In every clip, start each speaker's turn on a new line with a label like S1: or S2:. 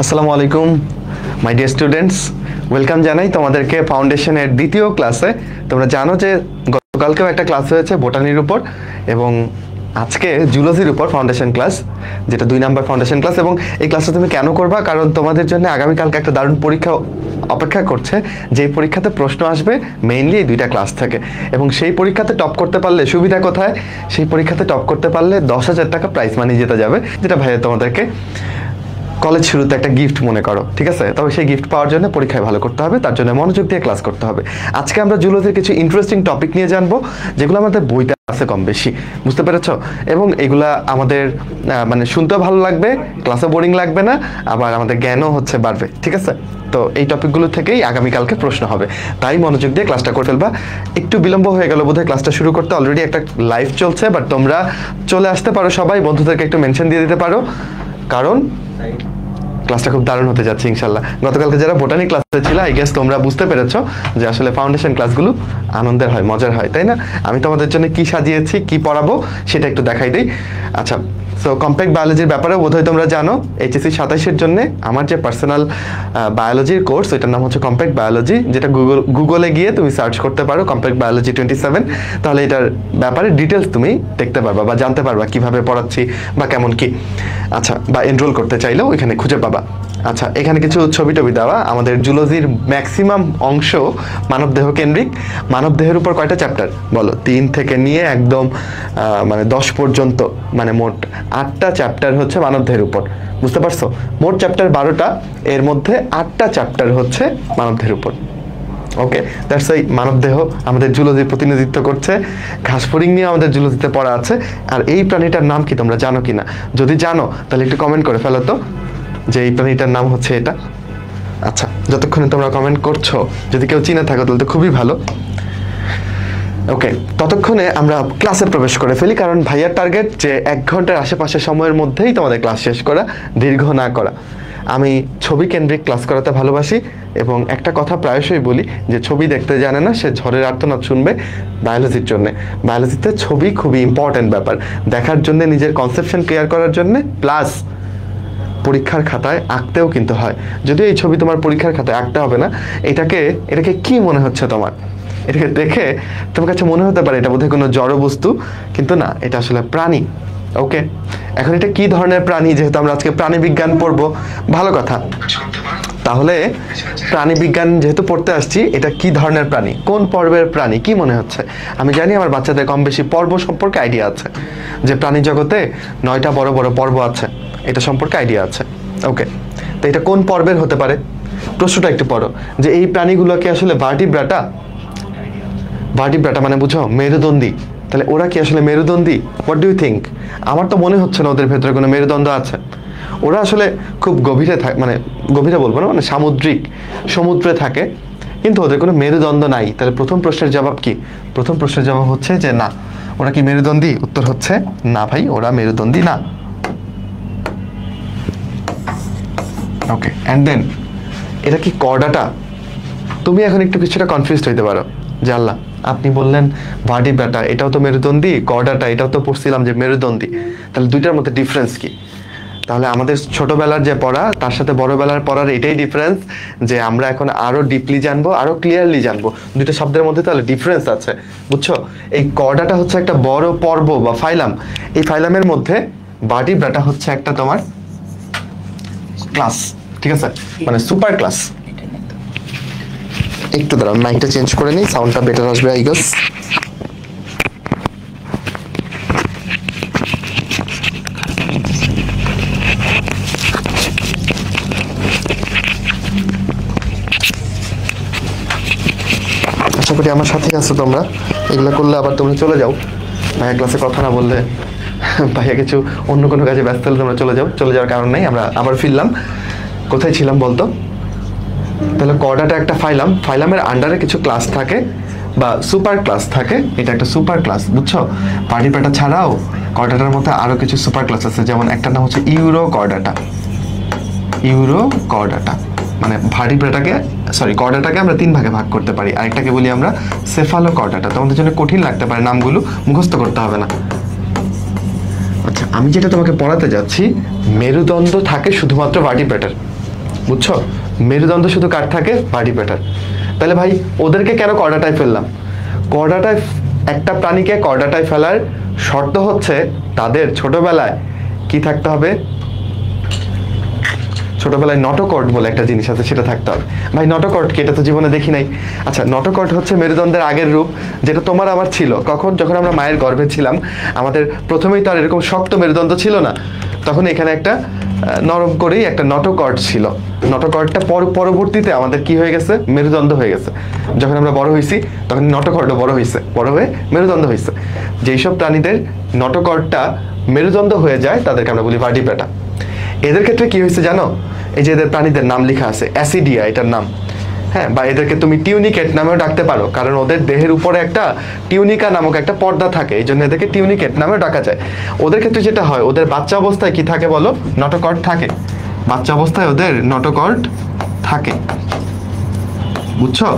S1: আসসালামু আলাইকুম my dear students, welcome জানাই তোমাদেরকে ফাউন্ডেশনের দ্বিতীয় ক্লাসে। তোমরা জানো যে গতকালকেও একটা ক্লাস হয়েছে বোটানির উপর এবং আজকে জুলজির উপর ফাউন্ডেশন ক্লাস, যেটা 2 নাম্বার ফাউন্ডেশন ক্লাস। এবং এই ক্লাসটা তুমি কেন করবা? কারণ তোমাদের জন্য আগামীকালকে একটা দারুণ পরীক্ষা অপেক্ষা করছে, যেই পরীক্ষাতে প্রশ্ন আসবে মেইনলি এই 2টা ক্লাস থেকে। এবং সেই পরীক্ষাতে টপ করতে পারলে সুবিধা কোথায়? সেই পরীক্ষাতে টপ করতে পারলে 10,000 টাকা প্রাইজ মানি যেতে যাবে, যেটা ভাইয়া তোমাদেরকে কলেজ শুরুতে একটা গিফট মনে করো, ঠিক আছে? তবে সেই গিফট পাওয়ার জন্য পরীক্ষায় ভালো করতে হবে, তার জন্য মনোযোগ দিয়ে ক্লাস করতে হবে। আজকে আমরা জুলজির কিছু ইন্টারেস্টিং টপিক নিয়ে জানবো, যেগুলো আমাদের বইতে আছে কম বেশি, বুঝতে পেরেছ? এবং এগুলা আমাদের মানে শুনতেও ভালো লাগবে, ক্লাসে বোরিং লাগবে না, আবার আমাদের জ্ঞানও বাড়বে, ঠিক আছে? তো এই টপিকগুলো থেকেই আগামীকালকে প্রশ্ন হবে, তাই মনোযোগ দিয়ে ক্লাসটা করে ফেলবা। একটু বিলম্ব হয়ে গেল বোধহয় ক্লাসটা শুরু করতে, অলরেডি একটা লাইভ চলছে, বাট তোমরা চলে আসতে পারো, সবাই বন্ধুদেরকে একটু মেনশন দিয়ে দিতে পারো, কারণ ক্লাসটা খুব দারুণ হতে যাচ্ছে ইনশাল্লাহ। গতকালকে যারা বোটানি ক্লাসে ছিল, আই গেস তোমরা বুঝতে পেরেছো যে আসলে ফাউন্ডেশন ক্লাসগুলো আনন্দের হয়, মজার হয়, তাই না? আমি তোমাদের জন্য কি সাজিয়েছি, কি পড়াবো সেটা একটু দেখাই দিই। আচ্ছা, সো কম্প্যাক্ট বায়োলজির ব্যাপারে বোধহয় তোমরা জানো, এইচএসসি 27-এর জন্য আমার যে পার্সোনাল বায়োলজির কোর্স, ওইটার নাম হচ্ছে কম্প্যাক্ট বায়োলজি, যেটা গুগলে গিয়ে তুমি সার্চ করতে পারো কম্প্যাক্ট বায়োলজি 27, তাহলে এটার ব্যাপারে ডিটেলস তুমি দেখতে পারবা বা জানতে পারবা কিভাবে পড়াচ্ছি বা কেমন কি। আচ্ছা, বা এনরোল করতে চাইলেও এখানে খুঁজে পাবা। আচ্ছা, এখানে কিছু ছবি টবি দেওয়া। আমাদের জুলজির ম্যাক্সিমাম অংশ মানবদেহ কেন্দ্রিক। মানবদেহের উপর কয়টা চ্যাপ্টার বলো? 3 থেকে নিয়ে একদম মানে 10 পর্যন্ত, মানে মোট 8টা চ্যাপ্টার হচ্ছে মানবদেহের উপর, বুঝতে পারছো? মোট চ্যাপ্টার 12টা, এর মধ্যে 8টা চ্যাপ্টার হচ্ছে মানবদেহের উপর। ওকে, দ্যাটস ওয়াই মানবদেহ আমাদের জুলজির প্রতিনিধিত্ব করছে। ঘাসফড়িং নিয়ে আমাদের জুলজিতে পড়া আছে। আর এই প্রাণীটার নাম কি তোমরা জানো কিনা? যদি জানো তাহলে একটু কমেন্ট করে ফেলো তো যে এই প্রাণীটার নাম হচ্ছে এটা। আচ্ছা, যতক্ষণে তোমরা কমেন্ট করছো, যদি কেউ চিনে থাকো তাহলে তো খুবই ভালো। ওকে, ততক্ষণে আমরা ক্লাসে প্রবেশ করে ফেলি, কারণ ভাইয়ার টার্গেট যে 1 ঘন্টার আশেপাশে সময়ের মধ্যেই তোমাদের ক্লাস শেষ করা, দীর্ঘ না করা। আমি ছবি কেন্দ্রিক ক্লাস করাতে ভালোবাসি এবং একটা কথা প্রায়শই বলি যে ছবি দেখতে জানে না সে ঝড়ের আর্তনাদ শুনবে বায়োলজির জন্যে। বায়োলজিতে ছবি খুবই ইম্পর্টেন্ট ব্যাপার, দেখার জন্য, নিজের কনসেপশন ক্লিয়ার করার জন্য, প্লাস পরীক্ষার খাতায় আঁকতেও কিন্তু হয়। যদিও এই ছবি তোমার পরীক্ষার খাতায় আঁকতে হবে না। এটাকে কি মনে হচ্ছে তোমার? এটাকে দেখে তোমার কাছে মনে হতে পারে এটা বোধহয় কোনো জড় বস্তু, কিন্তু না, এটা আসলে প্রাণী। ওকে, এখন এটা কি ধরনের প্রাণী? যেহেতু আমরা আজকে প্রাণী বিজ্ঞান পড়বো, ভালো কথা। তাহলে প্রাণী বিজ্ঞান যেহেতু পড়তে আসছি, এটা কি ধরনের প্রাণী, কোন পর্বের প্রাণী, কি মনে হচ্ছে? আমি জানি আমার বাচ্চাদের কম বেশি পর্ব সম্পর্কে আইডিয়া আছে, যে প্রাণী জগতে 9টা বড় বড় পর্ব আছে, এটা সম্পর্কে আইডিয়া আছে। ওকে, তো এটা কোন পর্বের হতে পারে? প্রশ্নটা একটু পড়ো, যে এই প্রাণীগুলোকে আসলে ভার্টিব্রাটা মানে বুঝো মেরুদণ্ডী, তাহলে ওরা কি আসলে মেরুদণ্ডী? What do you think? আমার তো মনে হচ্ছে না ওদের ভেতরে কোনো মেরুদণ্ড আছে। ওরা আসলে খুব গভীরে থাকে, মানে গভীরে বলবো না, মানে সমুদ্রে থাকে, কিন্তু ওদের কোনো মেরুদণ্ড নাই। তাহলে প্রথম প্রশ্নের জবাব কি? প্রথম প্রশ্নের জবাব হচ্ছে যে না। ওরা কি মেরুদণ্ডী? উত্তর হচ্ছে না ভাই, ওরা মেরুদণ্ডী না। ওকে, অ্যান্ড দেন এটা কি কর্ডাটা? তুমি এখন একটু কিছুটা কনফিউজড হইতে পারো যে আল্লাহ, আপনি বললেন ভার্টিব্রাটা, এটাও তো মেরুদণ্ডী, কর্ডাটা এটাও তো পড়ছিলাম যে মেরুদণ্ডী, তাহলে দুইটার মধ্যে ডিফারেন্স কি? তাহলে আমাদের ছোটবেলার যে পড়া তার সাথে বড়বেলার পড়ার এটাই ডিফারেন্স, যে আমরা এখন আরো ডিপলি জানবো, আরো ক্লিয়ারলি জানবো। দুইটা শব্দের মধ্যে তাহলে ডিফারেন্স আছে, বুঝছো? এই কর্ডাটা হচ্ছে একটা বড় পর্ব বা ফাইলাম। এই ফাইলামের মধ্যে ভার্টিব্রাটা হচ্ছে একটা তোমার ক্লাস, ঠিক আছে, মানে সুপার ক্লাস। একটু দাঁড়াও, মাইকটা চেঞ্জ করে নিই, সাউন্ডটা বেটার আসবে আই গেস। আশা করি আমার সাথে আছো তোমরা। এগুলো করলে আবার তোমরা চলে যাও, ভাইয়া ক্লাসে কথা না বললে, ভাইয়া কিছু অন্য কোনো কাজে ব্যস্ত হলে তোমরা চলে যাওয়ার কারণ নেই। আমরা আবার ফিরলাম, কোথায় ছিলাম বলতো? তাহলে কর্ডাটা একটা ফাইলামের আন্ডারে কিছু ক্লাস থাকে বা সুপার ক্লাস থাকে। এটা একটা সুপার ক্লাস, বুঝছো? ভার্টিব্রাটা ছাড়াও কর্ডাটার মধ্যে আরো কিছু সুপার ক্লাস আছে, যেমন একটার নাম হচ্ছে ইউরোকর্ডাটা। মানে কর্ডাটাকে আমরা 3 ভাগে ভাগ করতে পারি। আরেকটাকে বলি আমরা সেফালোকর্ডাটা। তোমাদের জন্য কঠিন লাগতে পারে, নামগুলো মুখস্থ করতে হবে না। আচ্ছা, আমি যেটা তোমাকে পড়াতে যাচ্ছি, মেরুদণ্ড থাকে শুধুমাত্র ভার্টিব্রেটার, বুঝছো? মেরুদণ্ড শুধু কার থাকে? ভার্টিব্রেটার। তাহলে ভাই ওদেরকে কেন কর্ডাটায় ফেললাম? কর্ডাটায় একটা প্রাণীকে কর্ডাটায় ফেলার শর্ত হচ্ছে তাদের ছোটবেলায় কি থাকতে হবে? ছোটবেলায় নটোকর্ড বলে একটা জিনিস আছে, সেটা থাকতে হবে। ভাই নটোকর্ড কি? এটা তো জীবনে দেখি নাই। আচ্ছা, নটোকর্ড হচ্ছে মেরুদণ্ডের আগের রূপ, যেটা তোমার আমার ছিল। কখন? যখন আমরা মায়ের গর্ভে ছিলাম, আমাদের প্রথমেই তো আর এরকম শক্ত মেরুদণ্ড ছিল না, তখন এখানে একটা নরম করেই একটা নটোকর্ড ছিল। নটোকর্ডটা পরবর্তীতে আমাদের কি হয়ে গেছে? মেরুদণ্ড হয়ে গেছে। যখন আমরা বড় হয়েছি তখন নটোকর্ডও বড় হয়েছে, বড় হয়ে মেরুদণ্ড হয়েছে। যেই সব প্রাণীদের নটোকর্ডটা মেরুদণ্ড হয়ে যায় তাদেরকে আমরা বলি ভার্টিব্রেটা। এদের ক্ষেত্রে কি হয়েছে জানো? এই যে এদের প্রাণীদের নাম লেখা আছে, অ্যাসিডিয়া এটার নাম। হ্যাঁ, বা এদেরকে তুমি টিউনিকেট নামেও ডাকতে পারো, কারণ ওদের দেহের উপরে একটা টিউনিকা নামক একটা পর্দা থাকে, এই জন্য এদেরকে টিউনিকেট নামেও ডাকা যায়। ওদের ক্ষেত্রে যেটা হয়, ওদের বাচ্চা অবস্থায় কি থাকে বলো? নটোকর্ড থাকে। বাচ্চা অবস্থায় ওদের নটোকর্ড থাকে, বুঝছো?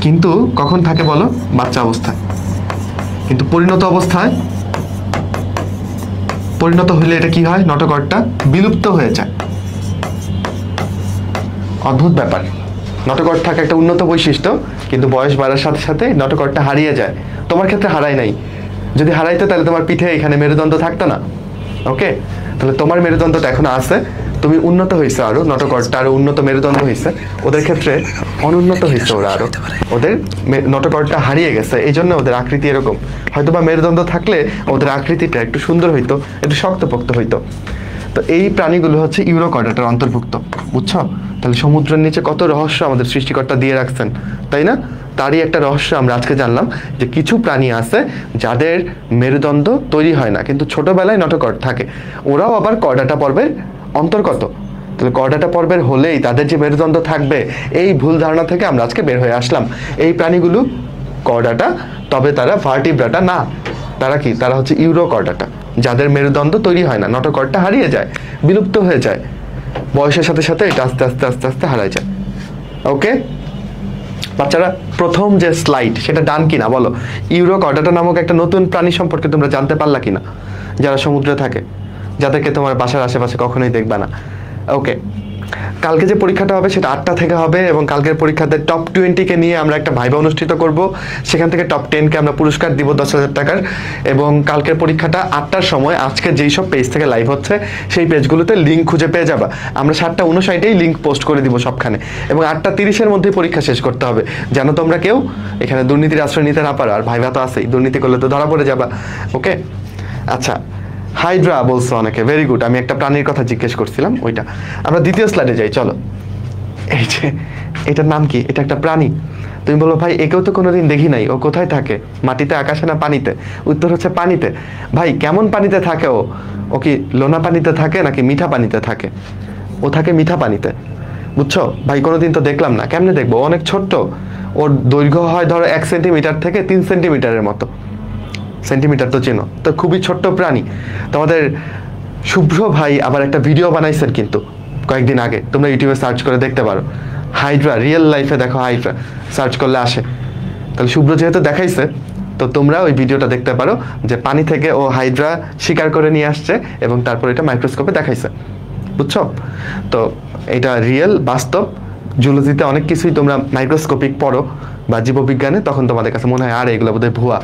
S1: কিন্তু কখন থাকে বলো? বাচ্চা অবস্থায়। কিন্তু পরিণত হলে এটা কি হয়? নটোকর্ডটা বিলুপ্ত হয়ে যায়। অদ্ভুত ব্যাপার। নটোকর্ড থাকা একটা উন্নত বৈশিষ্ট্য, কিন্তু বয়স বাড়ার সাথে সাথে নটোকর্ডটা হারিয়ে যায়। তোমার ক্ষেত্রে হারায় নাই। যদি হারাইতো তাহলে তোমার পিঠে এখানে মেরুদণ্ড থাকতো না। ওকে, তাহলে তোমার মেরুদণ্ডটা এখন আছে, তুমি উন্নত হয়েছে, আরো নটোকর্ডটা আরো উন্নত মেরুদণ্ড হয়েছে। ওদের ক্ষেত্রে অনুন্নত হয়েছে, ওরা আরো, ওদের নটোকর্ডটা হারিয়ে গেছে, এই জন্য ওদের আকৃতি এরকম। হয়তো বা মেরুদণ্ড থাকলে ওদের আকৃতিটা একটু সুন্দর হইতো, একটু শক্তপোক্ত হইতো। তো এই প্রাণীগুলো হচ্ছে ইউরোকর্ডাটার অন্তর্ভুক্ত, বুঝছো? তাহলে সমুদ্রের নিচে কত রহস্য আমাদের সৃষ্টিকর্তা দিয়ে রাখছেন, তাই না? তারই একটা রহস্য আমরা আজকে জানলাম, যে কিছু প্রাণী আছে যাদের মেরুদণ্ড তৈরি হয় না, কিন্তু ছোটবেলায় নটোকর্ড থাকে। ওরাও আবার কর্ডাটা পর্বের অন্তর্গত। তাহলে কর্ডাটা পর্বের হলেই তাদের যে মেরুদণ্ড থাকবে, এই ভুল ধারণা থেকে আমরা আজকে বের হয়ে আসলাম। এই প্রাণীগুলো কর্ডাটা, তবে তারা ভার্টিব্রাটা না। তারা কি? তারা হচ্ছে ইউরোকর্ডাটা, যাদের মেরুদণ্ড তৈরি হয় না, নটোকর্ডটা হারিয়ে যায়, বিলুপ্ত হয়ে যায়। বয়সের সাথে সাথে এটা আস্তে আস্তে আস্তে আস্তে হারায় যায়। ওকে বাচ্চারা, প্রথম যে স্লাইড সেটা ডান কিনা বলো? ইউরোকর্ডাটা নামক একটা নতুন প্রাণী সম্পর্কে তোমরা জানতে পারলা কিনা, যারা সমুদ্রে থাকে, যাদেরকে তোমার বাসার আশেপাশে কখনোই দেখবা না। ওকে, কালকে যে পরীক্ষাটা হবে সেটা 8টা থেকে হবে, এবং কালকের পরীক্ষাতে টপ 20-কে নিয়ে আমরা একটা ভাইভা অনুষ্ঠিত করব। সেখান থেকে টপ 10-কে আমরা পুরস্কার দিব 10,000 টাকার। এবং কালকের পরীক্ষাটা 8টার সময় আজকে যেই সব পেজ থেকে লাইভ হচ্ছে সেই পেজগুলোতে লিঙ্ক খুঁজে পেয়ে যাবা। আমরা 7:59-এই লিঙ্ক পোস্ট করে দিব সবখানে, এবং 8:30-এর মধ্যেই পরীক্ষা শেষ করতে হবে, যেন তোমরা কেউ এখানে দুর্নীতির আশ্রয় নিতে না পারো। আর ভাইভা তো আছেই, দুর্নীতি করলে তো ধরা পড়ে যাবা। ওকে, আচ্ছা, হাইড্রা বলছো অনেকে, ভেরি গুড। আমি একটা প্রাণীর কথা জিজ্ঞেস করছিলাম, ওইটা। আমরা দ্বিতীয় স্লাইডে যাই, চলো। এই যে এটার নাম কি? এটা একটা প্রাণী। তুমি বলো ভাই একেও তো কোনোদিন দেখি নাই, ও কোথায় থাকে? মাটিতে, আকাশে, না পানিতে? উত্তর হচ্ছে পানিতে। ভাই কেমন পানিতে থাকে ও? ও কি লোনা পানিতে থাকে নাকি মিঠা পানিতে থাকে? ও থাকে মিঠা পানিতে, বুঝছো? ভাই কোনোদিন তো দেখলাম না, কেমনে দেখবো? অনেক ছোট্ট। ওর দৈর্ঘ্য হয় ধরো 1 সেন্টিমিটার থেকে 3 সেন্টিমিটারের মতো। সেন্টিমিটার তো চেনো, তো খুবই ছোট্ট প্রাণী। তোমাদের শুভ্র ভাই আবার একটা ভিডিও বানাইছেন কিন্তু কয়েকদিন আগে, তোমরা ইউটিউবে সার্চ করে দেখতে পারো। হাইড্রা, রিয়েল লাইফে দেখো, হাইড্রা সার্চ করলে আসে। তাহলে শুভ্র যেহেতু দেখাইছে, তো তোমরা ওই ভিডিওটা দেখতে পারো, যে পানি থেকে ও হাইড্রা শিকার করে নিয়ে আসছে, এবং তারপর এটা মাইক্রোস্কোপে দেখাইছে, বুঝছো? তো এটা রিয়েল, বাস্তব। জুলজিতে অনেক কিছুই তোমরা মাইক্রোস্কোপিক পড়ো বা জীববিজ্ঞানে, তখন তোমাদের কাছে মনে হয় আর এগুলো বোধহয় ভুয়া।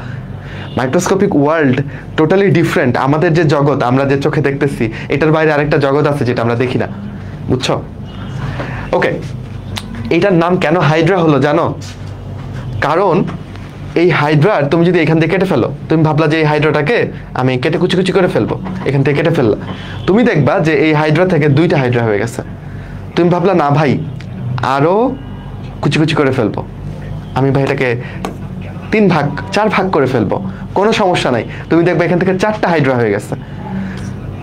S1: Microscopic world totally different. আমাদের যে জগৎ, আমরা যে চোখে দেখতেছি, এটার বাইরে আরেকটা জগৎ আছে যেটা আমরা দেখি না, বুঝছো? ওকে, এইটার নাম কেন হাইড্রা হলো জানো? কারণ এই হাইড্রার তুমি যদি এখান থেকে কেটে ফেলো, তুমি ভাবলা যে এই হাইড্রাটাকে আমি কেটে কুচি কুচি করে ফেলবো, এখান থেকে কেটে ফেললা, তুমি দেখবা যে এই হাইড্রা থেকে 2টা হাইড্রা হয়ে গেছে। তুমি ভাবলা না ভাই আরো কুচি কুচি করে ফেলবো, আমি ভাই এটাকে 3 ভাগ 4 ভাগ করে ফেলবো, কোনো সমস্যা নাই। তুমি দেখবে এখান থেকে 4টা হাইড্রা হয়ে গেছে।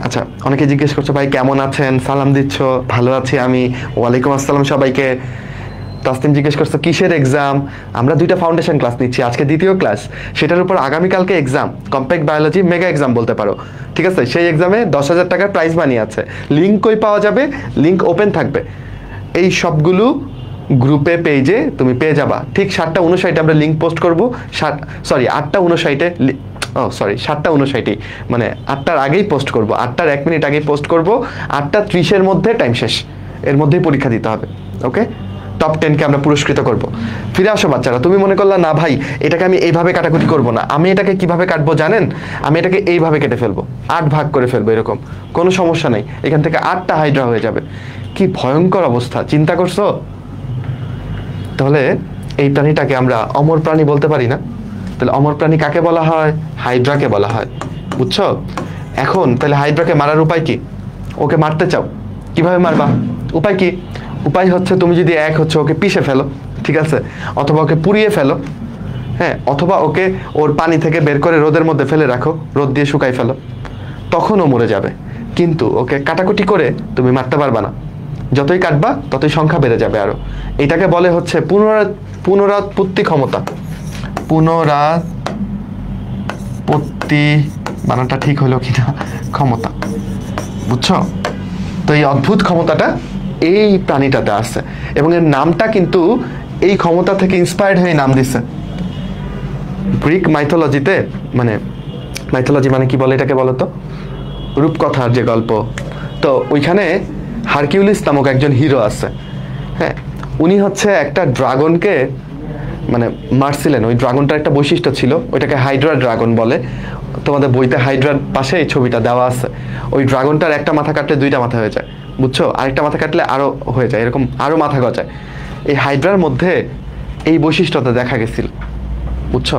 S1: আচ্ছা, অনেকে জিজ্ঞেস করছো ভাই কেমন আছেন, সালাম দিচ্ছ। ভালো আছি আমি, ওয়ালাইকুম আসসালাম সবাইকে। তাসনিম জিজ্ঞেস করছো কিসের এক্সাম? আমরা 2টা ফাউন্ডেশন ক্লাস নিচ্ছি, আজকে দ্বিতীয় ক্লাস, সেটার উপর আগামীকালকে exam, compact biology mega exam বলতে পারো, ঠিক আছে? সেই এক্সামে 10,000 টাকার প্রাইজ মানি আছে। লিঙ্ক কই পাওয়া যাবে? লিঙ্ক ওপেন থাকবে, এই সবগুলো গ্রুপে পেজে তুমি পেয়ে যাবা। ঠিক 7:59 আমরা লিঙ্ক পোস্ট করবো। 8:59 7:59, মানে 8টার আগেই পোস্ট করবো, 8টার 1 মিনিট আগেই পোস্ট করবো। 8:30-এর মধ্যে টাইম শেষ, এর মধ্যেই পরীক্ষা দিতে হবে। ওকে, টপ 10কে আমরা পুরস্কৃত করব। ফিরে আসো বাচ্চারা, তুমি মনে করলা না ভাই এটাকে আমি এইভাবে কাটাকুটি করব না, আমি এটাকে কিভাবে কাটবো জানেন, আমি এটাকে এইভাবে কেটে ফেলবো, 8 ভাগ করে ফেলবো, এরকম কোনো সমস্যা নেই, এখান থেকে 8টা হাইড্রা হয়ে যাবে। কি ভয়ঙ্কর অবস্থা, চিন্তা করছো? তাহলে এই প্রাণীটাকে আমরা অমর প্রাণী বলতে পারি না? তাহলে অমর প্রাণী কাকে বলা হয়? হাইড্রাকে বলা হয়, বুঝছো? এখন তাহলে হাইড্রাকে মারার উপায় কি? ওকে মারতে চাও, কিভাবে মারবা? উপায় কি? উপায় হচ্ছে তুমি যদি এক হচ্ছে ওকে পিষে ফেলো, ঠিক আছে, অথবা ওকে পুড়িয়ে ফেলো, হ্যাঁ, অথবা ওকে ওর পানি থেকে বের করে রোদের মধ্যে ফেলে রাখো, রোদ দিয়ে শুকাই ফেলো, তখন ও মরে যাবে। কিন্তু ওকে কাটাকুটি করে তুমি মারতে পারবা না, যতই কাটবা ততই সংখ্যা বেড়ে যাবে আরো। এটাকে বলে হচ্ছে পুনরাবৃত্তি ক্ষমতা। পুনরাবৃত্তি বানানটা ঠিক হলো কিনা, ক্ষমতা, বুঝছো? তো এই অদ্ভুত ক্ষমতাটা এই প্রাণীটাতে আছে, এবং এর নামটা কিন্তু এই ক্ষমতা থেকে ইন্সপায়ার্ড হয়ে নাম দিছে। গ্রিক মাইথোলজিতে, মানে মাইথোলজি মানে কি বলে এটাকে বলো তো, রূপকথার যে গল্প, তো ওইখানে হারকিউলিস নামক একজন হিরো আছে, হ্যাঁ, উনি হচ্ছে একটা ড্রাগনকে মানে মারছিলেন। ওই ড্রাগনটার একটা বৈশিষ্ট্য ছিল, ওইটাকে হাইড্রা ড্রাগন বলে, তোমাদের বইতে হাইড্রার পাশে এই ছবিটা দেওয়া আছে। ওই ড্রাগনটার একটা মাথা কাটলে 2টা মাথা হয়ে যায়, বুঝছো? আরেকটা মাথা কাটলে আরো হয়ে যায়, এরকম আরো মাথা গজায়। এই হাইড্রার মধ্যে এই বৈশিষ্ট্যটা দেখা গেছিল, বুঝছো,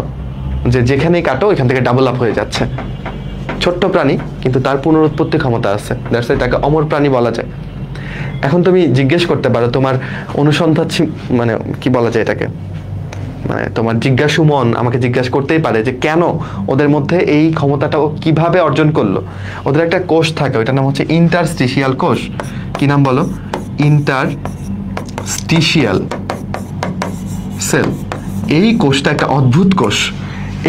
S1: যে যেখানেই কাটো ওইখান থেকে ডাবল আপ হয়ে যাচ্ছে। ছোট্ট প্রাণী কিন্তু তার পুনরুৎপত্তি ক্ষমতা আছে, দ্যাটস ওয়াই তাকে অমর প্রাণী বলা যায়। এখন তুমি জিজ্ঞেস করতে পারো, তোমার অনুসন্ধান মানে কি বলা যায় এটাকে, মানে তোমার জিজ্ঞাসু মন আমাকে জিজ্ঞাসা করতেই পারে যে কেন ওদের মধ্যে এই ক্ষমতাটা ও কিভাবে অর্জন করলো। ওদের একটা কোষ থাকে, ওইটার নাম হচ্ছে ইন্টারস্টিশিয়াল কোষ। কি নাম বলো? Interstitial cell. এই কোষটা একটা অদ্ভুত কোষ।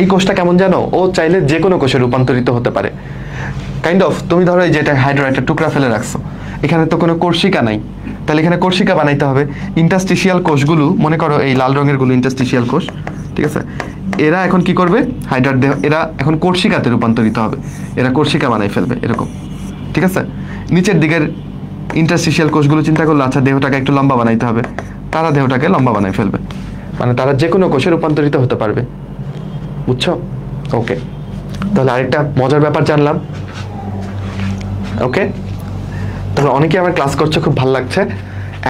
S1: এই কোষটা কেমন জানো? ও চাইলে যে কোনো কোষে রূপান্তরিত হতে পারে, কাইন্ড অফ। তুমি ধরো এই যে এটা হাইড্রা, একটা টুকরা ফেলে রাখছো, এখানে তো কোনো কোর্সিকা নাই, তাহলে এখানে কোর্সিকা বানাইতে হবে। ইন্টারস্টিশিয়াল কোষগুলো, মনে করো এই লাল রঙের গুলো ইন্টারস্টিশিয়াল কোষ, ঠিক আছে, এরা এখন কি করবে? হাইড্রার দেহ, এরা এখন কোর্সিকাতে রূপান্তরিত হবে, এরা কোর্সিকা বানাই ফেলবে এরকম, ঠিক আছে। নিচের দিকের ইন্টারস্টিশিয়াল কোষগুলো চিন্তা করলো, আচ্ছা দেহটাকে একটু লম্বা বানাইতে হবে, তারা দেহটাকে লম্বা বানাই ফেলবে, মানে তারা যে কোনো কোষে রূপান্তরিত হতে পারবে, বুঝছো? ওকে, তাহলে আরেকটা মজার ব্যাপার জানলাম। ওকে, তোমরা অনেকে আমার ক্লাস করছো, খুব ভালো লাগছে।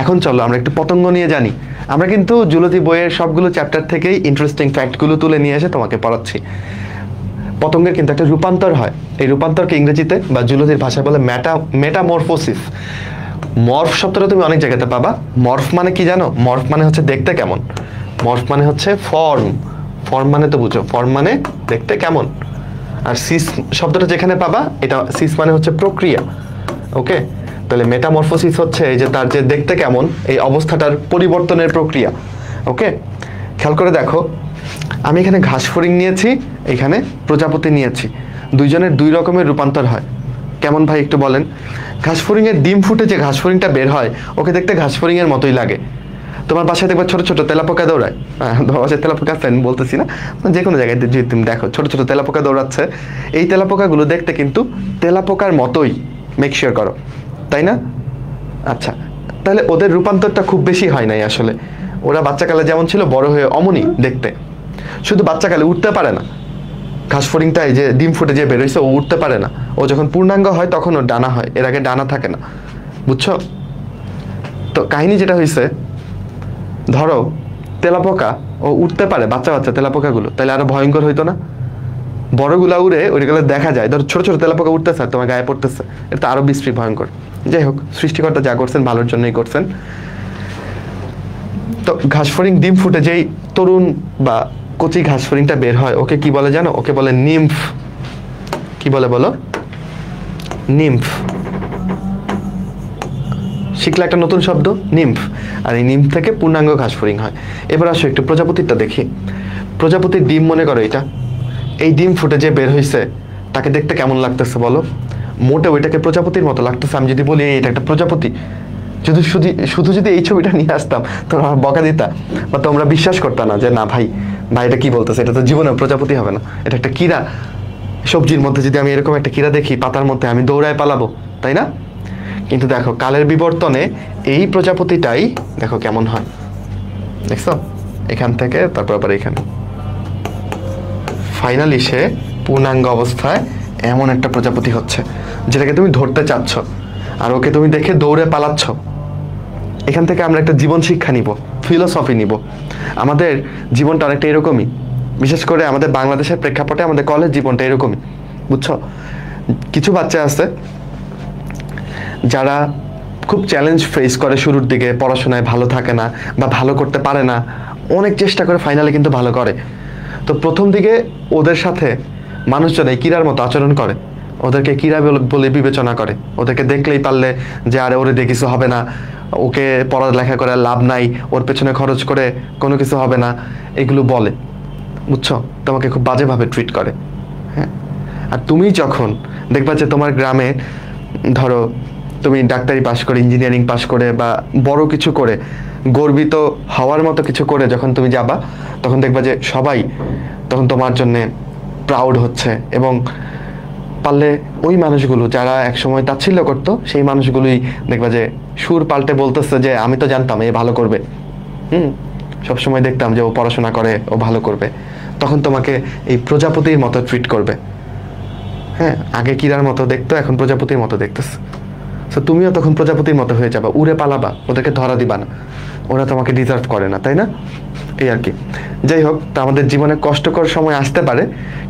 S1: এখন চলো আমরা একটু পতঙ্গ নিয়ে জানি। আমরা কিন্তু জুলজি বইয়ের সবগুলো চ্যাপ্টার থেকেই ইন্টারেস্টিং ফ্যাক্টগুলো তুলে নিয়ে এসে তোমাকে পড়াচ্ছি। পতঙ্গের কিন্তু একটা রূপান্তর হয়, এই রূপান্তরকে ইংরেজিতে বা জুলজির ভাষায় বলে মেটামরফোসিস। মর্ফ শব্দটা তুমি অনেক জায়গাতে পাবা। মর্ফ মানে কি জানো? মর্ফ মানে হচ্ছে দেখতে কেমন, মর্ফ মানে হচ্ছে ফর্ম। ফর্ম মানে তো বুঝো, ফর্ম মানে দেখতে কেমন। আর সিস শব্দটা যেখানে পাবা, এটা সিস মানে হচ্ছে প্রক্রিয়া। ওকে, তাহলে মেটামরফোসিস হচ্ছে এই যে তার যে দেখতে কেমন, এই অবস্থাটার পরিবর্তনের প্রক্রিয়া। ওকে, খেয়াল করে দেখো, আমি এখানে ঘাসফড়িং নিয়েছি, এখানে প্রজাপতি নিয়েছি, দুইজনের দুই রকমের রূপান্তর হয়। কেমন ভাই একটু বলেন? ঘাসফড়িং এর ডিম ফুটে যে ঘাসফড়িংটা বের হয়, ওকে দেখতে ঘাসফড়িং এর মতোই লাগে। তোমার বাসায় দেখবে ছোট ছোট তেলাপোকা দৌড়ায়, তোমার বাসায় তেলাপোকা আছে আমি বলতেছি না, যে কোনো জায়গায় যদি তুমি দেখো ছোট ছোট তেলাপোকা দৌড়াচ্ছে, এই তেলাপোকাগুলো দেখতে কিন্তু তেলাপোকার মতোই, মেক শিওর করো, তাই না? আচ্ছা, তাহলে ওদের রূপান্তরটা খুব বেশি হয় নাই আসলে। ওরা বাচ্চাকালে যেমন ছিল, বড় হয়ে অমনি দেখতে। শুধু বাচ্চাকালে উঠতে পারে না, ঘাসফড়িংটা এই যে ডিম ফুটে যে বেরোইছে, ও উঠতে পারে না। ও যখন পূর্ণাঙ্গ হয় তখন ওর ডানা হয়, এর আগে ডানা থাকে না, বুঝছো? তো কাহিনী যেটা হয়েছে, ধরো তেলাপোকা ও উঠতে পারে, বাচ্চা বাচ্চা তেলাপোকাগুলো, তাহলে আরো ভয়ঙ্কর হইতো না? বড়গুলা উড়ে ওইগুলো দেখা যায়, ধরো ছোট ছোট তেলাপোকা উঠতেছে আর তোমার গায়ে পড়তেছে, এটা আরো বিশ্রী ভয়ঙ্কর। যাই হোক, সৃষ্টিকর্তা যা করছেন ভালোর জন্যই করছেন। তো ঘাসফড়িং ডিম ফুটে যেই তরুণ বা কচি ঘাসফড়িংটা বের হয়, ওকে কি বলে জানো? ওকে বলে নিম্ফ। কি বলে বলো? নিম্ফ। শিখলে একটা নতুন শব্দ, নিম্ফ। আর এই নিম্ফ থেকে পূর্ণাঙ্গ ঘাসফড়িং হয়। এবার আসো একটু প্রজাপতিরটা দেখি। প্রজাপতির ডিম মনে করো এটা, এই ডিম ফুটে যে বের হয়েছে, তাকে দেখতে কেমন লাগতেছে বলো? মোটে ওইটাকে প্রজাপতির মতো লাগতেছে। আমি যদি বলি এটা একটা প্রজাপতি, যদি শুধু যদি এই ছবিটা নিয়ে আসতাম, তোমরা বকা দিতা বা তোমরা বিশ্বাস করতা না যে না ভাই এটা কি বলতেছে, এটা তো জীবনে প্রজাপতি হবে না, এটা একটা কীরা। সবজির মধ্যে যদি আমি এরকম একটা কীরা দেখি পাতার মধ্যে, আমি দৌড়ায় পালাবো, তাই না? কিন্তু দেখো কালের বিবর্তনে এই প্রজাপতিটাই দেখো কেমন হয়, দেখছো, এখান থেকে তারপর আবার এখানে, ফাইনালি সে পূর্ণাঙ্গ অবস্থায় এমন একটা প্রজাপতি হচ্ছে যেটাকে তুমি ধরতে চাচ্ছ, আর ওকে তুমি দেখে দৌড়ে পালাচ্ছ। এখান থেকে আমরা একটা জীবন শিক্ষা নিব, ফিলোসফি নিব। আমাদের জীবনটা অনেকটা এরকমই, বিশেষ করে আমাদের বাংলাদেশের প্রেক্ষাপটে আমাদের কলেজ জীবনটা এরকমই, বুঝছো। কিছু বাচ্চা আছে যারা খুব চ্যালেঞ্জ ফেস করে শুরুর দিকে, পড়াশোনায় ভালো থাকে না বা ভালো করতে পারে না, অনেক চেষ্টা করে ফাইনালে কিন্তু ভালো করে। তো প্রথম দিকে ওদের সাথে মানুষজন এই কিরার মতো আচরণ করে, ওদেরকে কিরা বলে বিবেচনা করে, ওদেরকে দেখলেই পারলে যে আরে ওরে দিয়ে কিছু হবে না, ওকে পড়ালেখা করে লাভ নাই, ওর পেছনে খরচ করে কোনো কিছু হবে না, এগুলো বলে, বুঝছো। তোমাকে খুব বাজেভাবে ট্রিট করে, হ্যাঁ। আর তুমি যখন দেখবা যে তোমার গ্রামে ধরো তুমি ডাক্তারি পাশ করে, ইঞ্জিনিয়ারিং পাশ করে বা বড় কিছু করে, গর্বিত হওয়ার মতো কিছু করে যখন তুমি যাবা, তখন দেখবা যে সবাই তখন তোমার জন্যে প্রাউড হচ্ছে, এবং পারলে ওই মানুষগুলো যারা একসময় তাচ্ছিল্য করতো সেই মানুষগুলোই দেখবা যে সুর পাল্টে বলতেছে যে আমি তো জানতাম এ ভালো করবে, সবসময় দেখতাম যে ও পড়াশোনা করে, ও ভালো করবে। তখন তোমাকে এই প্রজাপতির মতো ট্রিট করবে, হ্যাঁ। আগে কিরার মতো দেখতো, এখন প্রজাপতির মতো দেখতেছে। তো তুমিও তখন প্রজাপতির মতো হয়ে যাবা, উড়ে পালাবা, ওদেরকে ধরা দিবা না, ওরা তোমাকে ডিজার্ভ করে না, তাই না? এই আর কি। যাই হোক, তা আমাদের জীবনে কষ্টকর সময় আসতে পারে,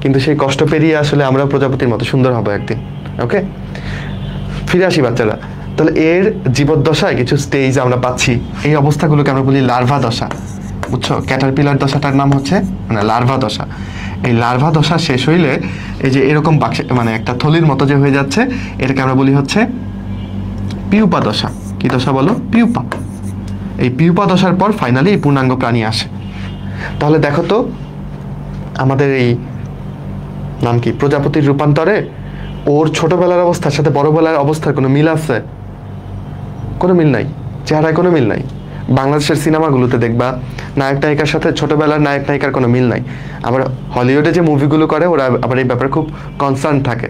S1: কিন্তু সেই কষ্ট পেরিয়ে আসলে আমরা প্রজাপতির মতো সুন্দর হবো একদিন। ওকে, ফিরে আসি বাচ্চারা। তাহলে এর জীবদ্দশায় কিছু স্টেজ আমরা পাচ্ছি, এই অবস্থাগুলোকে আমরা বলি লার্ভা দশা, বুঝছো। ক্যাটারপিলার দশাটার নাম হচ্ছে মানে লার্ভা দশা। এই লার্ভা দশা শেষ হইলে এই যে এরকম বাক্সে মানে একটা থলির মতো যে হয়ে যাচ্ছে, এটাকে আমরা বলি হচ্ছে পিউপা দশা। কি দশা বলো? পিউপা। এই পিউপা দশার পর ফাইনালি এই পূর্ণাঙ্গ প্রাণী আসে। তাহলে দেখো তো আমাদের এই নাম কি প্রজাপতির রূপান্তরে ওর ছোটবেলার অবস্থার সাথে বড়বেলার অবস্থার কোনো মিল আছে? কোনো মিল নাই, চেহারায় কোনো মিল নাই। বাংলাদেশের সিনেমাগুলোতে দেখবা নায়ক নায়িকার সাথে ছোটবেলার নায়ক নায়িকার কোনো মিল নাই। আবার হলিউডে যে মুভিগুলো করে ওরা আবার এই ব্যাপারে খুব কনসার্ন থাকে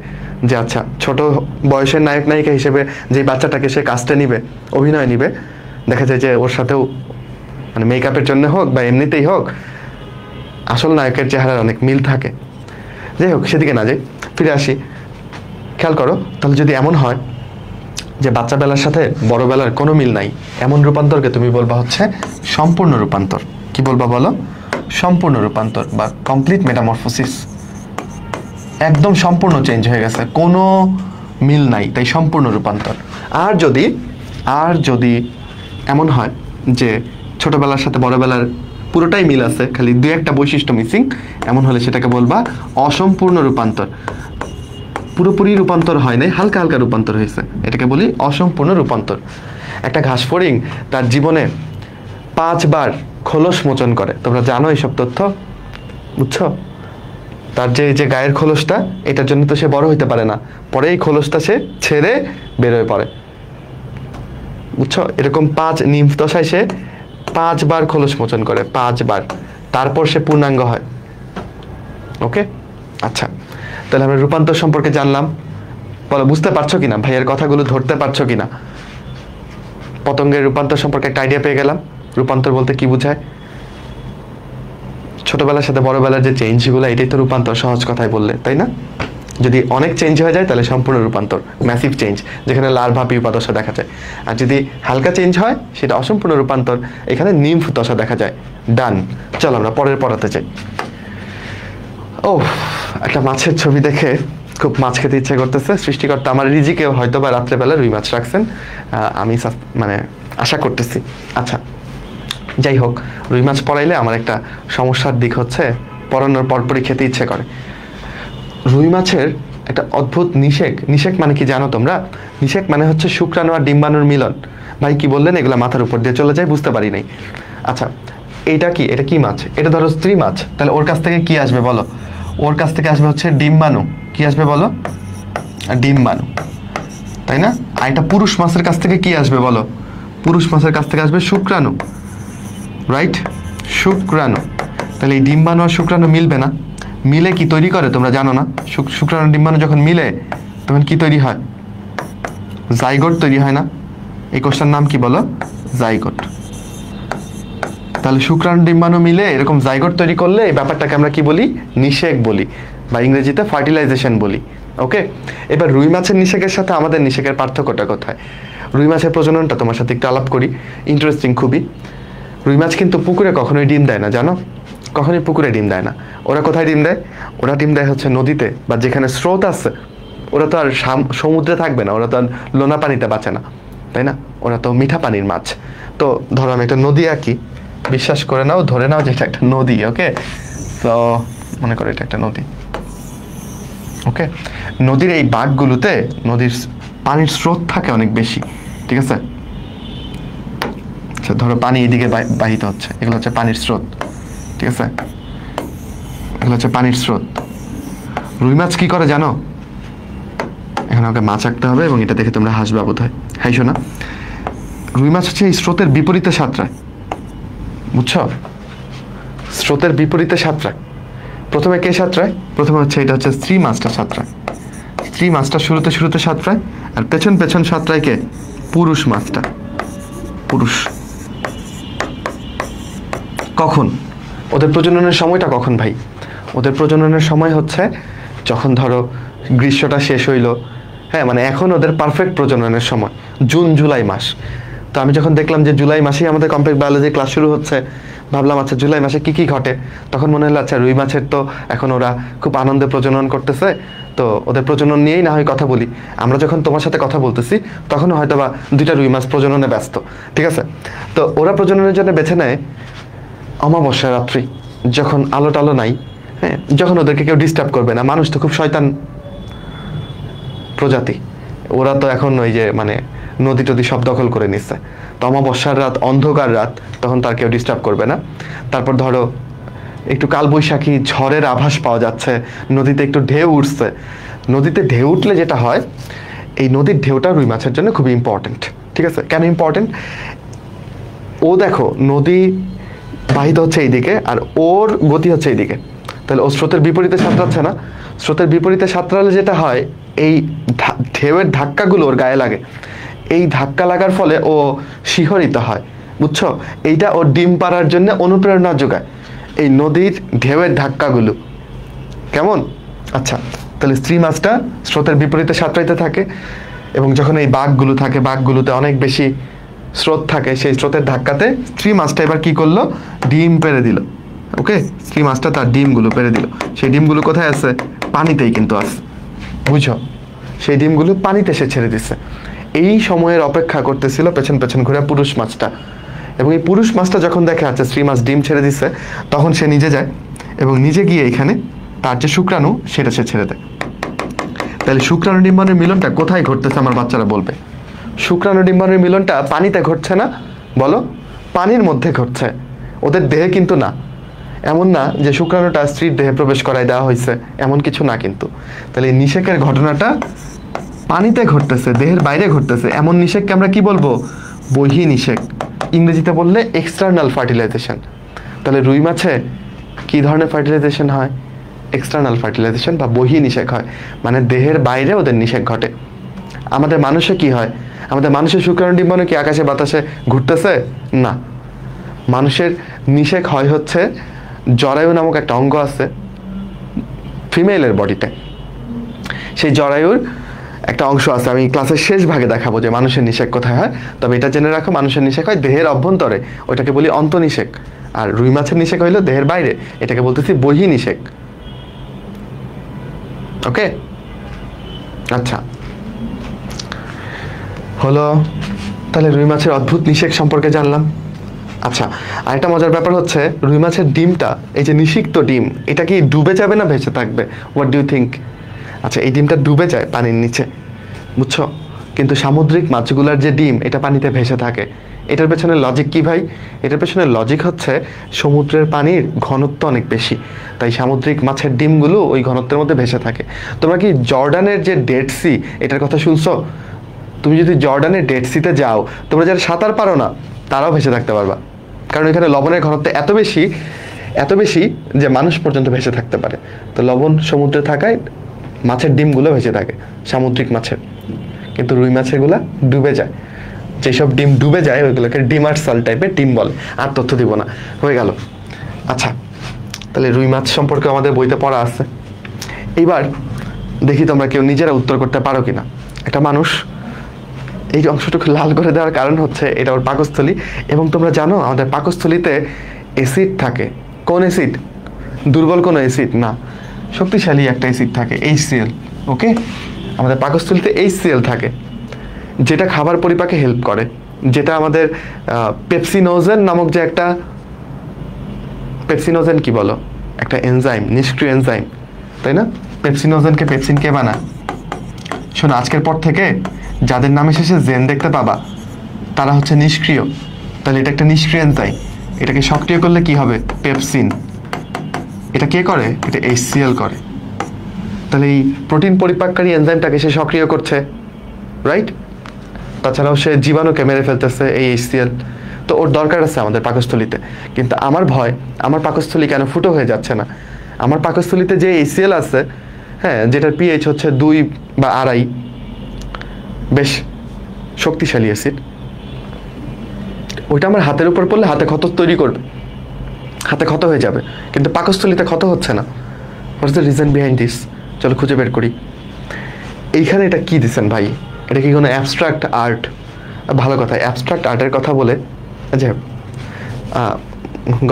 S1: যে আচ্ছা ছোট বয়সের নায়ক নায়িকা হিসেবে যে বাচ্চাটাকে সে কাস্টে নিবে, অভিনয় নিবে, দেখা যায় যে ওর সাথেও মানে মেকআপের জন্য হোক বা এমনিতেই হোক আসল নায়কের চেহারার অনেক মিল থাকে। যাই হোক, সেদিকে না যাই, ফিরে আসি। খেয়াল করো, তাহলে যদি এমন হয় যে বাচ্চা বেলার সাথে বড় বেলার কোনো মিল নাই, এমন রূপান্তরকে তুমি বলবা হচ্ছে সম্পূর্ণ রূপান্তর। কি বলবা বলো? সম্পূর্ণ রূপান্তর বা কমপ্লিট মেটামরফোসিস। একদম সম্পূর্ণ চেঞ্জ হয়ে গেছে, কোনো মিল নাই, তাই সম্পূর্ণ রূপান্তর। আর যদি এমন হয় যে ছোটবেলার সাথে বড়বেলার পুরোটাই মিল আছে, খালি দুই একটা বৈশিষ্ট্য মিসিং, এমন হলে সেটাকে বলবা অসম্পূর্ণ রূপান্তর। পুরোপুরি রূপান্তর হয় নাই, হালকা হালকা রূপান্তর হয়েছে, এটাকে বলি অসম্পূর্ণ রূপান্তর। একটা ঘাস ফড়িং তার জীবনে 5 বার খোলস মোচন করে, তোমরা জানো এইসব তথ্য, বুঝছো। তার যে গায়ের খোলসটা, এটার জন্য তো সে বড় হইতে পারে না, পরে এই খোলসটা সে ছেড়ে বেরোয় পড়ে, বুঝছো। এরকম 5 নিম্ফ দশায় সে 5 বার খোলস মোচন করে, 5 বার, তারপর সে পূর্ণাঙ্গ হয়। ওকে, আচ্ছা, তাহলে আমরা রূপান্তর সম্পর্কে জানলাম। বলো বুঝতে পারছো কিনা, ভাইয়ের কথাগুলো ধরতে পারছো কিনা? পতঙ্গের রূপান্তর সম্পর্কে একটা আইডিয়া পেয়ে গেলাম। রূপান্তর বলতে কি বোঝায়? ছোটবেলার সাথে বড়বেলার যে চেঞ্জগুলো, এটাই তো রূপান্তর, সহজ কথায় বললে, তাই না? যদি অনেক চেঞ্জ হয়ে যায় তাহলে সম্পূর্ণ রূপান্তর, ম্যাসিভ চেঞ্জ, যেখানে লার্ভা পিউপা দশা দেখা যায়। আর যদি হালকা চেঞ্জ হয় সেটা অসম্পূর্ণ রূপান্তর, এখানে নিম্ফ দশা দেখা যায়। ডান, চলো আমরা পরের পড়াতে চাই। ও, একটা মাছের ছবি দেখে খুব মাছ খেতে ইচ্ছে করতেছে। সৃষ্টিকর্তা আমার রিজিকে হয়তো বা রাত্রেবেলা রুই মাছ রাখছেন, আমি মানে আশা করতেছি। আচ্ছা, যাই হোক, রুই মাছ পড়াইলে আমার একটা সমস্যার দিক হচ্ছে পড়ানোর পরপরই খেতে ইচ্ছে করে। রুই মাছের একটা অদ্ভুত নিষেক মানে কি জানো তোমরা? নিষেক মানে হচ্ছে শুক্রাণু আর ডিম্বাণুর মিলন। ভাই কি বললেন, এগুলা মাথার উপর দিয়ে চলে যায়, বুঝতে পারি নাই। আচ্ছা, এটা কি মাছ? এটা ধরো স্ত্রী মাছ, তাহলে ওর কাছ থেকে কি আসবে বলো? ওর কাছ থেকে আসবে হচ্ছে ডিম্বাণু। কি আসবে বলো? ডিম্বাণু, তাই না? আর এটা পুরুষ মাছের কাছ থেকে কি আসবে বলো? পুরুষ মাছের কাছ থেকে আসবে শুক্রাণু, রাইট? শুক্রাণু। তাহলে এই ডিম্বাণু আর শুক্রাণু মিলবে না, মিলে কি তৈরি করে তোমরা জানো না? শুক্রাণু ডিম্বাণু যখন মিলে তখন কি তৈরি হয়? জাইগোট তৈরি হয় না? এই কোষটার নাম কি বলো? জাইগোট। তাহলে শুক্রাণু ডিম্বাণু মিলে এরকম জাইগোট তৈরি করলে এই ব্যাপারটাকে আমরা কি বলি? নিষেক বলি, বা ইংরেজিতে ফার্টিলাইজেশন বলি। ওকে, এবার রুই মাছের নিষেকের সাথে আমাদের নিষেকের পার্থক্যটা কোথায়? রুই মাছের প্রজননটা তোমার সাথে একটু আলাপ করি, ইন্টারেস্টিং খুবই। রুই মাছ কিন্তু পুকুরে কখনোই ডিম দেয় না, জানো? কখনোই পুকুরে ডিম দেয় না। ওরা কোথায় ডিম দেয়? ওরা ডিম দেয় হচ্ছে নদীতে, বা যেখানে স্রোত আছে। ওরা তো আর সমুদ্রে থাকবে না, ওরা তো আর লোনা পানিতে বাঁচে না, তাই না? ওরা তো মিঠা পানির মাছ। তো ধরো আমি একটা নদী আঁকি, বিশ্বাস করে নাও, ধরে নাও যে এটা একটা নদী। ওকে, তো মনে করো এটা একটা নদী। ওকে, নদীর এই বাঁকগুলোতে নদীর পানির স্রোত থাকে অনেক বেশি, ঠিক আছে? আচ্ছা, ধরো পানি এদিকে বাহিত হচ্ছে, এগুলো হচ্ছে পানির স্রোত, ঠিক আছে? এগুলো হচ্ছে পানির স্রোত। রুই মাছ কি করে জানো? এখন আমাকে মাছ আঁকতে হবে, এবং এটা দেখে তোমরা হাসবা বোধ হয়, হাসো না? রুই মাছ হচ্ছে এই স্রোতের বিপরীতে সাঁতরায়, বুঝছো? স্রোতের বিপরীতে সাঁতরায়। প্রথমে কে সাঁতরায়? প্রথমে হচ্ছে এটা হচ্ছে স্ত্রী মাছটা সাঁতরায়। স্ত্রী মাছটা শুরুতে শুরুতে সাঁতরায়, আর পেছন পেছন সাঁতরায় কে? পুরুষ মাছটা, পুরুষ। কখন? ওদের প্রজননের সময়টা কখন ভাই? ওদের প্রজননের সময় হচ্ছে যখন ধরো গ্রীষ্মটা শেষ হইলো, হ্যাঁ, মানে এখন ওদের পারফেক্ট প্রজননের সময় জুন জুলাই মাস। তো আমি যখন দেখলাম যে জুলাই মাসেই আমাদের কমপ্লেক্স বায়োলজি ক্লাস শুরু হচ্ছে, ভাবলাম আচ্ছা জুলাই মাসে কি কি ঘটে। তখন মনে হলো আচ্ছা রুই মাছের তো এখন ওরা খুব আনন্দে প্রজনন করতেছে, তো ওদের প্রজনন নিয়েই না হয় কথা বলি। আমরা যখন তোমার সাথে কথা বলতেছি তখন হয়তো বা 2টা রুই মাছ প্রজননে ব্যস্ত, ঠিক আছে? তো ওরা প্রজননের জন্য বেছে নেয় অমাবস্যা রাত্রি, যখন আলো টালো নাই, হ্যাঁ, যখন ওদেরকে কেউ ডিস্টার্ব করবে না। মানুষ তো খুব শয়তান প্রজাতি, ওরা তো এখন ওই যে মানে নদী টদী সব দখল করে নিচ্ছে। তো অমাবস্যার রাত, অন্ধকার রাত, তখন তার কেউ ডিস্টার্ব করবে না। তারপর ধরো একটু কালবৈশাখী ঝড়ের আভাস পাওয়া যাচ্ছে, নদীতে একটু ঢেউ উঠছে। নদীতে ঢেউ উঠলে যেটা হয়, এই নদীর ঢেউটা রুই মাছের জন্য খুবই ইম্পর্টেন্ট, ঠিক আছে? কেন ইম্পর্টেন্ট? ও দেখো নদী বাহিত হচ্ছে এইদিকে, আর ওর গতি হচ্ছে এইদিকে, তাহলে ও স্রোতের বিপরীতে সাঁতরাচ্ছে না? স্রোতের বিপরীতে সাঁতরালে যেটা হয়, এই ঢেউয়ের ধাক্কাগুলো ওর গায়ে লাগে। এই ধাক্কা লাগার ফলে ও শিহরিত হয়, বুঝছো? এইটা ওর ডিম পাড়ার জন্য অনুপ্রেরণা যোগায়, এই নদীর ঢেউয়ের ধাক্কাগুলো। কেমন? আচ্ছা, তাহলে স্ত্রী মাছটা স্রোতের বিপরীতে সাঁতরাইতে থাকে, এবং যখন এই বাঁকগুলো থাকে, বাঁকগুলোতে অনেক বেশি স্রোত থাকে, সেই স্রোতের ধাক্কাতে স্ত্রী মাছটা এবার কি করলো? ডিম পেড়ে দিল। ওকে, স্ত্রী মাছটা তার ডিমগুলো পেড়ে দিল। সেই ডিমগুলো কোথায় আছে? পানিতেই কিন্তু আছে, বুঝছো? সেই ডিমগুলো পানিতে সে ছেড়ে দিচ্ছে। এই সময়ের অপেক্ষা করতেছিল পেছন পেছন ঘুরে পুরুষ মাছটা, এবং এই পুরুষ মাছটা যখন দেখে আচ্ছা স্ত্রী মাছ ডিম ছেড়ে দিচ্ছে, তখন সে নিজে যায় এবং নিজে গিয়ে এখানে তার যে শুক্রাণু সেটা সে ছেড়ে দেয়। তাহলে শুক্রাণু ডিম্বাণুর মিলনটা কোথায় ঘটতেছে আমার বাচ্চারা বলবে? শুক্রাণু ডিম্বাণুর মিলনটা পানিতে ঘটছে না? বলো, পানির মধ্যে ঘটছে, ওদের দেহে কিন্তু না। এমন না যে শুক্রাণুটা স্ত্রীর দেহে প্রবেশ করায় দেওয়া হয়েছে, এমন কিছু না কিন্তু। তাহলে এই নিষেকের ঘটনাটা পানিতে ঘটতেছে, দেহের বাইরে ঘটতেছে। এমন নিষেককে আমরা কি বলবো? বহি নিষেক, ইংরেজিতে বললে এক্সটার্নাল ফার্টিলাইজেশন। তাহলে রুই মাছে কি ধরনের ফার্টিলাইজেশন হয়? এক্সটার্নাল ফার্টিলাইজেশন বা বহি নিষেক হয়, মানে দেহের বাইরে ওদের নিষেক ঘটে। আমাদের মানুষে কি হয়? আমাদের মানুষের শুক্রাণু ডিম্বাণু কি আকাশে বাতাসে ঘুরতেছে? না, মানুষের নিষেক হয় হচ্ছে জরায়ু নামক একটা অঙ্গ আছে ফিমেলের বডিতে, সেই জরায়ুর একটা অংশ আছে, আমি ক্লাসের শেষ ভাগে দেখাবো যে মানুষের নিষেক কোথায় হয়। তবে এটা জেনে রাখো, মানুষের নিষেক হয় দেহের অভ্যন্তরে, ওইটাকে বলি অন্তনিষেক। আর রুই মাছের নিষেক হইলো দেহের বাইরে, এটাকে বলতেছি বহি নিষেক। ওকে, আচ্ছা হলো। তাহলে রুই মাছের অদ্ভুত নিষেক সম্পর্কে জানলাম। আচ্ছা, আরেকটা মজার ব্যাপার হচ্ছে রুই মাছের ডিমটা, এই যে নিষিক্ত ডিম, এটা কি ডুবে যাবে না ভেসে থাকবে? What do you think? আচ্ছা, এই ডিমটা ডুবে যায় পানির নিচে, বুঝছো? কিন্তু সামুদ্রিক মাছগুলোর যে ডিম, এটা পানিতে ভেসে থাকে। এটার পেছনে লজিক কি ভাই? এটার পেছনে লজিক হচ্ছে সমুদ্রের পানির ঘনত্ব অনেক বেশি, তাই সামুদ্রিক মাছের ডিমগুলো ওই ঘনত্বের মধ্যে ভেসে থাকে। তোমরা কি জর্ডানের যে ডেড সি, এটার কথা শুনছো? তুমি যদি জর্ডানের ডেড সিতে যাও, তোমরা যারা সাঁতার পারো না তারাও ভেসে থাকতে পারবা, কারণ এখানে লবণের ঘনত্ব এত বেশি যে মানুষ পর্যন্ত ভেসে থাকতে পারে। তো লবণ সমুদ্রে থাকায় মাছের ডিমগুলো ভেসে থাকে, সামুদ্রিক মাছের। কিন্তু রুই মাছেরগুলা ডুবে যায়। যেসব ডিম ডুবে যায় ওইগুলোকে ডিমার্সাল টাইপের ডিম বলে। আর তথ্য দিব না, হয়ে গেল। আচ্ছা, তাহলে রুই মাছ সম্পর্কে আমাদের বইতে পড়া আছে। এইবার দেখি তোমরা কেউ নিজেরা উত্তর করতে পারো কিনা। একটা মানুষ, এই অংশটুকু লাল করে দেওয়ার কারণ হচ্ছে এটা ওর পাকস্থলী, এবং তোমরা জানো আমাদের পাকস্থলীতে অ্যাসিড থাকে। কোন অ্যাসিড? দুর্বল কোনো অ্যাসিড না, শক্তিশালী একটা অ্যাসিড থাকে, HCl। ওকে, আমাদের পাকস্থলীতে HCl থাকে, যেটা খাবার পরিপাকে হেল্প করে, যেটা আমাদের পেপসিনোজেন নামক যে একটা, পেপসিনোজেন কি বলো, একটা এনজাইম, নিষ্ক্রিয় এনজাইম, তাই না? পেপসিনোজেনকে পেপসিন কে বানায়? শোনো, আজকের পর থেকে যাদের নামে শেষে জেন দেখতে পাবা তারা হচ্ছে নিষ্ক্রিয়। তাহলে এটা একটা নিষ্ক্রিয় এনজাইম, এটাকে সক্রিয় করলে কি হবে? পেপসিন। এটা কে করে? এটা HCl করে। তাহলে এই প্রোটিন পরিপাককারী এনজাইমটাকে সে সক্রিয় করছে, রাইট? তাছাড়াও সে জীবাণুকে মেরে ফেলতেছে এই HCl। তো ওর দরকার আছে আমাদের পাকস্থলীতে। কিন্তু আমার ভয়, আমার পাকস্থলী কেন ফুটো হয়ে যাচ্ছে না? আমার পাকস্থলীতে যে HCl আছে, হ্যাঁ, যেটার pH হচ্ছে 2 বা 2.5, বেশ শক্তিশালী অ্যাসিড, ওইটা আমার হাতের উপর পড়লে হাতে ক্ষত তৈরি করবে, হাতে ক্ষত হয়ে যাবে, কিন্তু পাকস্থলীতে ক্ষত হচ্ছে না। What's the reason behind this? চলো খুঁজে বের করি। এইখানে এটা কি দিচ্ছেন ভাই? এটা কি কোনো অ্যাবস্ট্রাক্ট আর্ট? ভালো কথা, অ্যাবস্ট্রাক্ট আর্টের কথা বলে যে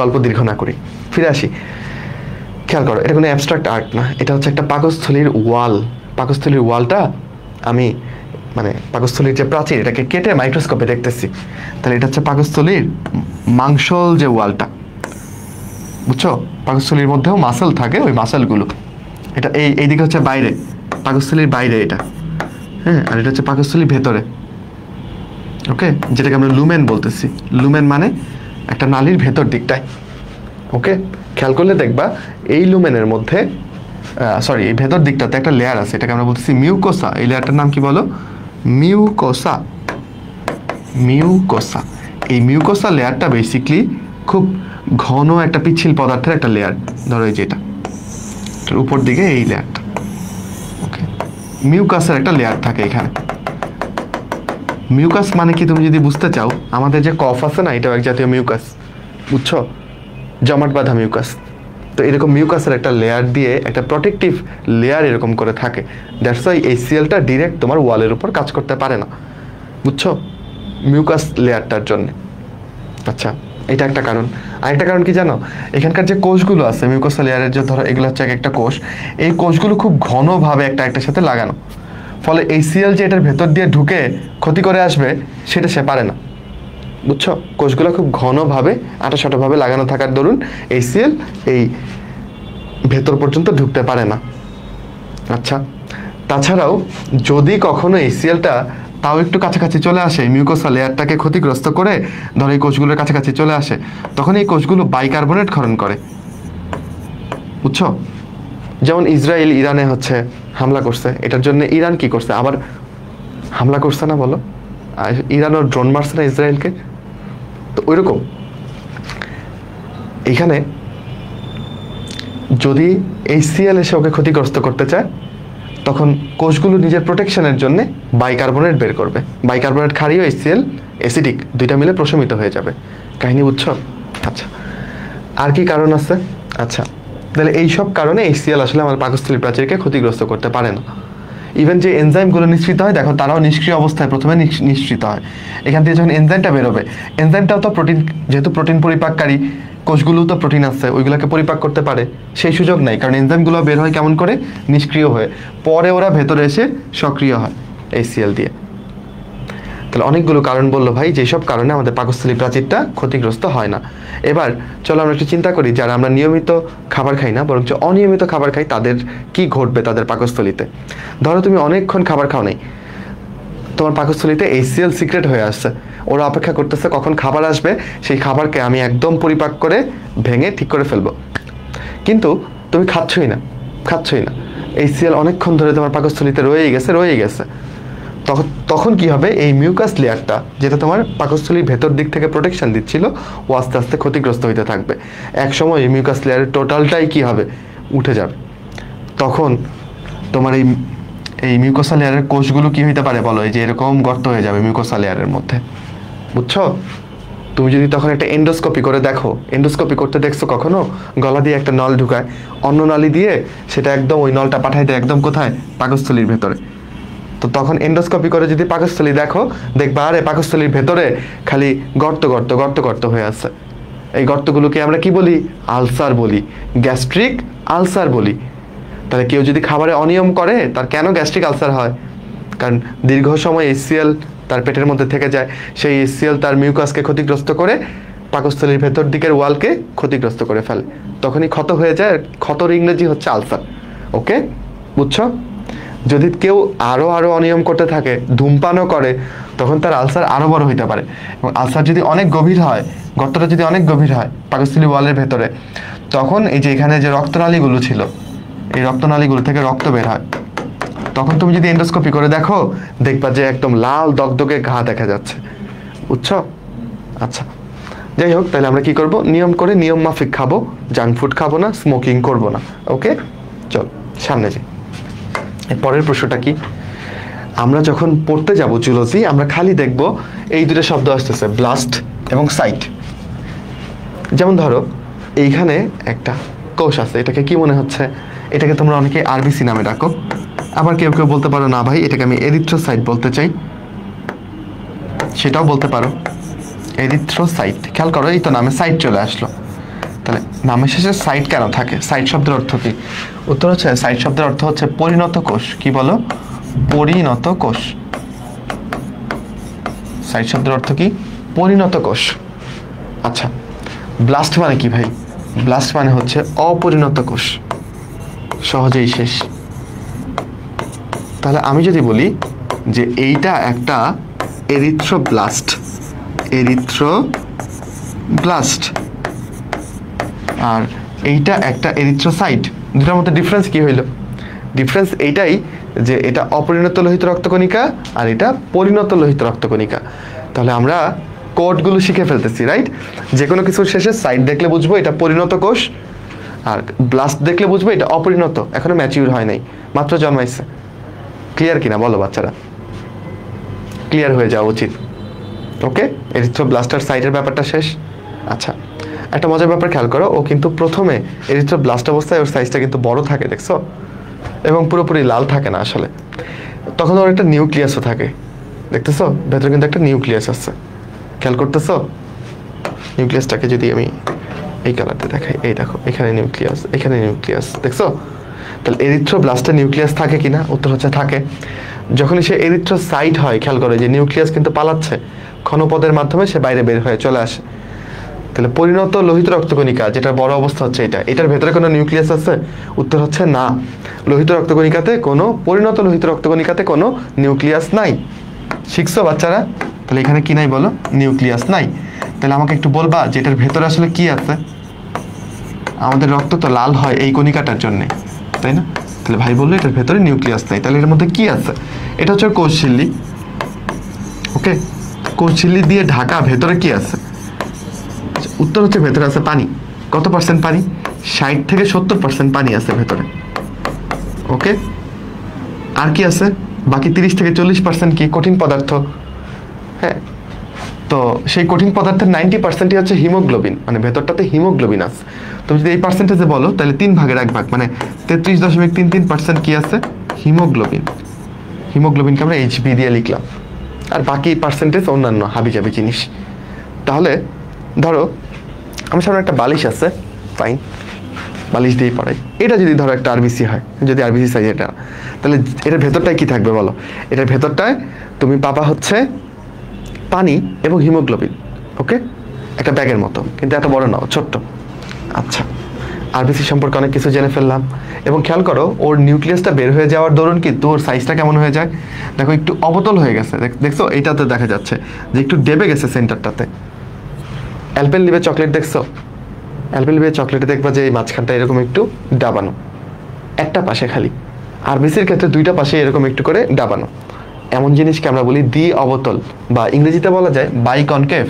S1: গল্প দীর্ঘ না করি, ফিরে আসি। খেয়াল করো, এটা কোনো অ্যাবস্ট্রাক্ট আর্ট না, এটা হচ্ছে একটা পাকস্থলীর ওয়াল। পাকস্থলীর ওয়ালটা আমি, মানে পাকস্থলীর যে প্রাচীর, এটাকে কেটে মাইক্রোস্কোপে দেখতেছি। তাহলে এটা হচ্ছে পাকস্থলীর মাংসল যে ওয়ালটা, বুঝছো? পাকস্থলীর মধ্যেও মাসেল থাকে, ওই মাসেলগুলো, এটা এইদিকে হচ্ছে বাইরে, পাকস্থলীর বাইরে এটা, হ্যাঁ, আর এটা হচ্ছে পাকস্থলীর ভেতরে। ওকে, যেটাকে আমরা লুমেন বলতেছি। লুমেন মানে একটা নালীর ভেতর দিকটায়। ওকে, খেয়াল করলে দেখবা এই লুমেনের মধ্যে, সরি, এই ভেতর দিকটাতে একটা লেয়ার আছে, এটাকে আমরা বলতেছি মিউকোসা। এই লেয়ারটার নাম কি বলো? মিউকোসা। মিউকোসা। এই মিউকোসা লেয়ারটা বেসিকলি খুব ঘন একটা পিচ্ছিল পদার্থের একটা লেয়ার। ধরো এই যেটা, উপর দিকে এই লেয়ারটা, ওকে, মিউকাসের একটা লেয়ার থাকে এখানে। মিউকাস মানে কি তুমি যদি বুঝতে চাও, আমাদের যে কফ আছে না, এটাও এক জাতীয় মিউকাস, বুঝছো? জমাট বাঁধা মিউকাস। তো এরকম মিউকাসের একটা লেয়ার দিয়ে একটা প্রোটেক্টিভ লেয়ার এরকম করে থাকে। দ্যাটস ওয়াই HClটা ডিরেক্ট তোমার ওয়ালের উপর কাজ করতে পারে না, বুঝছো? মিউকাস লেয়ারটার জন্য। আচ্ছা, এটা একটা কারণ। আরেকটা কারণ কি জানো? এখানকার যে কোষগুলো আছে মিউকোসা লেয়ারের, যে ধরো এগুলো হচ্ছে একটা কোষ, এই কোষগুলো খুব ঘনভাবে একটা একটার সাথে লাগানো, ফলে HCl যে এটার ভেতর দিয়ে ঢুকে ক্ষতি করে আসবে সেটা সে পারে না, বুঝছো? কোষগুলো খুব ঘনভাবে আঁটাসাঁটাভাবে লাগানো থাকার দরুন HCl এই ভেতর পর্যন্ত ঢুকতে পারে না। আচ্ছা, তাছাড়াও যদি কখনো HClটা তাও একটু কাছাকাছি চলে আসে, মিউকোসা লেয়ারটাকে ক্ষতিগ্রস্ত করে, ধরো এই কোষগুলোর কাছাকাছি চলে আসে, তখন এই কোষগুলো বাইকার্বনেট ক্ষরণ করে, বুঝছো? যেমন ইসরায়েল ইরানে হচ্ছে হামলা করছে, এটার জন্য ইরান কি করছে? আবার হামলা করছে না বলো? ইরানও ড্রোন মারছে না ইসরায়েলকে? তো ওইরকম এইখানে যদি HCl এসে ওকে ক্ষতিগ্রস্ত করতে চায়, তখন কোষগুলো নিজের প্রোটেকশনের জন্য বাইকার্বনেট বের করবে। বাইকার্বনেট ক্ষারীয়, HCl অ্যাসিডিক, দুইটা মিলে প্রশমিত হয়ে যাবে। কাহিনী বুঝছো? আচ্ছা, আর কি কারণ আছে? আচ্ছা, তাহলে এইসব কারণে HCl আসলে আমার পাকস্থলীর প্রাচীরকে ক্ষতিগ্রস্ত করতে পারে না। ইভেন যে এনজাইমগুলো নিঃসৃত হয়, দেখো তারাও নিষ্ক্রিয় অবস্থায় প্রথমে নিঃসৃত হয়। এখান থেকে যখন এনজাইমটা বেরোবে, এনজাইমটাও তো প্রোটিন, যেহেতু প্রোটিন পরিপাককারী, কোষগুলোও তো প্রোটিন আছে, ওইগুলোকে পরিপাক করতে পারে, সেই সুযোগ নাই, কারণ এনজাইমগুলো বের হয় কেমন করে? নিষ্ক্রিয় হয়ে, পরে ওরা ভেতরে এসে সক্রিয় হয় HCl দিয়ে। তাহলে অনেকগুলো কারণ বললো ভাই, যেসব কারণে আমাদের পাকস্থলী প্রাচীরটা ক্ষতিগ্রস্ত হয় না। এবার চলো আমরা একটু চিন্তা করি, যারা আমরা নিয়মিত খাবার খাই না, বরঞ্চ অনিয়মিত খাবার খাই, তাদের কি ঘটবে তাদের পাকস্থলীতে? ধরো তুমি অনেকক্ষণ খাবার খাও নাই, তোমার পাকস্থলীতে HCl সিক্রেট হয়ে আসছে, ওরা অপেক্ষা করতেছে কখন খাবার আসবে, সেই খাবারকে আমি একদম পরিপাক করে ভেঙে ঠিক করে ফেলবো। কিন্তু তুমি খাচ্ছই না। HCl অনেকক্ষণ ধরে তোমার পাকস্থলীতে রয়েই গেছে। তখন কি হবে? এই মিউকাস লেয়ারটা, যেটা তোমার পাকস্থলীর ভেতর দিক থেকে প্রোটেকশন দিচ্ছিল, ও আস্তে আস্তে ক্ষতিগ্রস্ত হইতে থাকবে। এক সময় এই মিউকাস লেয়ারের টোটালটাই কি হবে? উঠে যাবে। তখন তোমার এই এই মিউকোসা লেয়ারের কোষগুলো কি হইতে পারে বলো, এই যে এরকম গর্ত হয়ে যাবে মিউকোসা লেয়ারের মধ্যে, বুঝছো? তুমি যদি তখন একটা এন্ডোস্কোপি করে দেখো, এন্ডোস্কোপি করতে দেখছো কখনো গলা দিয়ে একটা নল ঢুকায়, অন্য নালী দিয়ে সেটা একদম ওই নলটা পাঠাই দেয় একদম কোথায়, পাকস্থলীর ভেতরে। তো তখন এন্ডোস্কোপি করে যদি পাকস্থলী দেখো, দেখবা আরে পাকস্থলীর ভেতরে খালি গর্ত গর্ত গর্ত গর্ত হয়ে আছে। এই গর্তগুলোকে আমরা কি বলি, আলসার বলি, গ্যাস্ট্রিক আলসার বলি। তাহলে কেউ যদি খাবারে অনিয়ম করে তার কেন গ্যাস্ট্রিক আলসার হয়? কারণ দীর্ঘ সময় HCl তার পেটের মধ্যে থেকে যায়, সেই HCl তার মিউকাসকে ক্ষতিগ্রস্ত করে পাকস্থলীর ভেতর দিকের ওয়ালকে ক্ষতিগ্রস্ত করে ফেলে, তখনই ক্ষত হয়ে যায়। ক্ষতর ইংরেজি হচ্ছে আলসার। ওকে, বুঝছো? যদি কেউ আরো আরো অনিয়ম করতে থাকে, ধূমপানও করে, তখন তার আলসার আরো বড় হইতে পারে। এবং আলসার যদি অনেক গভীর হয়, গর্তটা যদি অনেক গভীর হয় পাকস্থলী ওয়ালের ভেতরে, তখন এই যে এখানে যে রক্তনালীগুলো ছিল, এই রক্তনালীগুলো থেকে রক্ত বের হয়। তখন তুমি যদি এন্ডোস্কোপি করে দেখো, দেখবা যে একদম লাল দগদগে ঘা দেখা যাচ্ছে, বুঝছো? আচ্ছা, যাই হোক, তাহলে আমরা কি করব, নিয়ম করে নিয়ম মাফিক খাবো, জাঙ্ক ফুড খাবো না, স্মোকিং করবো না। ওকে, চল সামনে যাই। পরের প্রশ্নটা কি, আমরা যখন পড়তে যাব জুলজি, আমরা খালি দেখব এই দুটো শব্দ আসতেছে, ব্লাস্ট এবং সাইট। যেমন ধরো এইখানে একটা কোষ আছে, এটাকে কি মনে হচ্ছে, এটাকে তোমরা অনেকে আরবিসি নামে ডাকো, আবার কেউ কেউ বলতে পারো না ভাই এটাকে আমি এরিথ্রোসাইট বলতে চাই, সেটাও বলতে পারো, এরিথ্রোসাইট। খেয়াল করো, এই তো নামে সাইট চলে আসলো। তাহলে নামের শেষে সাইট কেন থাকে? সাইট শব্দের অর্থ কি? উত্তর হচ্ছে সাইট শব্দের অর্থ হচ্ছে পরিণত কোষ। কি বলো? পরিণত কোষ। সাইট শব্দের অর্থ কি? পরিণত কোষ। আচ্ছা, ব্লাস্ট মানে কি ভাই? ব্লাস্ট মানে হচ্ছে অপরিণত কোষ, সহজেই শেষ। তাহলে আমি যদি বলি যে এইটা একটা এরিথ্রোব্লাস্ট, এরিথ্রোব্লাস্ট, আর এইটা একটা এরিথ্রোসাইট, দুটার মধ্যে ডিফারেন্স কি হইল? ডিফারেন্স এইটাই যে এটা অপরিণত লোহিত রক্তকণিকা আর এটা পরিণত লোহিত রক্তকণিকা। তাহলে আমরা কোডগুলো শিখে ফেলতেছি, রাইট? যে কোনো কিছুর শেষে সাইট দেখলে বুঝবো এটা পরিণত কোষ, আর ব্লাস্ট দেখলে বুঝবো এটা অপরিণত, এখনো ম্যাচিউর হয় নাই, মাত্র জন্মাইছে। ক্লিয়ার কিনা বলো বাচ্চারা? ক্লিয়ার হয়ে যাওয়া উচিত। ওকে, এরিথ্রোব্লাস্টার সাইটের ব্যাপারটা শেষ। আচ্ছা, একটা মজার ব্যাপার খেয়াল করো, ও কিন্তু প্রথমে এরিথ্রোব্লাস্ট অবস্থায় ওর সাইজটা কিন্তু বড় থাকে, দেখছো? এবং পুরোপুরি লাল থাকে না আসলে, তখন ওর একটা নিউক্লিয়াসও থাকে, দেখতেছো? ভেতরে কিন্তু একটা নিউক্লিয়াস আছে, খেয়াল করতেছো? নিউক্লিয়াসটাকে যদি আমি এই কালারতে দেখাই, এই দেখো এখানে নিউক্লিয়াস, এখানে নিউক্লিয়াস, দেখছো? তাহলে এরিথ্রোব্লাস্টে নিউক্লিয়াস থাকে কিনা? উত্তর হচ্ছে থাকে। যখনই সে এরিথ্রোসাইট হয়, খেয়াল করে যে নিউক্লিয়াস কিন্তু পালাচ্ছে, ক্ষণপদের মাধ্যমে সে বাইরে বের হয়ে চলে আসে। তাহলে পরিণত লোহিত রক্তকণিকা, যেটা বড় অবস্থা হচ্ছে এটা, এটার ভেতরে কোনো নিউক্লিয়াস আছে? উত্তর হচ্ছে না। লোহিত রক্তকণিকাতে কোনো, পরিণত লোহিত রক্তকণিকাতে কোনো নিউক্লিয়াস নাই। শিখছো বাচ্চারা? তাহলে এখানে কি নাই বলো? নিউক্লিয়াস নাই। তাহলে আমাকে একটু বলবা যে এটার ভেতরে আসলে কি আছে? আমাদের রক্ত তো লাল হয় এই কণিকাটার জন্য, তাই না? তাহলে ভাই বললো এটার ভেতরে নিউক্লিয়াস নাই, তাহলে এর মধ্যে কি আছে? এটা হচ্ছে কোষঝিল্লি। ওকে, কোষঝিল্লি দিয়ে ঢাকা, ভেতরে কি আছে? উত্তর হচ্ছে ভেতরে আছে পানি। কত পার্সেন্ট পানি? 60 থেকে 70% পানি আছে ভেতরে। ওকে, আর কি আছে? বাকি 30 থেকে 40% কি? কঠিন পদার্থ। হ্যাঁ, তো সেই কঠিন পদার্থের 90%ই হচ্ছে হিমোগ্লোবিন, মানে ভেতরটাতে হিমোগ্লোবিন আছে। তুমি যদি এই পার্সেন্টেজে বলো, তাহলে 3 ভাগের 1 ভাগ, মানে 33.33% কি আছে? হিমোগ্লোবিন। হিমোগ্লোবিনকে আমরা HB দিয়ে লিখলাম, আর বাকি পার্সেন্টেজ অন্যান্য হাবিজাবি জিনিস। তাহলে ধরো আমার সামনে একটা বালিশ আছে, ফাইন, বালিশ দিয়েই পড়াই। এটা যদি ধরো একটা আরবিসি হয়, যদি আরবিসি সাইজ এটা, তাহলে এটার ভেতরটায় কি থাকবে বলো? এটার ভেতরটায় তুমি পাবা হচ্ছে পানি এবং হিমোগ্লোবিন। ওকে, একটা ব্যাগের মতো, কিন্তু এত বড় নাও, ছোট্ট। আচ্ছা, আরবিসি সম্পর্কে অনেক কিছু জেনে ফেললাম। এবং খেয়াল করো, ওর নিউক্লিয়াসটা বের হয়ে যাওয়ার দরুন কিন্তু ওর সাইজটা কেমন হয়ে যায়? দেখো একটু অবতল হয়ে গেছে, দেখছো? এইটাতে দেখা যাচ্ছে যে একটু ডেবে গেছে সেন্টারটাতে। অ্যালপেনলিবে চকলেট দেখছো? অ্যালপেনলিবে চকলেটে দেখবা যে এই মাঝখানটা এরকম একটু ডাবানো, একটা পাশে খালি। আরবিসির ক্ষেত্রে দুইটা পাশে এরকম একটু করে ডাবানো। এমন জিনিসকে আমরা বলি দ্বি অবতল, বা ইংরেজিতে বলা যায় বাইকনকেভ।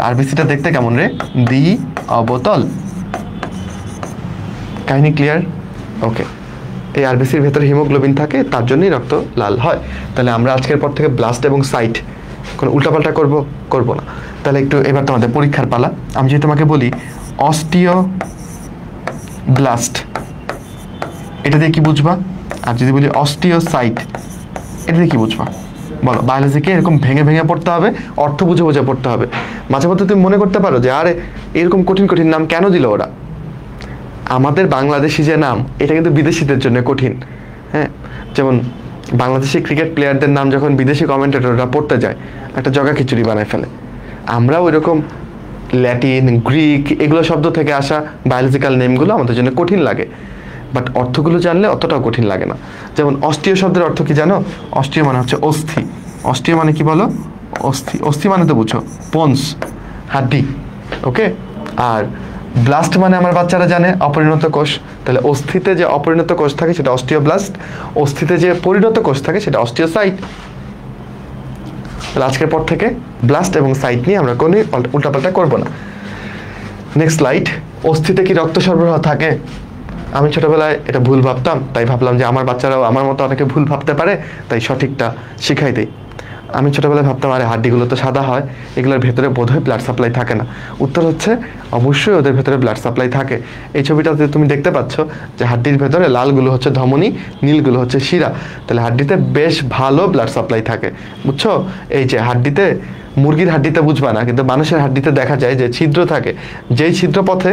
S1: আরবিসিটা দেখতে কেমন রে? দ্বি অবতল। কাহিনী ক্লিয়ার? ওকে, এই আরবিসির ভেতরে হিমোগ্লোবিন থাকে, তার জন্যই রক্ত লাল হয়। তাহলে আমরা আজকের পর থেকে ব্লাস্ট এবং সাইট কোনো উল্টাপাল্টা করব না। তাহলে একটু এবার তোমাদের পরীক্ষার পালা। আমি যদি তোমাকে বলি অস্টিও ব্লাস্ট, এটা দিয়ে কি বুঝবা? আর যদি বলি অস্টিওসাইট, এটা দিয়ে কি বুঝবা? বলো। বায়োলজিকে এরকম ভেঙে ভেঙে পড়তে হবে, অর্থ বুঝে বুঝে পড়তে হবে। মাঝে মধ্যে তুমি মনে করতে পারো যে আরে এরকম কঠিন কঠিন নাম কেন দিল ওরা। আমাদের বাংলাদেশি যে নাম, এটা কিন্তু বিদেশিদের জন্য কঠিন। হ্যাঁ, যেমন বাংলাদেশি ক্রিকেট প্লেয়ারদের নাম যখন বিদেশি কমেন্টেটররা পড়তে যায়, একটা জগা খিচুড়ি বানায় ফেলে। আমরাও ওইরকম ল্যাটিন, গ্রিক এগুলো শব্দ থেকে আসা বায়োলজিক্যাল নেমগুলো আমাদের জন্য কঠিন লাগে, বাট অর্থগুলো জানলে অতটাও কঠিন লাগে না। যেমন অস্টিও শব্দের অর্থ কি জানো? অস্টিও মানে হচ্ছে অস্থি। অস্টিও মানে কি বলো? অস্থি। অস্থি মানে তো বুঝো পোন্স, হাড্ডি। ওকে। আর ব্লাস্ট মানে আমার বাচ্চারা জানে অপরিণত কোষ। তাহলে অস্থিতে যে অপরিণত কোষ থাকে সেটা অস্টিওব্লাস্ট, অস্থিতে যে পরিণত কোষ থাকে সেটা অস্টিওসাইট। তাহলে আজকের পর থেকে ব্লাস্ট এবং সাইট নিয়ে আমরা কোনো উল্টাপাল্টা করবো না। Next slide. অস্থিতে কি রক্ত সরবরাহ থাকে? আমি ছোটবেলায় এটা ভুল ভাবতাম, তাই ভাবলাম যে আমার বাচ্চারাও আমার মতো অনেকে ভুল ভাবতে পারে, তাই সঠিকটা শিখাই দেই। আমি ছোটবেলায় ভাবতাম আরে হাড্ডিগুলো তো সাদা হয়, এগুলোর ভেতরে বোধহয় ব্লাড সাপ্লাই থাকে না। উত্তর হচ্ছে অবশ্যই ওদের ভেতরে ব্লাড সাপ্লাই থাকে। এই ছবিটাতে তুমি দেখতে পাচ্ছ যে হাড্ডির ভেতরে লালগুলো হচ্ছে ধমনী, নীলগুলো হচ্ছে শিরা। তাহলে হাড্ডিতে বেশ ভালো ব্লাড সাপ্লাই থাকে, বুঝছো? এই যে হাড্ডিতে, মুরগির হাড্ডিতে বুঝবা না, কিন্তু মানুষের হাড্ডিতে দেখা যায় যে ছিদ্র থাকে, যেই ছিদ্র পথে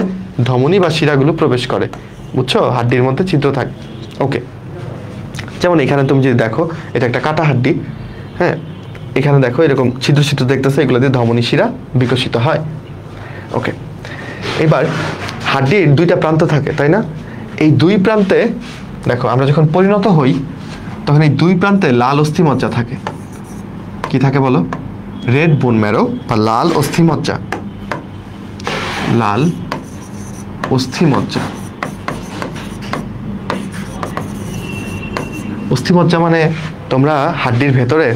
S1: ধমনী বা শিরাগুলো প্রবেশ করে, বুঝছো? হাড্ডির মধ্যে ছিদ্র থাকে। ওকে, যেমন এখানে তুমি যদি দেখো এটা একটা কাটা হাড্ডি। হ্যাঁ, এখানে দেখো এরকম ছিদ্র ছিদ্র দেখতেছে, এগুলো দিয়ে ধমনী শিরা বিকশিত হয়। ওকে, এবার হাড্ডির দুইটা প্রান্ত থাকে, তাই না? এই দুই প্রান্তে দেখো আমরা যখন পরিণত হই তখন এই দুই প্রান্তে লাল অস্থিমজ্জা থাকে। কি থাকে বলো? রেড বোন ম্যারো বা লাল অস্থিমজ্জা। লাল অস্থিমজ্জা। অস্থিমজ্জা মানে তোমরা হাড্ডির ভেতরে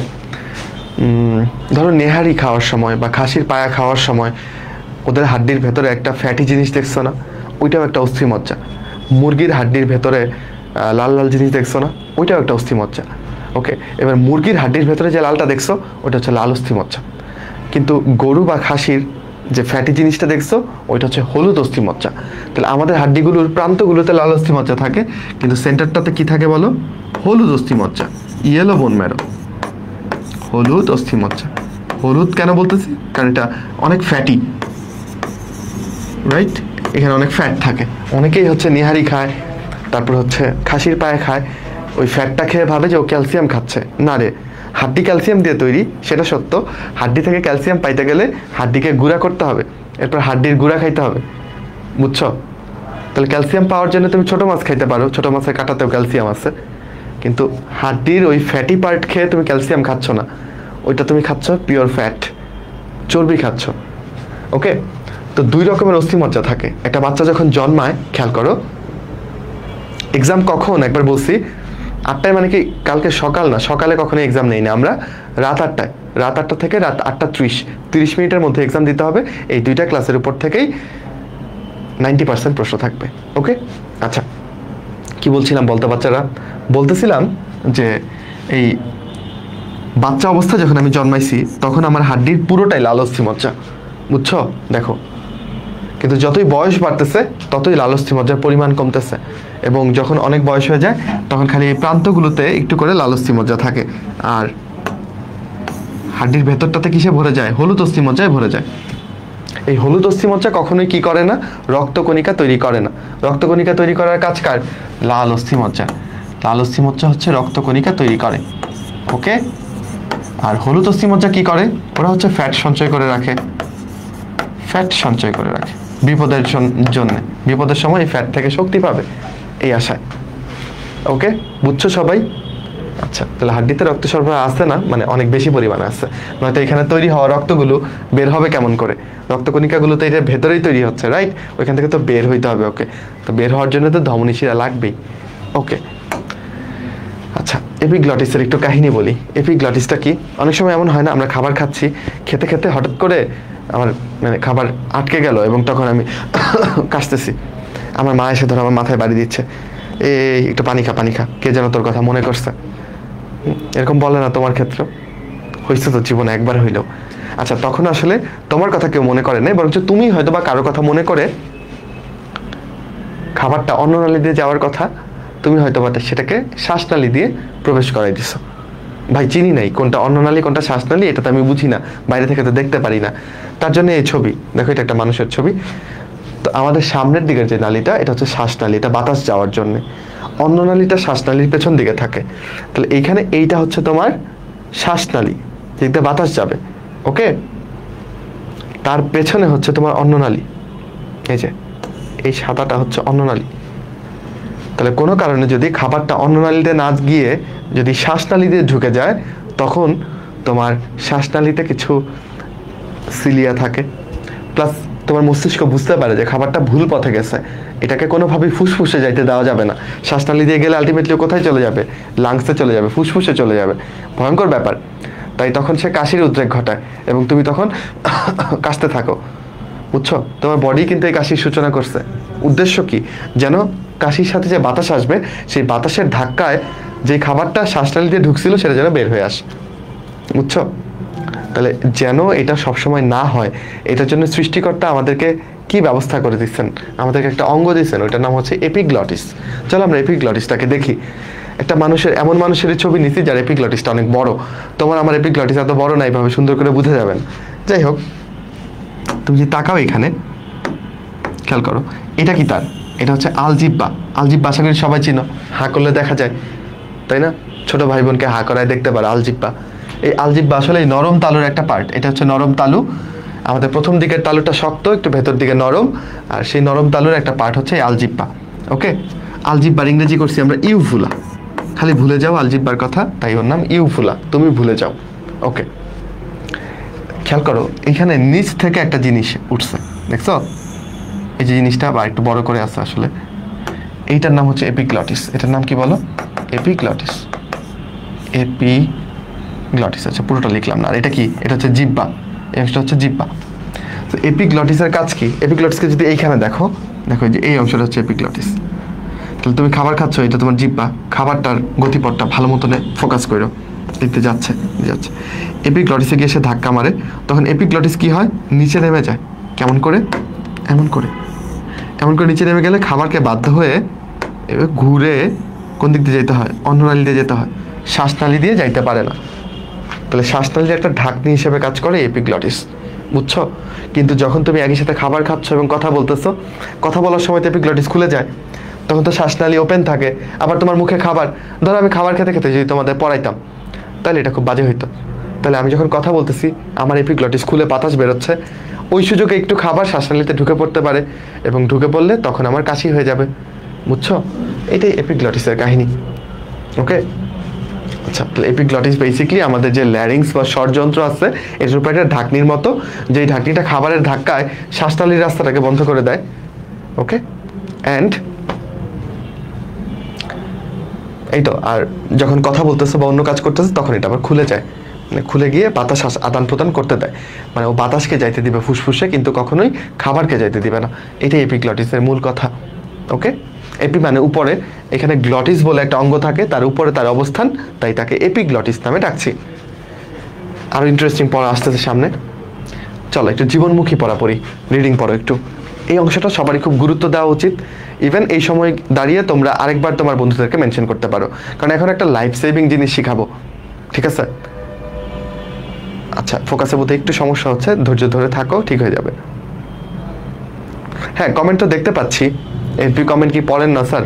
S1: ধরো নেহারি খাওয়ার সময় বা খাসির পায়া খাওয়ার সময় ওদের হাড্ডির ভেতরে একটা ফ্যাটি জিনিস দেখছো না? ওইটাও একটা অস্থিমজ্জা। মুরগির হাড্ডির ভেতরে লাল লাল জিনিস দেখছো না? ওইটাও একটা অস্থিমজ্জা। ওকে, এবার মুরগির হাড্ডির ভেতরে যে লালটা দেখছো ওইটা হচ্ছে লাল অস্থিমজ্জা, কিন্তু গরু বা খাসির যে ফ্যাটি জিনিসটা দেখছো ওইটা হচ্ছে হলুদ অস্থিমজ্জা। তাহলে আমাদের হাড্ডিগুলোর প্রান্তগুলোতে লাল অস্থিমজ্জা থাকে, কিন্তু সেন্টারটাতে কি থাকে বলো? হলুদ অস্থিমজ্জা, ইয়েলো বোন ম্যারো। হলুদ অস্থিমজ্জা। হলুদ কেন বলতেছি? কারণ এটা অনেক ফ্যাটি, রাইট? এখানে অনেক ফ্যাট থাকে। অনেকেই হচ্ছে নেহারি খায়, তারপর হচ্ছে খাসির পায়ে খায়, ওই ফ্যাটটা খেয়ে ভাবে যে ও ক্যালসিয়াম খাচ্ছে। না রে, হাড্ডি ক্যালসিয়াম দিয়ে তৈরি, সেটা সত্য। হাড্ডি থেকে ক্যালসিয়াম পাইতে গেলে হাড্ডিকে গুঁড়া করতে হবে, এরপর হাড্ডির গুঁড়া খাইতে হবে, বুঝছো? তাহলে ক্যালসিয়াম পাওয়ার জন্য তুমি ছোট মাছ খাইতে পারো, ছোট মাছের কাঁটাতেও ক্যালসিয়াম আছে, কিন্তু হাড্ডির ওই ফ্যাটি পার্ট খেয়ে তুমি ক্যালসিয়াম খাচ্ছ না, ওইটা তুমি খাচ্ছ পিওর ফ্যাট, চর্বি খাচ্ছ। ওকে, তো দুই রকমের অস্থিমজ্জা থাকে। একটা বাচ্চা যখন জন্মায়, খেয়াল করো এক্সাম কখন একবার বলছি, 8টায় মানে কি কালকে সকাল না, সকালে কখনো এক্সাম নেই না আমরা, রাত 8টায়, রাত 8টা থেকে রাত 8টা 30 মিনিটের মধ্যে এক্সাম দিতে হবে। এই দুইটা ক্লাসের উপর থেকেই 90% প্রশ্ন থাকবে। ওকে, আচ্ছা কি বলছিলাম বলতে বাচ্চারা? বলতেছিলাম যে এই বাচ্চা অবস্থা যখন আমি জন্মাইছি তখন আমার হাড্ডির পুরোটাই লাল অস্থিমজ্জা, বুঝছো? দেখো, কিন্তু যতই বয়স বাড়তেছে ততই লাল অস্থিমজ্জার পরিমাণ কমতেছে, এবং যখন অনেক বয়স হয়ে যায় তখন খালি এই প্রান্তগুলোতে একটু করে লাল অস্থিমজ্জা থাকে, আর হাড্ডির ভেতরটাতে কিসে ভরে যায়? হলুদ অস্থিমজ্জায় ভরে যায়। এই হলুদ অস্থিমজ্জা কখনোই কি করে না? রক্তকণিকা তৈরি করে না। রক্তকণিকা তৈরি করার কাজ কার? লাল অস্থিমজ্জা। লাল অস্থিমজ্জা হচ্ছে রক্তকণিকা তৈরি করে। ওকে, আর হলুদ অস্থিমজ্জা কি করে? ওরা হচ্ছে ফ্যাট সঞ্চয় করে রাখে, ফ্যাট সঞ্চয় করে রাখে বিপদের জন্য, বিপদের সময় এই ফ্যাট থেকে শক্তি পাবে এই আশায়। ওকে, বুঝছো সবাই? আচ্ছা, তাহলে হাড্ডিতে রক্ত সরবরাহ আসছে না, মানে অনেক বেশি পরিমাণে আসছে, নয়তো এখানে তৈরি হওয়া রক্তগুলো বের হবে কেমন করে? রক্তকণিকাগুলো তো এটা ভেতরেই তৈরি হচ্ছে, রাইট? ওইখান থেকে তো বের হইতে হবে। ওকে, তো বের হওয়ার জন্য তো ধমনী শিরা লাগবেই। ওকে, আচ্ছা এপিগ্লটিসের একটু কাহিনী বলি। এপিগ্লটিসটা কি? অনেক সময় এমন হয় না, আমরা খাবার খাচ্ছি, খেতে খেতে হঠাৎ করে আমার মানে খাবার আটকে গেল এবং তখন আমি কাশতেছি, আমার মা এসে ধরো আমার মাথায় বাড়ি দিচ্ছে, এই একটু পানি খা, পানি খা, কে যেন তোর কথা মনে করছে। এরকম বলে না তোমার ক্ষেত্রে? হয়েছে তো জীবনে একবার হইলেও। আচ্ছা, তখন আসলে তোমার কথা কেউ মনে করে নাই, বরঞ্চ তুমি হয়তো বা কারো কথা মনে করে খাবারটা অন্ননালী দিয়ে যাওয়ার কথা, তুমি হয়তো বা সেটাকে শ্বাসনালী দিয়ে প্রবেশ করাই দিছো। ভাই চিনি নাই কোনটা অন্ননালী কোনটা শ্বাসনালী, এটা তো আমি বুঝি না, বাইরে থেকে তো দেখতে পারি না, তার জন্য এই ছবি দেখো, এটা একটা মানুষের ছবি। তো আমাদের সামনের দিকের যে নালীটা, এটা হচ্ছে শ্বাসনালী, এটা বাতাস যাওয়ার জন্য। অন্ননালীটা শ্বাসনালীর পেছন দিকে থাকে। তাহলে এইখানে এইটা হচ্ছে তোমার শ্বাসনালী, যেদিকে বাতাস যাবে। ওকে, তার পেছনে হচ্ছে তোমার অন্ননালী। এই যে এই সাদাটা হচ্ছে অন্ননালী। তাহলে কোনো কারণে যদি খাবারটা অন্ননালীতে না গিয়ে যদি শ্বাসনালী দিয়ে ঢুকে যায়, তখন তোমার শ্বাসনালীতে কিছু সিলিয়া থাকে, প্লাস তোমার মস্তিষ্ক বুঝতে পারে যে খাবারটা ভুল পথে গেছে, এটাকে কোনোভাবেই ফুসফুসে যাইতে দেওয়া যাবে না। শ্বাসনালী দিয়ে গেলে আলটিমেটলি কোথায় চলে যাবে? লাংসে চলে যাবে, ফুসফুসে চলে যাবে, ভয়ঙ্কর ব্যাপার। তাই তখন সে কাশির উদ্রেক ঘটায় এবং তুমি তখন কাশতে থাকো, বুঝছো? তোমার বডি কিন্তু এই কাশির সূচনা করছে। উদ্দেশ্য কি? যেন কাশির সাথে যে বাতাস আসবে, সেই বাতাসের ধাক্কায় যে খাবারটা শ্বাসনালী দিয়ে ঢুকছিল সেটা যেন বের হয়ে আসে, বুঝছো? তাহলে যেন এটা সবসময় না হয়, এটার জন্য সৃষ্টিকর্তা আমাদেরকে কি ব্যবস্থা করে দিচ্ছেন? আমাদেরকে একটা অঙ্গ দিচ্ছেন, ওইটার নাম হচ্ছে এপিগ্লটিস। চলো আমরা এপিগ্লটিসটাকে দেখি। একটা মানুষের, এমন মানুষের ছবি নিচ্ছি যার এপিগ্লটিসটা অনেক বড়। তোমার আমার এপিগ্লটিস এত বড় না, এইভাবে সুন্দর করে বুঝে যাবেন। যাই হোক, তুমি যদি তাকাও এখানে, খেয়াল করো, এটা কি তার? এটা হচ্ছে আলজিব্বা। আলজিব্বা আশা করি সবাই চিনো, হাঁ করলে দেখা যায়, তাই না? ছোট ভাই বোনকে হাঁ করায় দেখতে পারো আলজিব্বা। এই আলজিব্বা আসলে এই নরম তালুর একটা পার্ট। এটা হচ্ছে নরম তালু। আমাদের প্রথম দিকের তালুটা শক্ত, একটু ভেতর দিকে নরম, আর সেই নরম তালুর একটা পার্ট হচ্ছে এই আলজিব্বা। ওকে, আলজিব্বার ইংরেজি করছি আমরা ইউভুলা। খালি ভুলে যাও আলজিব্বার কথা, তাই ওর নাম ইউভুলা, তুমি ভুলে যাও। ওকে, খেয়াল করো, এখানে নিচ থেকে একটা জিনিস উঠছে, দেখছো? এই যে জিনিসটা বা একটু বড় করে আছে, আসলে এইটার নাম হচ্ছে এপিগ্লটিস। এটার নাম কি বলো? এপিগ্লটিস। এপিগ্লটিস। আচ্ছা, পুরোটা লিখলাম না। আর এটা কি? এটা হচ্ছে জিহ্বা। এই অংশটা হচ্ছে জিহ্বা। তো এপিগ্লটিসের কাজ কি? এপিগ্লটিসকে যদি এইখানে দেখো, দেখো যে এই অংশটা হচ্ছে এপিগ্লটিস। তাহলে তুমি খাবার খাচ্ছ, এটা তোমার জিহ্বা, খাবারটার গতিপথটা ভালো মতনে ফোকাস করো, দেখতে যাচ্ছে যাচ্ছে। এপিগ্লটিসে গিয়ে সে ধাক্কা মারে, তখন এপিগ্লটিস কি হয়? নিচে নেমে যায়। কেমন করে? এমন করে, এমন করে নিচে নেমে গেলে খাবারকে বাধ্য হয়ে এবার ঘুরে কোন দিক দিয়ে যেতে হয়? অন্ননালী দিয়ে যেতে হয়, শ্বাসনালী দিয়ে যাইতে পারে না। তাহলে শ্বাসনালীর একটা ঢাকনি হিসেবে কাজ করে এপিগ্লটিস, বুঝছো? কিন্তু যখন তুমি একই সাথে খাবার খাচ্ছ এবং কথা বলতেছো, কথা বলার সময় তো এপিগ্লটিস খুলে যায়, তখন তো শ্বাসনালী ওপেন থাকে। আবার তোমার মুখে খাবার, ধরো আমি খাবার খেতে খেতে যদি তোমাদের পড়াইতাম, তাহলে এটা খুব বাজে হইতো। তাহলে আমি যখন কথা বলতেছি, আমার এপিগ্লটিস খুলে বাতাস বেরোচ্ছে, ওই সুযোগে একটু খাবার শ্বাসনালীতে ঢুকে পড়তে পারে, এবং ঢুকে পড়লে তখন আমার কাশি হয়ে যাবে, বুঝছো? এটাই এপিগ্লটিসের কাহিনী। ওকে, আচ্ছা, তাহলে এপিগ্লটিস বেসিক্যালি আমাদের যে ল্যারিংস বা স্বরযন্ত্র আছে, এটার উপর একটা ঢাকনির মতো, যেই ঢাকনিটা খাবারের ধাক্কায় শ্বাসনালীর রাস্তাটাকে বন্ধ করে দেয়। ওকে, অ্যান্ড এই তো, আর যখন কথা বলতেছে বা অন্য কাজ করতেছে, তখন এটা আবার খুলে যায়, মানে খুলে গিয়ে বাতাস আদান প্রদান করতে দেয়। মানে ও বাতাসকে যাইতে দিবে ফুসফুসে, কিন্তু কখনোই খাবারকে যাইতে দিবে না। এটাই এপিগ্লটিসের মূল কথা। ওকে, এপি মানে উপরে, এখানে গ্লটিস বলে একটা অঙ্গ থাকে, তার উপরে তার অবস্থান, তাই তাকে এপিগ্লটিস নামে ডাকছি। আরো ইন্টারেস্টিং পড়া আসতেছে সামনে, চলো একটু জীবনমুখী পড়া পড়ি, রিডিং পড়ো একটু। এই অংশটা সবারই খুব গুরুত্ব দেওয়া উচিত। ইভেন এই সময় দাঁড়িয়ে তোমরা আরেকবার তোমার বন্ধুদেরকে মেনশন করতে পারো, কারণ এখন একটা লাইফ সেভিং জিনিস শিখাবো, ঠিক আছে? আচ্ছা, ফোকাসের মধ্যে একটু সমস্যা হচ্ছে, ধৈর্য ধরে থাকো, ঠিক হয়ে যাবে। হ্যাঁ, কমেন্ট তো দেখতে পাচ্ছি, এফবি কমেন্ট কি পড়েন না স্যার?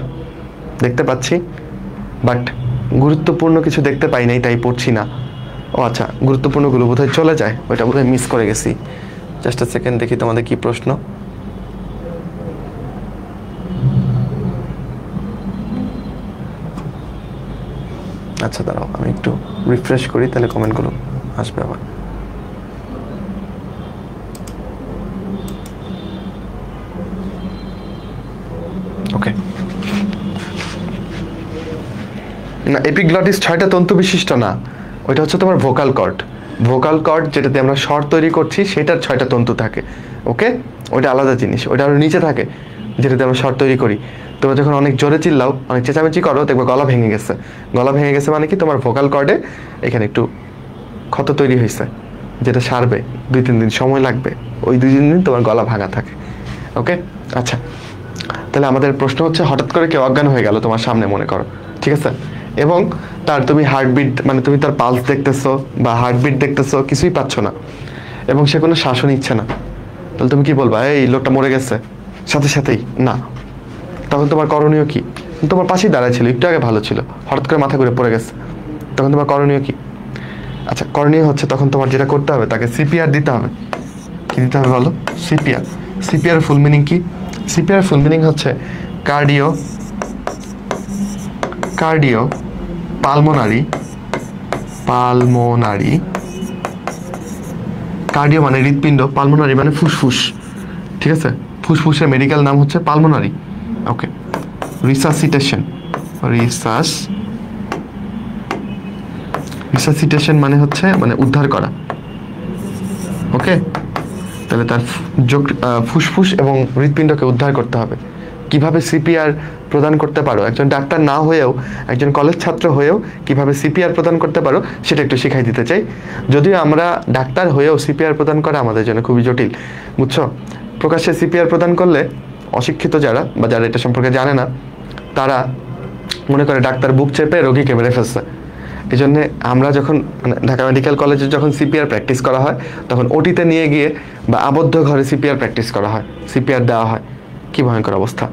S1: দেখতে পাচ্ছি, বাট গুরুত্বপূর্ণ কিছু দেখতে পাই নাই, তাই পড়ছি না। ও আচ্ছা, গুরুত্বপূর্ণগুলো বোধহয় চলে যায়, ওইটা বোধহয় মিস করে গেছি। জাস্ট আ সেকেন্ড, দেখি তোমাদের কি প্রশ্ন। আচ্ছা দাঁড়াও, আমি একটু রিফ্রেশ করি, তাহলে কমেন্টগুলো আসবে আবার। ওকে, না, এপিগ্লটিস 6টা তন্তু বিশিষ্ট না, ওইটা হচ্ছে তোমার ভোকাল কর্ড। ভোকাল কর্ড যেটাতে আমরা স্বর তৈরি করছি, সেটার 6টা তন্তু থাকে। ওকে, ওইটা আলাদা জিনিস, ওইটা আরো নিচে থাকে, যেটাতে আমরা স্বর তৈরি করি। তোমরা যখন অনেক জোরে চিল্লাও, অনেক চেঁচামেচি করো, দেখবে গলা ভেঙে গেছে। গলা ভেঙে গেছে মানে কি, তোমার ভোকাল কর্ডে এখানে একটু ক্ষত তৈরি হয়েছে, যেটা সারবে 2-3 দিন সময় লাগবে। ওই 2-3 দিন তোমার গলা ভাঙা থাকে। ওকে, আচ্ছা, তাহলে আমাদের প্রশ্ন হচ্ছে, হঠাৎ করে কেউ অজ্ঞান হয়ে গেল তোমার সামনে, মনে করো, ঠিক আছে, এবং তার তুমি হার্টবিট, মানে তুমি তার পালস দেখতেছো বা হার্টবিট দেখতেছো, কিছুই পাচ্ছ না, এবং সে কোনো শ্বাসও নিচ্ছে না, তাহলে তুমি কি বলবা? এই লোকটা মরে গেছে সাথে সাথেই? না। তখন তোমার করণীয় কি? তোমার পাশেই দাঁড়ায় ছিল, একটু আগে ভালো ছিল, হঠাৎ করে মাথা ঘুরে পড়ে গেছে, তখন তোমার করণীয় কি? আচ্ছা, করণীয় হচ্ছে, তখন তোমার যেটা করতে হবে, তাকে সিপিআর দিতে হবে। কি দিতে হবে বলো? সিপিআর। সিপিআর ফুল মিনিং কি? সিপিআর ফুল মিনিং হচ্ছে কার্ডিও পালমোনারি। কার্ডিও মানে হৃৎপিণ্ড, পালমোনারি মানে ফুসফুস, ঠিক আছে? ফুসফুসের মেডিকেল নাম হচ্ছে পালমোনারি। ওকে, রিসাসিটেশন মানে হচ্ছে মানে উদ্ধার করা। ওকে, তাহলে তার ফুসফুস এবং হৃৎপিণ্ডকে উদ্ধার করতে হবে। কিভাবে সিপিআর প্রদান করতে পারো, একজন ডাক্তার না হয়েও, একজন কলেজ ছাত্র হয়েও কিভাবে সিপিআর প্রদান করতে পারো সেটা একটু শিখাই দিতে চাই। যদিও আমরা ডাক্তার হয়েও সিপিআর প্রদান করা আমাদের জন্য খুবই জটিল, বুঝছো? প্রকাশ্যে সিপিআর প্রদান করলে অশিক্ষিত যারা বা যারা এটা সম্পর্কে জানে না, তারা মনে করে ডাক্তার বুক চেপে রোগীকে মেরে ফেলছে। এই জন্যে আমরা যখন ঢাকা মেডিকেল কলেজে যখন সিপিআর প্র্যাকটিস করা হয়, তখন ওটিতে নিয়ে গিয়ে বা আবদ্ধ ঘরে সিপিআর প্র্যাকটিস করা হয়, সিপিআর দেওয়া হয়। কি ভয়ঙ্কর অবস্থা!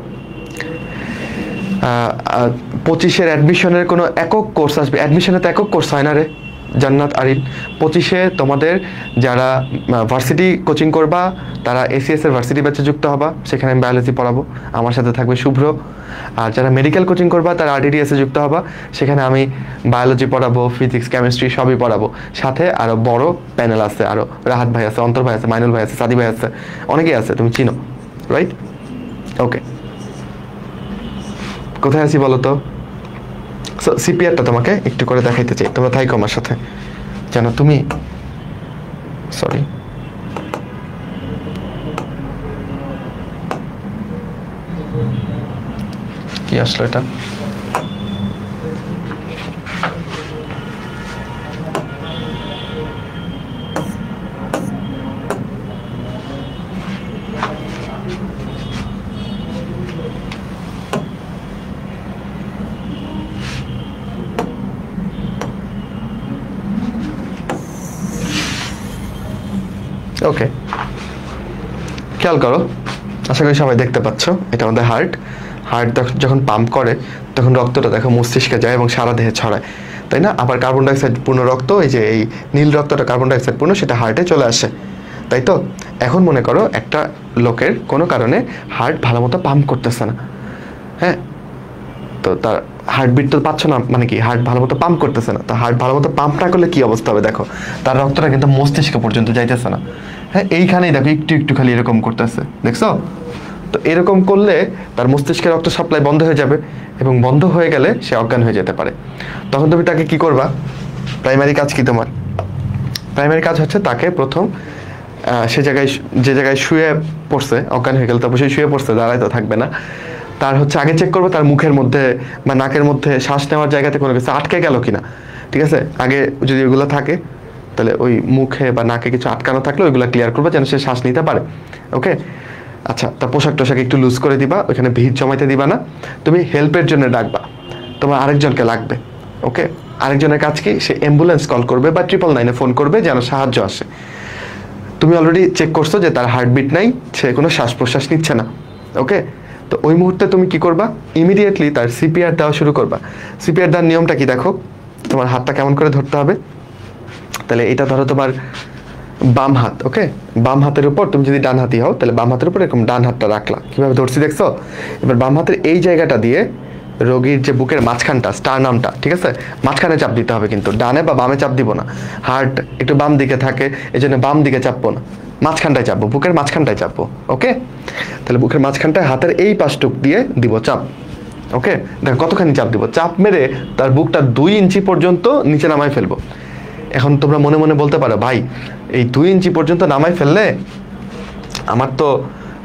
S1: 25-এর অ্যাডমিশনের কোনো একক কোর্স আসবে। অ্যাডমিশনে তো একক কোর্স হয় না রে জান্নাত আরিল। 25-এ তোমাদের যারা ভার্সিটি কোচিং করবা, তারা এসিএস এর ভার্সিটি ব্যাচে যুক্ত হবা, সেখানে আমি বায়োলজি পড়াবো, আমার সাথে থাকবে শুভ্র। আর যারা মেডিকেল কোচিং করবা, তারা আরডিডিএস এ যুক্ত হবা, সেখানে আমি বায়োলজি পড়াবো, ফিজিক্স, কেমিস্ট্রি সবই পড়াবো। সাথে আরও বড় প্যানেল আছে, আরও রাহাত ভাই আছে, অন্তর ভাই আছে, মাইনুল ভাই আছে, সাদি ভাই আছে, অনেকেই আছে, তুমি চিনো, রাইট? ওকে, কোথায় আছি বলো তো? সিপিআরটা তোমাকে একটু করে দেখাইতে চাই, তোমরা থাইকো আমার সাথে, যেন তুমি, সরি, কি আসলো এটা? ওকে, খেয়াল করো, আশা করি সবাই দেখতে পাচ্ছ, এটা আমাদের হার্ট যখন পাম্প করে তখন রক্তটা দেখো মস্তিষ্কে যায় এবং সারা দেহে ছড়ায়, তাই না? আবার কার্বন ডাইঅক্সাইড পূর্ণ রক্ত, এই যে এই নীল রক্তটা কার্বন ডাইঅক্সাইড পূর্ণ, সেটা হার্টে চলে আসে, তাই তো? এখন মনে করো একটা লোকের কোনো কারণে হার্ট ভালো মতো পাম্প করতেছে না, হ্যাঁ, তো তার হার্টবিট তো পাচ্ছ না, মানে কি হার্ট ভালো মতো পাম্প করতেছে না। তো হার্ট ভালো মতো পাম্প না করলে কি অবস্থা হবে দেখো, তার রক্তটা কিন্তু মস্তিষ্ক পর্যন্ত যাইতেছে না, হ্যাঁ, এইখানেই দেখো একটু একটু খালি এরকম করতেছে, দেখছো? তো এরকম করলে তার মস্তিষ্কে রক্ত সাপ্লাই বন্ধ হয়ে যাবে, এবং বন্ধ হয়ে গেলে সে অজ্ঞান হয়ে যেতে পারে। তখন তুমি তাকে কি করবা? প্রাইমারি কাজ কি তোমার? প্রাইমারি কাজ হচ্ছে তাকে প্রথম যে জায়গায় শুয়ে পড়ছে, অজ্ঞান হয়ে গেলে তো অবশ্যই শুয়ে পড়ছে, দাঁড়ায় তো থাকবে না, তার হচ্ছে আগে চেক করবো তার মুখের মধ্যে বা নাকের মধ্যে শ্বাস নেওয়ার জায়গাতে কোনো কিছু আটকে গেল কিনা, ঠিক আছে? আগে যদি ওইগুলো থাকে, তাহলে ওই মুখে বা নাকে কিছু আটকানো থাকলে ওইগুলো ক্লিয়ার করবো, যেন সে শ্বাস নিতে পারে। ওকে, আচ্ছা, তার পোশাক টোশাক একটু লুজ করে দিবা, ওইখানে ভিড় জমাইতে দিবা না। তুমি হেল্পের জন্য ডাকবা, তোমার আরেকজনকে লাগবে। ওকে, আরেকজনের কাজ কি? সে অ্যাম্বুলেন্স কল করবে বা 999-এ ফোন করবে যেন সাহায্য আসে। তুমি অলরেডি চেক করছো যে তার হার্টবিট নাই, সে কোনো শ্বাস প্রশ্বাস নিচ্ছে না। ওকে, তো ওই মুহূর্তে তুমি কি করবা? ইমিডিয়েটলি তার সিপিআর দেওয়া শুরু করবা। সিপিআর দেওয়ার নিয়মটা কি দেখো, তোমার হাতটা কেমন করে ধরতে হবে। তাহলে এটা ধরো তোমার বাম হাত, ওকে, বাম হাতের উপর, তুমি যদি ডান হাতি হও তাহলে বাম হাতের উপর এরকম ডান হাতটা রাখলা, কিভাবে ধরছি দেখছো? এবার বাম হাতের এই জায়গাটা দিয়ে রোগীর যে বুকের মাঝখানটা, স্টারনামটা, ঠিক আছে, মাঝখানে চাপ দিতে হবে, কিন্তু ডানে বা বামে চাপ দিব না। হার্ট একটু বাম দিকে থাকে, এই জন্য বাম দিকে চাপবো না, মাঝখানটায় চাপবো, বুকের মাঝখানটায় চাপবো। ওকে, তাহলে বুকের মাঝখানটায় হাতের এই পাশটুক দিয়ে দিব চাপ। ওকে, দেখো কতখানি চাপ দিব, চাপ মেরে তার বুকটা 2 ইঞ্চি পর্যন্ত নিচে নামাই ফেলবো। এখন তোমরা মনে মনে বলতে পারো, ভাই এই 2 ইঞ্চি পর্যন্ত নামাই ফেললে আমার তো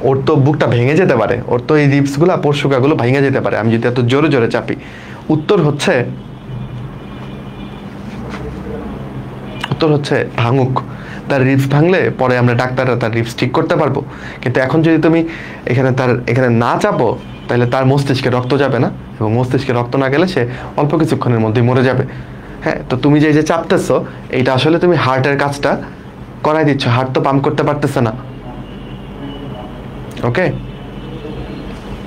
S1: ওর তো বুকটা ভেঙে যেতে পারে, ওর তো এই রিপসগুলো পরশুকাগুলো ভেঙে যেতে পারে আমি যদি এত জোরে জোরে চাপি। উত্তর হচ্ছে ভাঙুক। তার রিপস ভাঙলে পরে আমরা ডাক্তাররা তার রিপস ঠিক করতে পারবো, কিন্তু এখন যদি তুমি এখানে না চাপো তাহলে তার মস্তিষ্কে রক্ত যাবে না, এবং মস্তিষ্কে রক্ত না গেলে সে অল্প কিছুক্ষণের মধ্যেই মরে যাবে। হ্যাঁ, তো তুমি যে চাপতেছো এইটা আসলে তুমি হার্টের কাজটা করাই দিচ্ছ, হার্ট তো পাম্প করতে পারতেছে না। ওকে,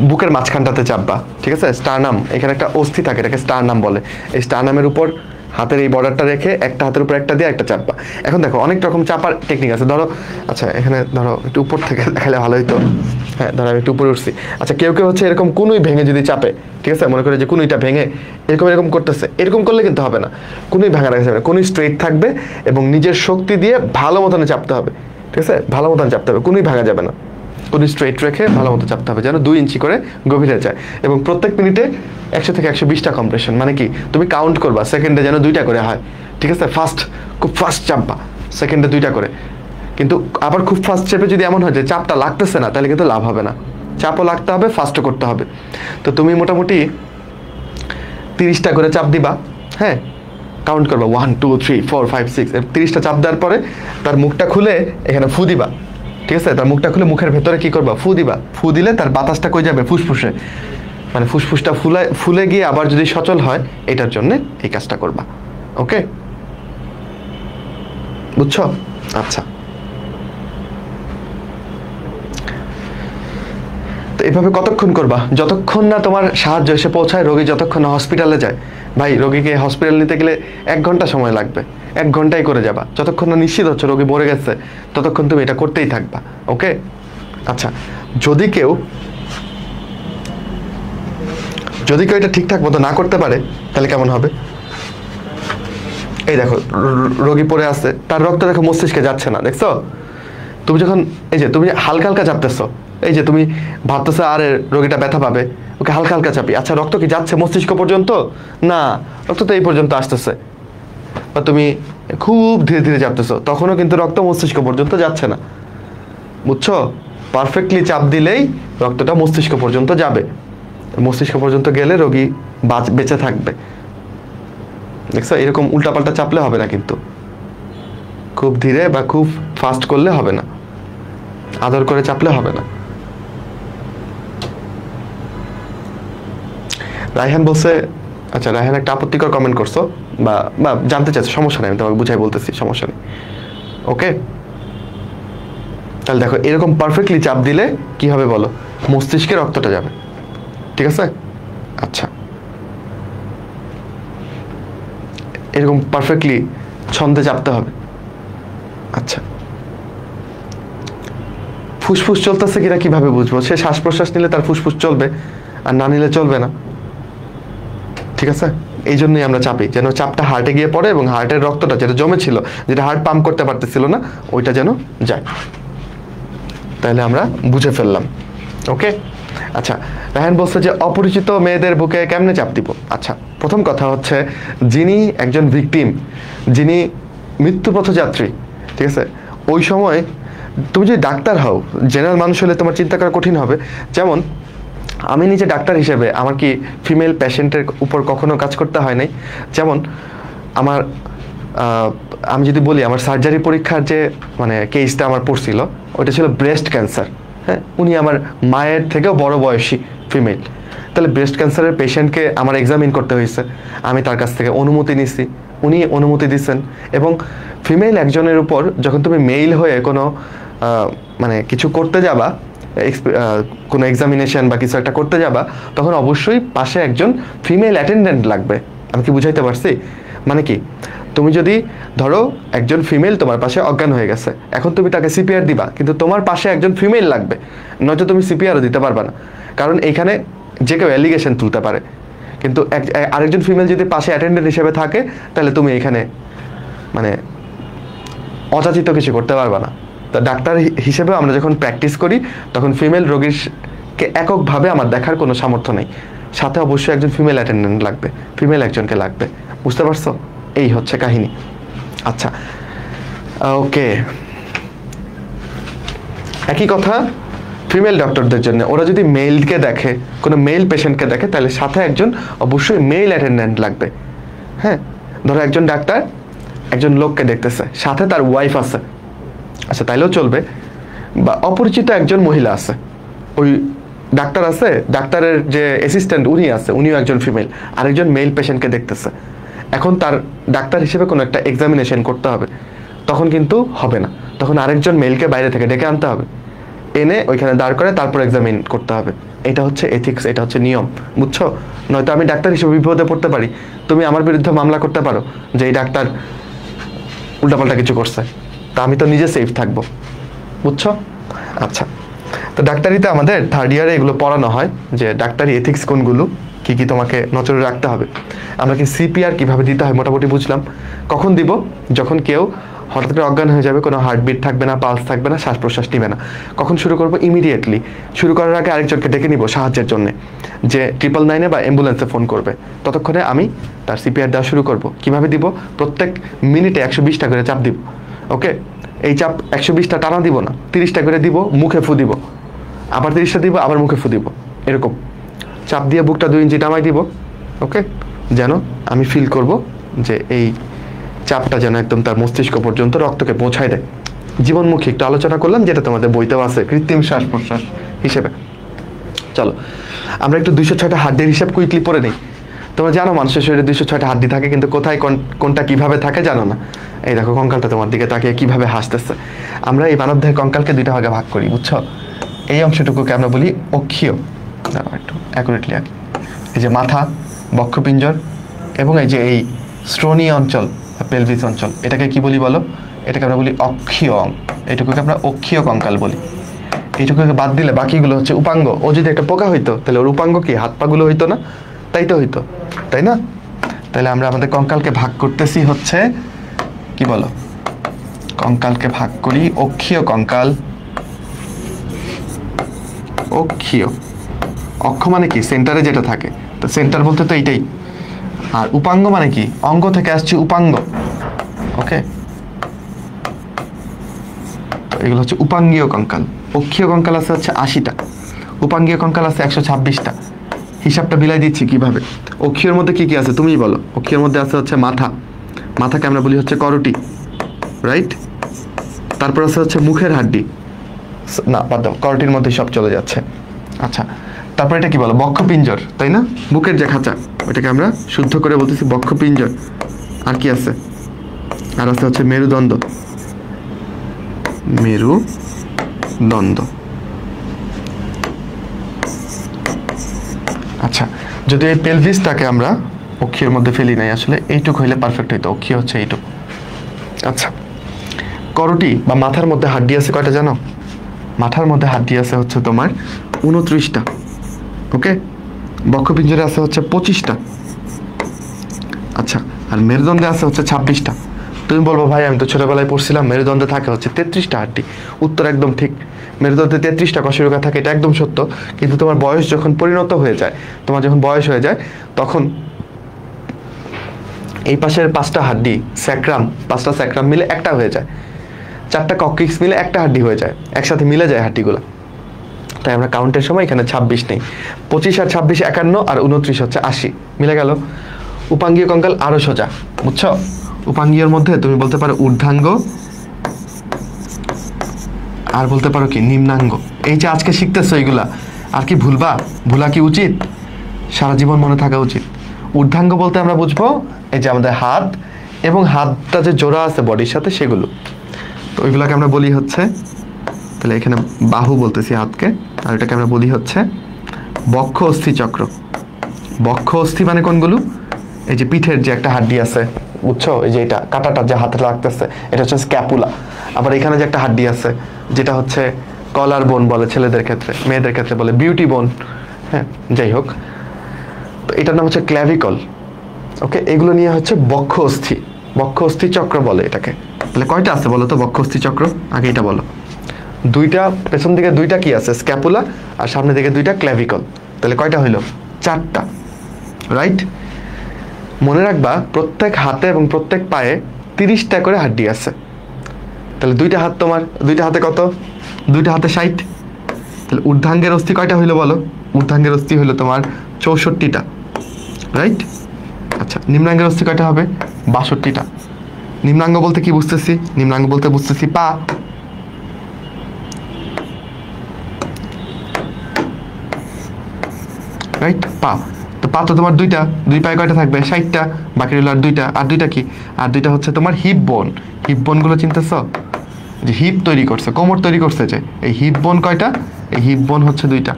S1: বুকের মাঝখানটাতে চাপবা, ঠিক আছে? স্টারনাম, এখানে একটা অস্থি থাকে, এটাকে স্টারনাম বলে। এই স্টারনামের উপর হাতের এই বর্ডারটা রেখে একটা হাতের উপর একটা দিয়ে একটা চাপবা। এখন দেখো অনেক রকম চাপার টেকনিক আছে। ধরো, আচ্ছা এখানে ধরো একটু উপর থেকে দেখালে ভালো হতো। হ্যাঁ, ধরো আমি একটু উপরে উঠছি। আচ্ছা, কেউ কেউ হচ্ছে এরকম কুনুই ভেঙে যদি চাপে, ঠিক আছে? মনে করে যে কুনুইটা ভেঙে এরকম করতেছে, এরকম করলে কিন্তু হবে না। কুনুই ভাঙা রাখা যাবে না, কুনুই স্ট্রেট থাকবে এবং নিজের শক্তি দিয়ে ভালো মতনে চাপতে হবে, ঠিক আছে? ভালো মতন চাপতে হবে, কুনুই ভাঙা যাবে না। কোনো স্ট্রেট রেখে ভালো মতো চাপতে হবে যেন 2 ইঞ্চি করে গভীরে যায়, এবং প্রত্যেক মিনিটে 100 থেকে 120টা কম্প্রেশন। মানে কি, তুমি কাউন্ট করবা সেকেন্ডে যেন 2টা করে হয়, ঠিক আছে? খুব ফাস্ট চাপবা, সেকেন্ডে 2টা করে। কিন্তু আবার খুব ফাস্ট চেপে যদি এমন হয় যে চাপটা লাগতেছে না, তাহলে কিন্তু লাভ হবে না। চাপও লাগতে হবে, ফাস্টও করতে হবে। তো তুমি মোটামুটি 30টা করে চাপ দিবা। হ্যাঁ, কাউন্ট করবা 1 2 3 4 5 6, 30টা চাপ দেওয়ার পরে তার মুখটা খুলে এখানে ফু দিবা, ঠিক আছে? তার মুখটা খুলে মুখের ভেতরে কি করবা, ফু দিবা। ফু দিলে তার বাতাসটা কই যাবে, ফুসফুসে, মানে ফুসফুসটা ফুলে গিয়ে আবার যদি সচল হয়, এটার জন্য এই কাজটা করবা। ওকে, বুঝছো? আচ্ছা, তো এভাবে কতক্ষণ করবা? যতক্ষণ না তোমার সাহায্য এসে পৌঁছায়, রোগী যতক্ষণ না হসপিটালে যায়। ভাই, রোগীকে হসপিটাল নিতে গেলে 1 ঘন্টা সময় লাগবে, 1 ঘন্টাই করে যাবা। যতক্ষণ না নিশ্চিত হচ্ছে রোগী মরে গেছে, ততক্ষণ তুমি এটা করতেই থাকবা। ওকে, আচ্ছা, যদি কেউ এটা ঠিকঠাক মতো না করতে পারে, তাহলে কেমন হবে? এই দেখো, রোগী পড়ে আছে, তার রক্ত দেখো মস্তিষ্কে যাচ্ছে না, দেখছো? তুমি যখন এই যে তুমি হালকা হালকা চাপতেছো, এই যে তুমি ভাবতেছো আরে রোগীটা ব্যথা পাবে, ওকে হালকা হালকা চাপি। আচ্ছা, রক্ত কি যাচ্ছে মস্তিষ্ক পর্যন্ত? না, রক্ত তো এই পর্যন্ত আসতেছে। বা তুমি খুব ধীরে ধীরে চাপতেছো, তখনও কিন্তু রক্ত মস্তিষ্ক পর্যন্ত যাচ্ছে না। বুঝছো? পারফেক্টলি চাপ দিলেই রক্তটা মস্তিষ্ক পর্যন্ত যাবে। মস্তিষ্ক পর্যন্ত গেলে রোগী বেঁচে থাকবে। দেখছো, এরকম উল্টাপাল্টা চাপলে হবে না, কিন্তু খুব ধীরে বা খুব ফাস্ট করলে হবে না, আদর করে চাপলে হবে না। রায়হান বলছে, আচ্ছা রায়হান একটা আপত্তিকর কমেন্ট করছো বা জানতে চাইছো, সমস্যা নেই, আমি তোমাকে বুঝাই বলতেছি, সমস্যা নেই। ওকে, তাহলে দেখো এরকম পারফেক্টলি চাপ দিলে কি হবে বলো, মস্তিষ্কে রক্তটা যাবে, ঠিক আছে? আচ্ছা, এরকম পারফেক্টলি ছন্দে চাপতে হবে। আচ্ছা, ফুসফুস চলতেছে কিনা কিভাবে বুঝবো? সে শ্বাস প্রশ্বাস নিলে তার ফুসফুস চলবে, আর না নিলে চলবে না, ঠিক আছে? এই জন্যই আমরা চাপি, যেন চাপটা হার্টে গিয়ে পড়ে এবং হার্টের রক্তটা যেটা জমেছিল, যেটা হার্ট পাম্প করতে পারতেছিল না, ওইটা যেন যায়। তাহলে আমরা বুঝে ফেললাম। ওকে, আচ্ছা, রায়হান বলছে যে অপরিচিত মেয়েদের বুকে কেমনে চাপ দিব? আচ্ছা, প্রথম কথা হচ্ছে, যিনি একজন ভিকটিম, যিনি মৃত্যুপথযাত্রী, ঠিক আছে, ওই সময় তুমি যদি ডাক্তার হও, জেনারেল মানুষ হলে তোমার চিন্তা করা কঠিন হবে। যেমন আমি নিজে ডাক্তার হিসেবে আমার কি ফিমেল পেশেন্টের উপর কখনো কাজ করতে হয় নাই? যেমন আমি যদি বলি, আমার সার্জারি পরীক্ষার যে মানে কেসটা আমার পড়ছিল, ওটা ছিল ব্রেস্ট ক্যান্সার। হ্যাঁ, উনি আমার মায়ের থেকেও বড় বয়সী ফিমেল। তাহলে ব্রেস্ট ক্যান্সারের পেশেন্টকে আমার এক্সামিন করতে হয়েছে, আমি তার কাছ থেকে অনুমতি নিছি, উনি অনুমতি দিচ্ছেন। এবং ফিমেল একজনের উপর যখন তুমি মেইল হয়ে কোনো মানে কিছু করতে যাবা, কোনো এক্সামিনেশন বা কিছু একটা করতে যাবা, তখন অবশ্যই পাশে একজন ফিমেল অ্যাটেন্ডেন্ট লাগবে। আমি কি বুঝাইতে পারছি? মানে কি, তুমি যদি ধরো একজন ফিমেল তোমার পাশে অজ্ঞান হয়ে গেছে, এখন তুমি তাকে সিপিআর দিবা, কিন্তু তোমার পাশে একজন ফিমেল লাগবে, নয়তো তুমি সিপিআরও দিতে পারবা না। কারণ এইখানে যে কেউ অ্যালিগেশন তুলতে পারে, কিন্তু আরেকজন ফিমেল যদি পাশে অ্যাটেন্ডেন্ট হিসেবে থাকে, তাহলে তুমি এখানে মানে অযাচিত কিছু করতে পারবা না। তা ডাক্তার হিসেবে আমরা যখন প্র্যাকটিস করি, তখন ফিমেল রোগীকে এককভাবে আমার দেখার কোনো সামর্থ্য নেই, সাথে অবশ্যই একজন ফিমেল অ্যাটেন্ডেন্ট লাগবে, ফিমেল একজনকে লাগবে। বুঝতে পারছো? এই হচ্ছে কাহিনী। আচ্ছা, ওকে, একই কথা ফিমেল ডক্টরদের জন্য ওরা যদি মেলকে দেখে, কোনো মেল পেশেন্টকে দেখে, তাহলে সাথে একজন অবশ্যই মেল অ্যাটেন্ডেন্ট লাগবে। হ্যাঁ, ধরো একজন ডাক্তার একজন লোককে দেখতেছে, সাথে তার ওয়াইফ আছে, আচ্ছা তাইলেও চলবে, বা অপরিচিত একজন মহিলা আছে, ওই ডাক্তার আছে, ডাক্তারের যে অ্যাসিস্ট্যান্ট উনি আছে, উনিও একজন ফিমেল, আরেকজন মেল পেশেন্টকে দেখতেছে। এখন তার ডাক্তার হিসেবে কোনো একটা এক্সামিনেশন করতে হবে, তখন কিন্তু হবে না, তখন আরেকজন মেলকে বাইরে থেকে ডেকে আনতে হবে, এনে ওইখানে দাঁড় করে তারপর এক্সামিন করতে হবে। এটা হচ্ছে এথিক্স, এটা হচ্ছে নিয়ম, বুঝছো? নয়তো আমি ডাক্তার হিসেবে বিপদে পড়তে পারি, তুমি আমার বিরুদ্ধে মামলা করতে পারো যে এই ডাক্তার উল্টাপাল্টা কিছু করছে, তা আমি তো নিজে সেফ থাকবো, বুঝছো? আচ্ছা, তো ডাক্তারিতে আমাদের থার্ড ইয়ারে এগুলো পড়ানো হয় যে ডাক্তারি এথিক্স কোনগুলো, কি কি তোমাকে নজরে রাখতে হবে। আমরা কি সিপিআর কিভাবে দিতে হয় মোটামুটি বুঝলাম। কখন দিব? যখন কেউ হঠাৎ করে অজ্ঞান হয়ে যাবে, কোনো হার্টবিট থাকবে না, পালস থাকবে না, শ্বাস প্রশ্বাস নিবে না। কখন শুরু করবো? ইমিডিয়েটলি। শুরু করার আগে আরেকজনকে ডেকে নিব সাহায্যের জন্য, যে 999-এ বা অ্যাম্বুলেন্সে ফোন করবে, ততক্ষণে আমি তার সিপিআর দেওয়া শুরু করব। কিভাবে দিব? প্রত্যেক মিনিটে 120টা করে চাপ দিব। ওকে, এই চাপ 120টা টানা দিব না, 30টা করে দিব, মুখে ফু দিব, আবার 30টা দিব, আবার মুখে ফু দিব, এরকম চাপ দিয়ে বুকটা 2 ইঞ্চি নামাই দিব। ওকে, যেন আমি ফিল করব যে এই চাপটা যেন একদম তার মস্তিষ্ক পর্যন্ত রক্তকে পৌঁছায় দেয়। জীবনমুখী একটু আলোচনা করলাম, যেটা তোমাদের বইতেও আছে, কৃত্রিম শ্বাস প্রশ্বাস হিসেবে। চলো আমরা একটু 206টা হাড্ডির হিসাব কুইকলি পড়ে নিই। তোমরা জানো মানুষের শরীরে 206টা হাড্ডি থাকে, কিন্তু কোথায় কোনটা কিভাবে থাকে জানো না। এই দেখো কঙ্কালটা তোমার দিকে তাকিয়ে কিভাবে হাসতেছে। আমরা এই মানবদেহের কঙ্কালকে 2টা ভাগে ভাগ করি, বুঝছো? এই অংশটুকুকে আমরা বলি অক্ষীয়, একটু অ্যাকুরেটলি আঁকি, এই যে মাথা, বক্ষপিঞ্জর এবং এই যে এই স্ট্রোনি অঞ্চল, পেলভিস অঞ্চল, এটাকে কি বলি বলো? এটাকে আমরা বলি অক্ষীয় অঙ্গ, এটুকুকে আমরা অক্ষীয় কঙ্কাল বলি। এইটুকুকে বাদ দিলে বাকিগুলো হচ্ছে উপাঙ্গ। ও যদি একটা পোকা হইতো তাহলে ওর উপাঙ্গ কি? হাত পাগুলো হইতো না? তাই তো হইতো, তাই না? তাহলে আমরা আমাদের কঙ্কালকে ভাগ করতেছি হচ্ছে কি বলো? কঙ্কালকে ভাগ করি অক্ষীয় কঙ্কাল, অক্ষীয়। অক্ষ মানে কি? সেন্টারে যেটা থাকে, তো সেন্টার বলতে তো এইটাই। আর উপাঙ্গ মানে কি? অঙ্গ থেকে আসছে উপাঙ্গ। ওকে, তো এগুলো হচ্ছে উপাঙ্গীয় কঙ্কাল। অক্ষীয় কঙ্কাল আছে হচ্ছে 80টা, উপাঙ্গীয় কঙ্কাল আছে 126টা। হিসাবটা বিলাই দিচ্ছি কিভাবে। অক্ষীয়র মধ্যে কি কি আছে তুমিই বলো? অক্ষীয়র মধ্যে আছে হচ্ছে মাথা, মাথাকে আমরা বলি হচ্ছে করটি, রাইট? তারপর আছে হচ্ছে মুখের হাড্ডি, না বাদ দাও, করটির মধ্যে সব চলে যাচ্ছে। আচ্ছা, তারপর এটা কি বলো? বক্ষপিঞ্জর, তাই না? বুকের যে খাঁচা, ওইটাকে আমরা শুদ্ধ করে বলতেছি বক্ষপিঞ্জর। আর কি আছে? আর আছে হচ্ছে মেরুদণ্ড, মেরুদণ্ড। আচ্ছা, যদি এই পেলভিসটাকে আমরা অক্ষীর মধ্যে ফেলি নাই, আসলে এইটুকু হইলে পারফেক্ট হইতো। অক্ষী হচ্ছে এইটুকু। আচ্ছা, করটি বা মাথার মধ্যে হাড্ডি আছে কয়টা জানো? মাথার মধ্যে হাড্ডি আছে হচ্ছে তোমার 29টা। ওকে, বক্ষপিঞ্জরে আছে হচ্ছে 25টা। আচ্ছা, আর মেরুদণ্ডে আছে হচ্ছে 26টা। তুমি বলবো ভাই আমি তো ছোটবেলায় পড়ছিলাম মেরুদণ্ডে থাকে হচ্ছে 33টা হাড্ডি। উত্তর একদম ঠিক, মেরুদণ্ডে 33টা কশেরুকা থাকে, এটা একদম সত্য। কিন্তু তোমার বয়স যখন পরিণত হয়ে যায়, তোমার যখন বয়স হয়ে যায়, তখন এই পাশের 5টা হাড্ডি স্যাক্রাম, 5টা স্যাক্রাম মিলে একটা হয়ে যায়, 4টা কক্কিক্স মিলে একটা হাড্ডি হয়ে যায়, একসাথে মিলে যায় হাড্ডিগুলো। তাই আমরা কাউন্টের সময় এখানে 26 নেই। 25 আর 26 51, আর 29 হচ্ছে 80, মিলে গেল। উপাঙ্গীয় কঙ্কাল আরো সোজা, বুঝছো? উপাঙ্গীয়র মধ্যে তুমি বলতে পারো ঊর্ধ্বাঙ্গ, আর বলতে পারো কি নিম্নাঙ্গ। এই যে আজকে শিখতেছো এইগুলা, আর কি ভুলবা? ভুলা কি উচিত? সারা জীবন মনে থাকা উচিত। ঊর্ধ্বাঙ্গ বলতে আমরা বুঝবো এই যে আমাদের হাত এবং হাতটা যে জোড়া আছে বডির সাথে, সেগুলো। তো ওইগুলাকে আমরা বলি হচ্ছে, তাহলে এখানে বাহু বলতেছি হাতকে, আর এটাকে আমরা বলি হচ্ছে বক্ষ অস্থি চক্র। বক্ষ অস্থি মানে কোনগুলো? এই যে পিঠের যে একটা হাড্ডি আছে, বুঝছো? এই যে এটা কাঁটাটা যে হাতে লাগতেছে, এটা হচ্ছে স্ক্যাপুলা। আবার এখানে যে একটা হাড্ডি আছে, যেটা হচ্ছে কলার বোন বলে ছেলেদের ক্ষেত্রে, মেয়েদের ক্ষেত্রে বলে বিউটি বোন। হ্যাঁ, যাই হোক, তো এটার নাম হচ্ছে ক্ল্যাভিকল। ওকে, এগুলো নিয়ে হচ্ছে বক্ষ অস্থি, বক্ষ অস্থি চক্র বলে এটাকে। তাহলে কয়টা আছে বলো তো বক্ষ অস্থি চক্র? আগে এটা বলো। 2টা, পেছন দিকে 2টা কি আছে? স্ক্যাপুলা, আর সামনে দিকে 2টা ক্ল্যাভিকল। তাহলে কয়টা হইলো? 4টা, রাইট? মনে রাখবা প্রত্যেক হাতে এবং প্রত্যেক পায়ে 30টা করে হাড্ডি আছে। তাহলে 2টা হাত তোমার, 2টা হাতে কত? 2টা হাতে 60, তাহলে ঊর্ধ্বাঙ্গের অস্থি কয়টা হইলো বলো? ঊর্ধ্বাঙ্গের অস্থি হইলো তোমার 64টা, রাইট? আচ্ছা, নিম্নাঙ্গের অস্থি কয়টা হবে? 62টা। নিম্নাঙ্গ বলতে কি বুঝতেছি? নিম্নাঙ্গ বলতে বুঝতেছি পা। রাইট, পা। তো পা তো তোমার দুইটা, দুই পায়ে কয়টা থাকবে? 60টা। বাকি রইল আর দুইটা। আর দুইটা কি? আর দুইটা হচ্ছে তোমার হিপ বোন। হিপ বোনগুলো চিনতেছ? যে হিপ তৈরি করছে, কোমর তৈরি করছে, যে এই হিপ বোন কয়টা? এই হিপ বোন হচ্ছে দুইটা।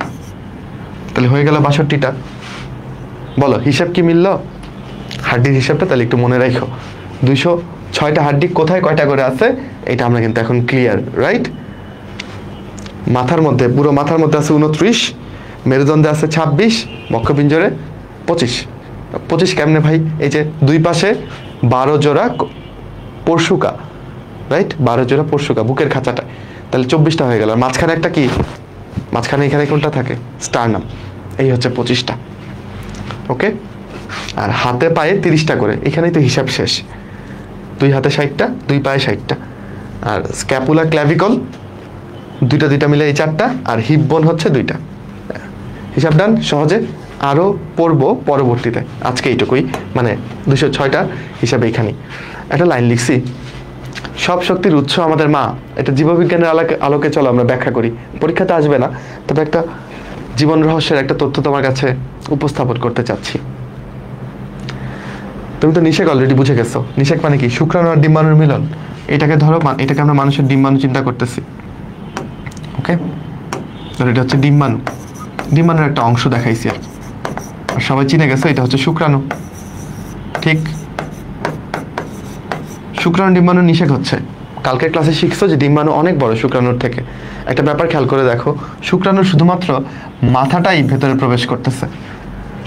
S1: তাহলে হয়ে গেল 62টা। বলো হিসাব কি মিলল? হাড্ডির হিসাবটা তাহলে একটু মনে রাখো। 206টা হাড্ডি কোথায় কয়টা করে আছে এটা আমরা কিন্তু এখন ক্লিয়ার, রাইট? মাথার মধ্যে, পুরো মাথার মধ্যে আছে 29, মেরুদণ্ডে আছে 26, বক্ষপিঞ্জরে 25। 25 কেমনে ভাই? এই যে দুই পাশে 12 জোড়া পরশুকা, রাইট? 12 জোড়া পরশুকা বুকের খাঁচাটা, তাহলে 24টা হয়ে গেল। আর মাঝখানে একটা কি? মাঝখানে এখানে কোনটা থাকে? স্টারনাম। এই হচ্ছে 25টা, ওকে? আর হাতে পায়ে 30টা করে, এখানেই তো হিসাব শেষ। দুই হাতে 60টা, দুই পায়ে 60টা। আর স্ক্যাপুলা, ক্ল্যাভিকল দুইটা দুইটা মিলে এই 4টা, আর হিপ বোন হচ্ছে 2টা। হিসাব ডান, সহজে। আরও পড়বো পরবর্তীতে, আজকে এইটুকুই, মানে 206টা হিসাবে এইখানেই একটা লাইন লিখছি। সব শক্তির উৎস আমাদের মা। এটা জীববিজ্ঞানের আলোকে চলো আমরা ব্যাখ্যা করি। পরীক্ষাতে আসবে না, তবে একটা জীবন রহস্যের একটা তথ্য তোমার কাছে উপস্থাপন করতে চাচ্ছি। তুমি তো নিষেক অলরেডি বুঝে গেছো। নিষেক মানে কি? শুক্রাণু আর ডিম্বাণুর মিলন। এটাকে ধরো, এটাকে আমরা মানুষের ডিম্বাণু চিন্তা করতেছি, ওকে? ধরো এটা হচ্ছে ডিম্বাণু। ডিম্বাণুর একটা অংশ দেখাইছি আর সবাই চিনে গেছো, এটা হচ্ছে শুক্রাণু, ঠিক? শুক্রাণু ডিম্বাণু নিষেক হচ্ছে। কালকের ক্লাসে শিখছো যে ডিম্বাণু অনেক বড় শুক্রাণুর থেকে। একটা ব্যাপার খেয়াল করে দেখো, শুক্রাণুর শুধুমাত্র মাথাটাই ভেতরে প্রবেশ করতেছে।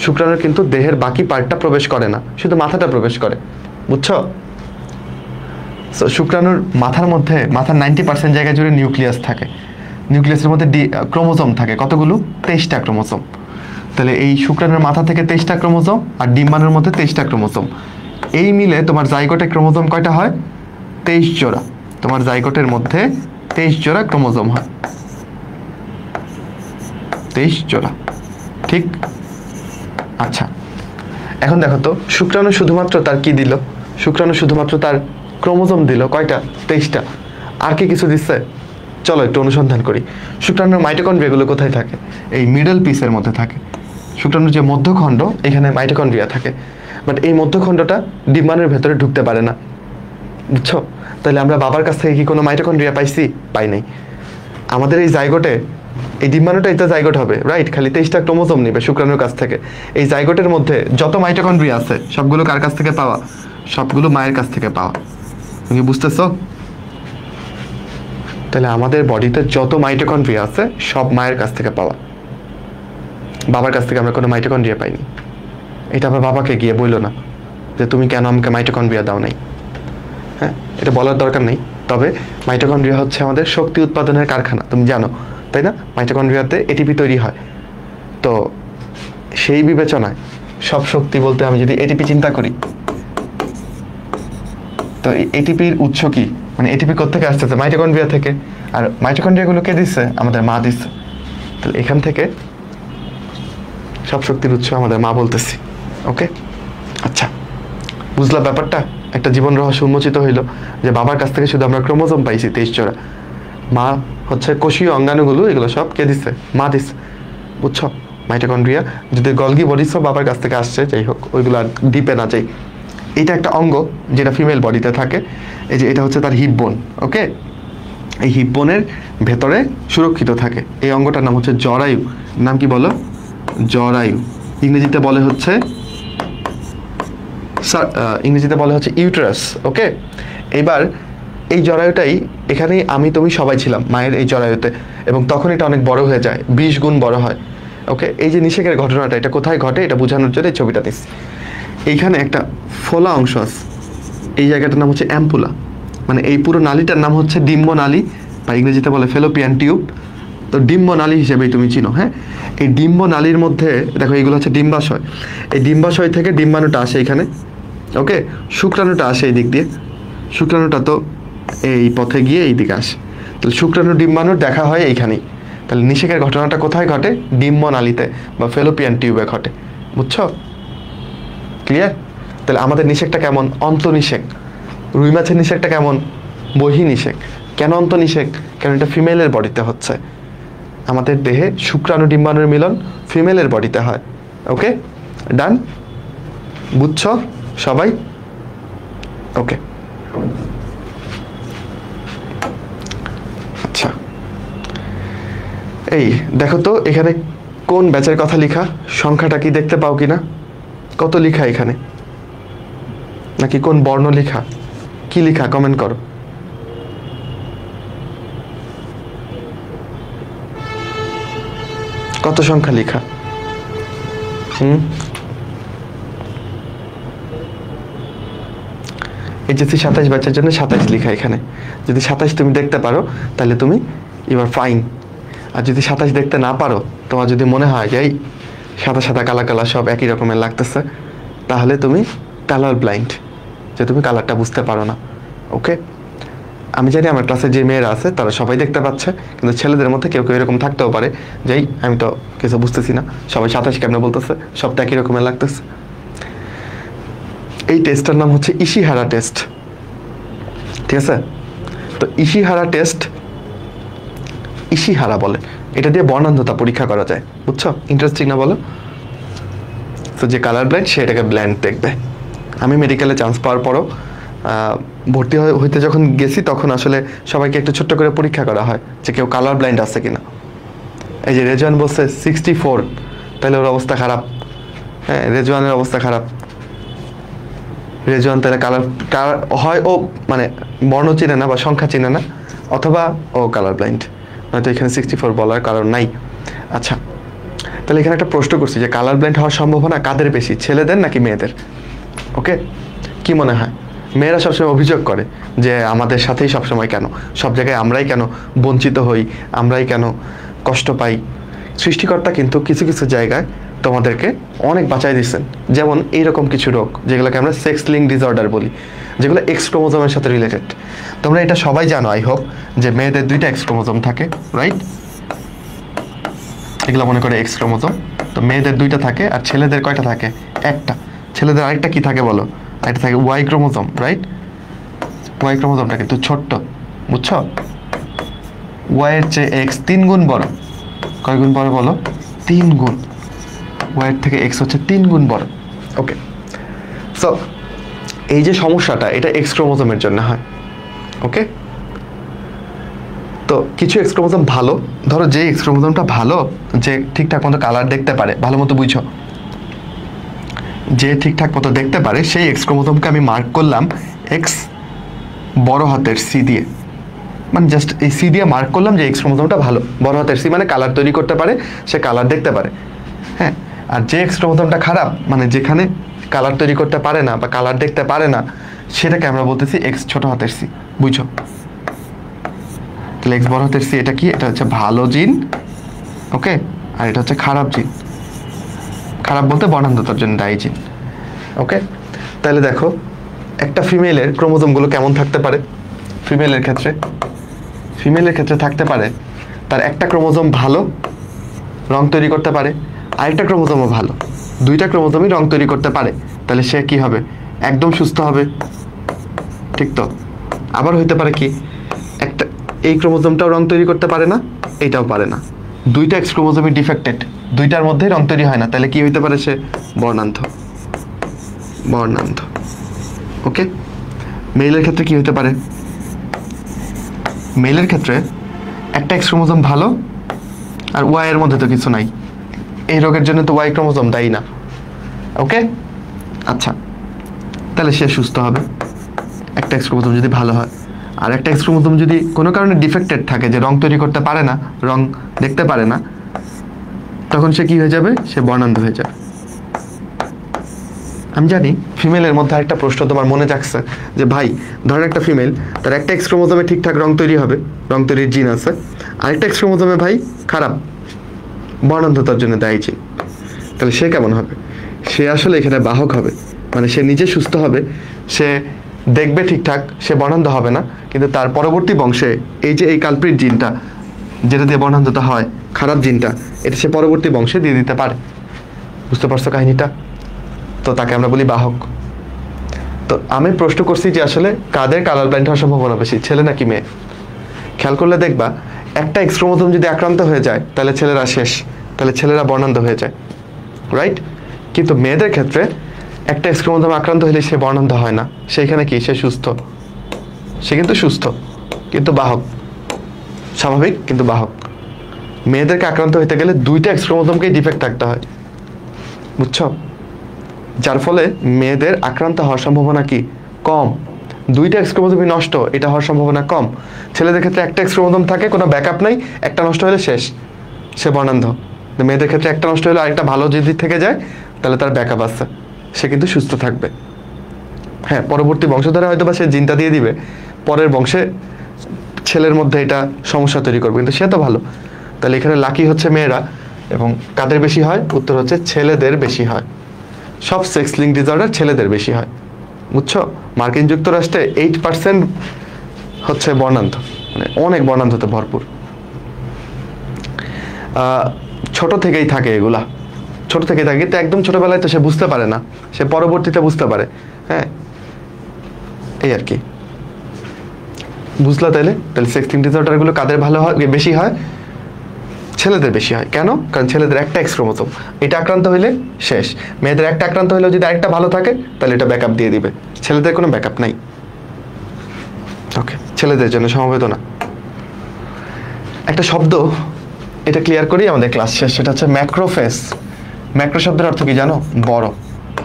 S1: শুক্রাণুর কিন্তু দেহের বাকি পার্টটা প্রবেশ করে না, শুধু মাথাটা প্রবেশ করে, বুঝছো? শুক্রাণুর মাথার মধ্যে, মাথার 90% জায়গা জুড়ে নিউক্লিয়াস থাকে। নিউক্লিয়াসের মধ্যে ক্রোমোজোম থাকে কতগুলো? 23টা ক্রোমোজোম। তাহলে এই শুক্রাণুর মাথা থেকে 23টা ক্রোমোজোম, আর ডিম্বাণুর মধ্যে 23টা ক্রোমোজোম। এই মিলে তোমার জাইগোটে ক্রোমোজোম কয়টা হয়? 23 জোড়া। তোমার জাইগোটের মধ্যে 23 জোড়া ক্রোমোজোম হয়, 23 জোড়া, ঠিক? আচ্ছা, এখন দেখো তো, শুক্রাণু শুধুমাত্র তার কি দিল? শুক্রাণু শুধুমাত্র তার ক্রোমোজোম দিল কয়টা? 23টা। আর কি কিছু দিচ্ছে? চলো একটু অনুসন্ধান করি। শুক্রাণুর মাইটোকন্ড্রিয়াগুলো কোথায় থাকে? এই মিডল পিসের মধ্যে থাকে। শুক্রাণুর যে মধ্যখণ্ড, এখানে মাইটোকন্ড্রিয়া থাকে, বাট এই মধ্যখণ্ডটা ডিম্বাণুর ভেতরে ঢুকতে পারে না, বুঝছো? তাহলে আমরা বাবার কাছ থেকে কি কোনো মাইটোকন্ড্রিয়া পাইছি? পাই নাই। আমাদের এই জাইগোটে, এই ডিম্বাণুটাই তো জাইগোট হবে, রাইট? খালি 23টা ক্রোমোজোম নেবে শুক্রাণুর কাছ থেকে। এই জাইগোটের মধ্যে যত মাইটোকন্ড্রিয়া আছে সবগুলো কার কাছ থেকে পাওয়া? সবগুলো মায়ের কাছ থেকে পাওয়া। তুমি বুঝতেছো? তাহলে আমাদের বডিতে যত মাইটোকন্ড্রিয়া আছে সব মায়ের কাছ থেকে পাওয়া। বাবার কাছ থেকে আমরা কোনো মাইটোকন্ড্রিয়া পাইনি। এটা আমার বাবাকে গিয়ে বললো না যে তুমি কেন আমাকে মাইটোকন্ড্রিয়া দাও নাই। হ্যাঁ, এটা বলার দরকার নেই। তবে মাইটোকন্ড্রিয়া হচ্ছে আমাদের শক্তি উৎপাদনের কারখানা, তুমি জানো তাই না? মাইটোকন্ড্রিয়াতে এটিপি তৈরি হয়। তো সেই বিবেচনায় সব শক্তি বলতে আমি যদি এটিপি চিন্তা করি, তো এটিপির উৎস কি? মানে এটিপি কোত্থেকে আসতেছে? মাইটোকন্ড্রিয়া থেকে। আর মাইটোকন্ড্রিয়াগুলো কে দিচ্ছে? আমাদের মা দিচ্ছে। তাহলে এখান থেকে সব শক্তির উৎস আমাদের মা বলতেছি, ওকে? আচ্ছা, বুঝলা ব্যাপারটা? একটা জীবন রহস্য উন্মোচিত হইল যে বাবার কাছ থেকে শুধু আমরা ক্রোমোজোম পাইছি 23 জোড়া। মা হচ্ছে কোষীয় অঙ্গাণুগুলো, এগুলো সব কে দিচ্ছে? মা দিচ্ছে, বুঝছো? মাইটোকন্ড্রিয়া যদি গলগি বডিস বাবার কাছ থেকে আসছে, যাই হোক, ওইগুলো আর ডিপে না যাই। এটা একটা অঙ্গ যেটা ফিমেল বডিতে থাকে। এই যে এটা হচ্ছে তার হিপ বোন, ওকে? এই হিপ বোনের ভেতরে সুরক্ষিত থাকে। এই অঙ্গটার নাম হচ্ছে জরায়ু। নাম কি বলো? জরায়ু। ইংরেজিতে বলে হচ্ছে ইউটেরাস, ওকে? এবার এই জরায়ুটাই, এখানেই আমি তুমি সবাই ছিলাম মায়ের এই জরায়ুতে, এবং তখন এটা অনেক বড় হয়ে যায়, 20 গুণ বড় হয়, ওকে? এই যে নিষেকের ঘটনাটা, এটা কোথায় ঘটে এটা বোঝানোর জন্য এই ছবিটা দিচ্ছি। এইখানে একটা ফোলা অংশ আছে, এই জায়গাটার নাম হচ্ছে অ্যাম্পুলা। মানে এই পুরো নালীটার নাম হচ্ছে ডিম্ব নালী, বা ইংরেজিতে বলে ফেলোপিয়ান টিউব। তো ডিম্ব নালী হিসেবেই তুমি চিনো, হ্যাঁ? এই ডিম্ব নালীর মধ্যে দেখো, এইগুলো হচ্ছে ডিম্বাশয়। এই ডিম্বাশয় থেকে ডিম্বাণুটা আসে এখানে, ওকে? শুক্রাণুটা আসে এই দিক দিয়ে, শুক্রাণুটা তো এই পথে গিয়ে এই দিকে আসে। তাহলে শুক্রাণু ডিম্বাণুর দেখা হয় এইখানেই। তাহলে নিষেকের ঘটনাটা কোথায় ঘটে? ডিম্ব নালীতে বা ফেলোপিয়ান টিউবে ঘটে। বুঝছো? ক্লিয়ার? তাহলে আমাদের নিষেকটা কেমন? অন্তনিষেক। রুই মাছের নিষেকটা কেমন? বহির্নিষেক। কেন অন্তনিষেক? কারণ এটা ফিমেলের বডিতে হচ্ছে। আমাদের দেহে শুক্রাণু ডিম্বাণুর মিলন ফিমেলের বডিতে হয়। ওকে, ডান? বুঝছো সবাই? ওকে, আচ্ছা, এই দেখো তো এখানে কোন ব্যাচের কথা লেখা, সংখ্যাটা কি দেখতে পাও কিনা? কত লেখা এখানে, নাকি কোন বর্ণ লেখা, কি লেখা? কমেন্ট করো। কত সংখ্যা লেখা? এইচএসসি 27 ব্যাচের জন্য 27 লেখা এখানে। যদি 27 তুমি দেখতে পারো তাহলে তুমি ইউ আর ফাইন। আর যদি 27 দেখতে না পারো, তোমার যদি মনে হয় যে এই সাদা সাদা কালা কালা সব একই রকমের লাগতেছে, তাহলে তুমি কালার ব্লাইন্ড, যে তুমি কালারটা বুঝতে পারো না। ওকে, আমি জানি আমার ক্লাসে যে মেয়েরা আছে তারা সবাই দেখতে পাচ্ছে, কিন্তু ছেলেদের মধ্যে কেউ কেউ এরকম থাকতেও পারে যে আমি তো কিছু বুঝতেছি না, সবাই 27 কেমনে বলতেছে, সব তো একই রকমের লাগতেছে। এই টেস্টটার নাম হচ্ছে ইশিহারা টেস্ট। ঠিক আছে? তো ইশিহারা টেস্ট, ইশিহারা বলে, এটা দিয়ে বর্ণান্ধতা পরীক্ষা করা যায়। বুঝছো? ইন্টারেস্টিং না বলো? তো যে কালার ব্লাইন্ড সে এটাকে ব্ল্যান্ড দেখবে। আমি মেডিকেলে চান্স পাওয়ার পরও ভর্তি হইতে যখন গেছি তখন আসলে সবাইকে একটু ছোট্ট করে পরীক্ষা করা হয় যে কেউ কালার ব্লাইন্ড আছে কিনা। এই যে রেজওয়ান বলছে 64, তাহলে ওর অবস্থা খারাপ। হ্যাঁ, রেজওয়ানের অবস্থা খারাপ। রেজওয়ান তাহলে কালার হয় ও মানে বর্ণ চিনে না বা সংখ্যা চিনে না, অথবা ও কালার ব্লাইন্ড, নয়তো এখানে 64 বলার কারণ নাই। আচ্ছা, তাহলে এখানে একটা প্রশ্ন করছি যে কালার ব্লাইন্ড হওয়ার সম্ভাবনা কাদের বেশি, ছেলেদের নাকি মেয়েদের? ওকে, কি মনে হয়? মেয়েরা সবসময় অভিযোগ করে যে আমাদের সাথেই সবসময় কেন, সব জায়গায় আমরাই কেন বঞ্চিত হই, আমরাই কেন কষ্ট পাই। সৃষ্টিকর্তা কিন্তু কিছু কিছু জায়গায় তোমাদেরকে অনেক বাঁচাই দিচ্ছেন। যেমন এইরকম কিছু রোগ যেগুলোকে আমরা সেক্স লিঙ্ক ডিসঅর্ডার বলি, যেগুলো এক্স ক্রোমোজোমের সাথে রিলেটেড। তোমরা এটা সবাই জানো আই হোপ, যে মেয়েদের 2টা এক্স ক্রোমোজোম থাকে, রাইট? এগুলো মনে করে এক্স ক্রোমোজোম। তো মেয়েদের 2টা থাকে, আর ছেলেদের কয়টা থাকে? একটা। ছেলেদের আরেকটা কি থাকে বলো? আরেকটা থাকে ওয়াই ক্রোমোজোম, রাইট? ওয়াই ক্রোমোজোমটা কিন্তু ছোট্ট, বুঝছো? ওয়াইয়ের চেয়ে এক্স 3 গুণ বড়। কয় গুণ বড় বলো? 3 গুণ। ওয়াইয়ের থেকে এক্স হচ্ছে 3 গুণ বড়। ওকে, সো এই যে সমস্যাটা, এটা এক্স ক্রোমোজোমের জন্য হয়। ওকে, তো কিছু এক্স ক্রোমোজোম ভালো, ধরো যে এক্স ক্রোমোজোমটা ভালো, যে ঠিকঠাক মতো কালার দেখতে পারে, ভালো মতো বুঝছো, যে ঠিকঠাক মতো দেখতে পারে, সেই এক্স ক্রোমোজোমকে আমি মার্ক করলাম এক্স বড় হাতের সি দিয়ে। মানে জাস্ট এই সি দিয়ে মার্ক করলাম যে এক্স ক্রোমোজোমটা ভালো, বড় হাতের সি মানে কালার তৈরি করতে পারে, সে কালার দেখতে পারে। হ্যাঁ, আর যে এক্স ক্রোমোজোমটা খারাপ, মানে যেখানে কালার তৈরি করতে পারে না বা কালার দেখতে পারে না, সেটাকে আমরা বলতেছি এক্স ছোট হাতের সি। বুঝছো? তাহলে এক্স বড় হাতের সি এটা কি? এটা হচ্ছে ভালো জিন। ওকে, আর এটা হচ্ছে খারাপ জিন। খারাপ বলতে বর্ণান্ধতার জন্য দায়ী জিন। ওকে, তাহলে দেখো একটা ফিমেলের ক্রোমোজোমগুলো কেমন থাকতে পারে। ফিমেলের ক্ষেত্রে থাকতে পারে তার একটা ক্রোমোজোম ভালো, রং তৈরি করতে পারে, আরেকটা ক্রোমোজোমও ভালো, 2টা ক্রোমোজোমই রং তৈরি করতে পারে। তাহলে সে কি হবে? একদম সুস্থ হবে, ঠিক তো? আবার হইতে পারে কি, একটা এই ক্রোমোজোমটাও রং তৈরি করতে পারে না, এইটাও পারে না, 2টা এক্স ক্রোমোজোমই ডিফেক্টেড, 2টার মধ্যেই রং তৈরি হয় না। তাহলে কি হইতে পারে? সে বর্ণান্ধ। ওকে, মেইলের ক্ষেত্রে কি হতে পারে? মেইলের ক্ষেত্রে একটা এক্স ক্রোমোজোম ভালো, আর ওয়াই এর মধ্যে তো কিছু নাই, এই রোগের জন্য তো ওয়াই ক্রোমোজোম দায়ী না। ওকে, আচ্ছা, তাহলে সে সুস্থ হবে, একটা এক্স ক্রোমোজোম যদি ভালো হয়। আর একটা এক্স ক্রোমোজোম যদি কোনো কারণে ডিফেক্টেড থাকে, যে রং তৈরি করতে পারে না, রং দেখতে পারে না, তখন সে কি হয়ে যাবে? সে বর্ণান্ধ হয়ে যাবে। আমি জানি ফিমেলের মধ্যে আরেকটা প্রশ্ন তোমার মনে জাগছে যে ভাই, ধরেন একটা ফিমেল, তার একটা এক্স ক্রোমোজোমে ঠিকঠাক রং তৈরি হবে, রং তৈরির জিন আছে, আরেকটা এক্স ক্রোমোজোমে ভাই খারাপ, বর্ণান্ধতার জন্য দায়ী জিন। তাহলে সে কেমন হবে? সে আসলে এখানে বাহক হবে, মানে সে নিজে সুস্থ হবে, সে দেখবে ঠিকঠাক, সে বর্ণান্ধ হবে না, কিন্তু তার পরবর্তী বংশে এই যে এই কালপ্রিট জিনটা যেটা দিয়ে বর্ণান্ধতা হয়, খারাপ জিনটা, এটা সে পরবর্তী বংশে দিয়ে দিতে পারে। বুঝতে পারছো কাহিনীটা? তো তাকে আমরা বলি বাহক। তো আমি প্রশ্ন করছি যে আসলে কাদের কালার ব্লাইন্ড হওয়ার সম্ভাবনা বেশি, ছেলে নাকি মেয়ে? খেয়াল করলে দেখবা একটা এক্স ক্রোমোসোম যদি আক্রান্ত হয়ে যায় তাহলে ছেলেরা শেষ, তাহলে ছেলেরা বর্ণান্ধ হয়ে যায়, রাইট? কিন্তু মেয়েদের ক্ষেত্রে একটা এক্স ক্রোমোসোম আক্রান্ত হলে সে বর্ণান্ধ হয় না, সেইখানে কি সে সুস্থ, সে কিন্তু সুস্থ কিন্তু বাহক, স্বাভাবিক কিন্তু বাহক। মেয়েদেরকে আক্রান্ত হইতে গেলে দুইটা এক্স ক্রোমোসোমকেই ডিফেক্ট থাকতে হয়, বুঝছো? যার ফলে মেয়েদের আক্রান্ত হওয়ার সম্ভাবনা কি কম, দুইটা এক্স ক্রোমোসোমই নষ্ট, এটা হওয়ার সম্ভাবনা কম। ছেলেদের ক্ষেত্রে একটা এক্স ক্রোমোসোম থাকে, কোনো ব্যাকআপ নাই, একটা নষ্ট হলে শেষ, সে বর্ণান্ধ। মেয়েদের ক্ষেত্রে একটা নষ্ট হলে আরেকটা ভালো যদি থেকে যায় তাহলে তার ব্যাকআপ আছে, সে কিন্তু সুস্থ থাকবে। হ্যাঁ, পরবর্তী বংশধরে হয়তো বা সে জিনটা দিয়ে দিবে, পরের বংশে ছেলের মধ্যে এটা সমস্যা তৈরি করবে, কিন্তু সে তো ভালো। তাহলে এখানে লাকি হচ্ছে মেয়েরা, এবং কাদের বেশি হয়? উত্তর হচ্ছে ছেলেদের বেশি হয়। সব সেক্স লিঙ্ক ডিসঅর্ডার ছেলেদের বেশি হয়, বুঝছো? মার্কিন যুক্তরাষ্ট্রে 8% হচ্ছে বর্ণান্ধ, মানে অনেক বর্ণান্ধতে ভরপুর। ছোট থেকেই থাকে এগুলা, ছোট থেকেই থাকে, কিন্তু একদম ছোটবেলায় তো সে বুঝতে পারে না, সে পরবর্তীতে বুঝতে পারে। হ্যাঁ, এই আর কি, বুঝলা? তাহলে সেক্স লিঙ্ক ডিসঅর্ডারগুলো কাদের ভালো হয়, বেশি হয়? ছেলেদের বেশি হয়। কেন? কারণ ছেলেদের একটা এক্স ক্রোমোসোম, এটা আক্রান্ত হইলে শেষ। মেয়েদের একটা আক্রান্ত হইলেও যদি আরেকটা ভালো থাকে তাহলে এটা ব্যাকআপ দিয়ে দিবে, ছেলেদের কোনো ব্যাকআপ নাই। ওকে, ছেলেদের জন্য সমবেদনা। একটা শব্দ, এটা ক্লিয়ার করি আমাদের ক্লাস শেষ, সেটা হচ্ছে ম্যাক্রোফেজ। ম্যাক্রো শব্দের অর্থ কি জানো? বড়।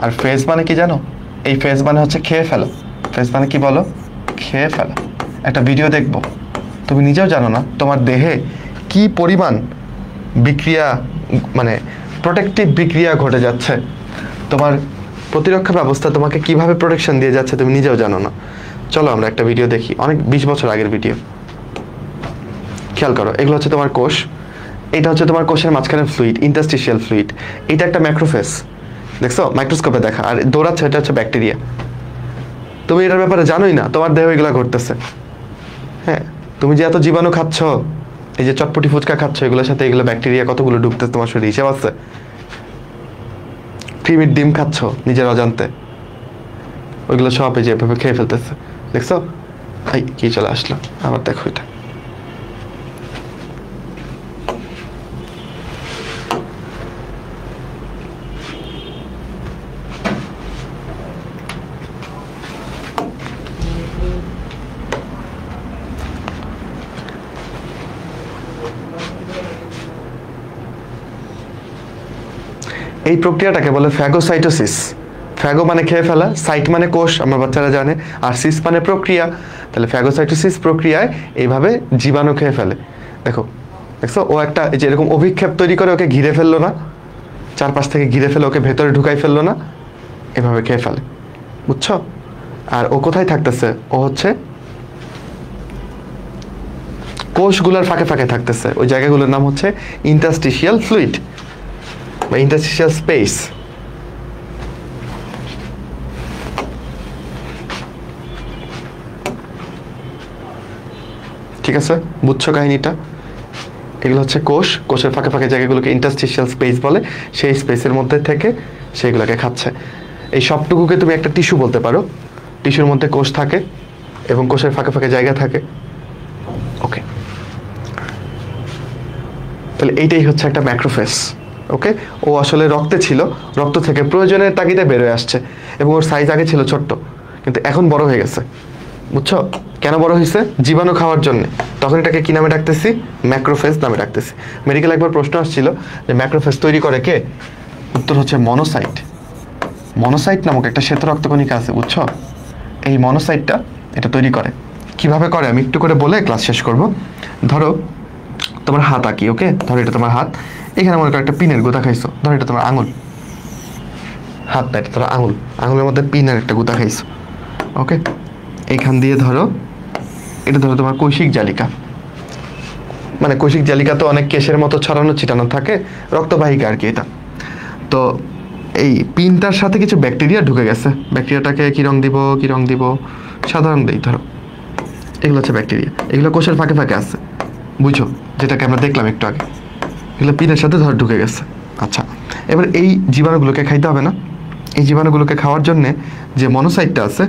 S1: আর ফেজ মানে কি জানো? এই ফেজ মানে হচ্ছে খেয়ে ফেলো। ফেজ মানে কি বলো? খেয়ে ফেলো। একটা ভিডিও দেখবো, তুমি নিজেও জানো না তোমার দেহে কি পরিমাণ বিক্রিয়া, মানে প্রোটেক্টিভ বিক্রিয়া ঘটে যাচ্ছে, তোমার প্রতিরক্ষা ব্যবস্থা তোমাকে কিভাবে প্রোটেকশন দিয়ে যাচ্ছে তুমি নিজেও জানো না। চলো আমরা একটা ভিডিও দেখি, অনেক 20 বছর আগের ভিডিও। খেয়াল করো, এগুলো হচ্ছে তোমার কোষ, এটা হচ্ছে তোমার কোষের মাঝখানে ফ্লুইড, ইন্টারস্টিশিয়াল ফ্লুইড। এটা একটা ম্যাক্রোফেজ, দেখছো মাইক্রোস্কোপে দেখা, আর দৌড়াচ্ছে এটা হচ্ছে ব্যাকটেরিয়া। তুমি এটার ব্যাপারে জানোই না, তোমার দেহ এগুলো ঘটতেছে। হ্যাঁ, তুমি যে এত জীবাণু খাচ্ছ, এই যে চটপটি ফুচকা খাচ্ছ, এগুলোর সাথে এগুলো ব্যাকটেরিয়া কতগুলো ঢুকতেছে তোমার শরীরে হিসাব আছে? ক্রিমির ডিম খাচ্ছ নিজের অজান্তে, ওইগুলো সব এই যে এভাবে খেয়ে ফেলতেছে, দেখছো? এই কি চলে আসলো আবার, দেখো এটা। এই প্রক্রিয়াটাকে বলে ফ্যাগোসাইটোসিস। ফ্যাগো মানে খেয়ে ফেলা, সাইট মানে কোষ, আমার বাচ্চারা জানে, আর সিস মানে প্রক্রিয়া। তাহলে ফ্যাগোসাইটোসিস প্রক্রিয়ায় এইভাবে জীবাণু খেয়ে ফেলে। দেখো, দেখছো ও একটা এই যে এরকম অভিক্ষেপ তৈরি করে ওকে ঘিরে ফেললো না, চারপাশ থেকে ঘিরে ফেলে ওকে ভেতরে ঢুকাই ফেললো না, এভাবে খেয়ে ফেলে, বুঝছো? আর ও কোথায় থাকতেছে? ও হচ্ছে কোষগুলোর ফাঁকে ফাঁকে থাকতেছে, ওই জায়গাগুলোর নাম হচ্ছে ইন্টারস্টিশিয়াল ফ্লুইড বা ইন্টারস্টিশিয়াল স্পেস। ঠিক আছে, বুঝছো কাহিনীটা? এগুলো হচ্ছে কোষ, কোষের ফাঁকে ফাঁকে জায়গাগুলোকে ইন্টারস্টিশিয়াল স্পেস বলে, সেই স্পেসের মধ্যে থেকে সেইগুলোকে খাচ্ছে। এই সবটুকুকে তুমি একটা টিস্যু বলতে পারো, টিস্যুর মধ্যে কোষ থাকে এবং কোষের ফাঁকে ফাঁকে জায়গা থাকে। ওকে, তাহলে এইটাই হচ্ছে একটা ম্যাক্রোফেজ। ওকে, ও আসলে রক্তে ছিল, রক্ত থেকে প্রয়োজনের তাগিদে বেরোয় আসছে, এবং ওর সাইজ আগে ছিল ছোট্ট, কিন্তু এখন বড় হয়ে গেছে, বুঝছো? কেন বড় হয়েছে? জীবাণু খাওয়ার জন্য। তখন এটাকে কি নামে ডাকতেছি? ম্যাক্রোফেজ নামে ডাকতেছি। মেডিকেল একবার প্রশ্ন আসছিল যে ম্যাক্রোফেজ তৈরি করে কে? উত্তর হচ্ছে মনোসাইট। মনোসাইট নামক একটা শ্বেত রক্তকণিকা আছে, বুঝছো? এই মনোসাইটটা এটা তৈরি করে। কিভাবে করে আমি একটু করে বলে ক্লাস শেষ করব। ধরো তোমার হাত আঁকি, ওকে? ধরো এটা তোমার হাত, এখানে মনে করো একটা পিনের গুঁতা খাইছো, ধরো এটা তোমার আঙুল, হাত না, এটা তোমার আঙুল, আঙুলের মধ্যে পিনের একটা গুঁতা খাইছো, ওকে? এইখান দিয়ে ধরো, এটা ধরো তোমার কৈশিক জালিকা, মানে কৈশিক জালিকা তো অনেক কেশের মতো ছড়ানো ছিটানো থাকে, রক্তবাহিকা আর কি এটা। তো এই পিনটার সাথে কিছু ব্যাকটেরিয়া ঢুকে গেছে, ব্যাকটেরিয়াটাকে কি রং দিব, কি রং দিব? সাধারণ দেই, ধরো এগুলো হচ্ছে ব্যাকটেরিয়া, এগুলো কোষের ফাঁকে ফাঁকে আছে, বুঝছো? যেটাকে আমরা দেখলাম একটু আগে, এগুলো পিনের সাথে ধর ঢুকে গেছে। আচ্ছা, এবার এই জীবাণুগুলোকে খাইতে হবে না? এই জীবাণুগুলোকে খাওয়ার জন্যে যে মনোসাইটটা আছে,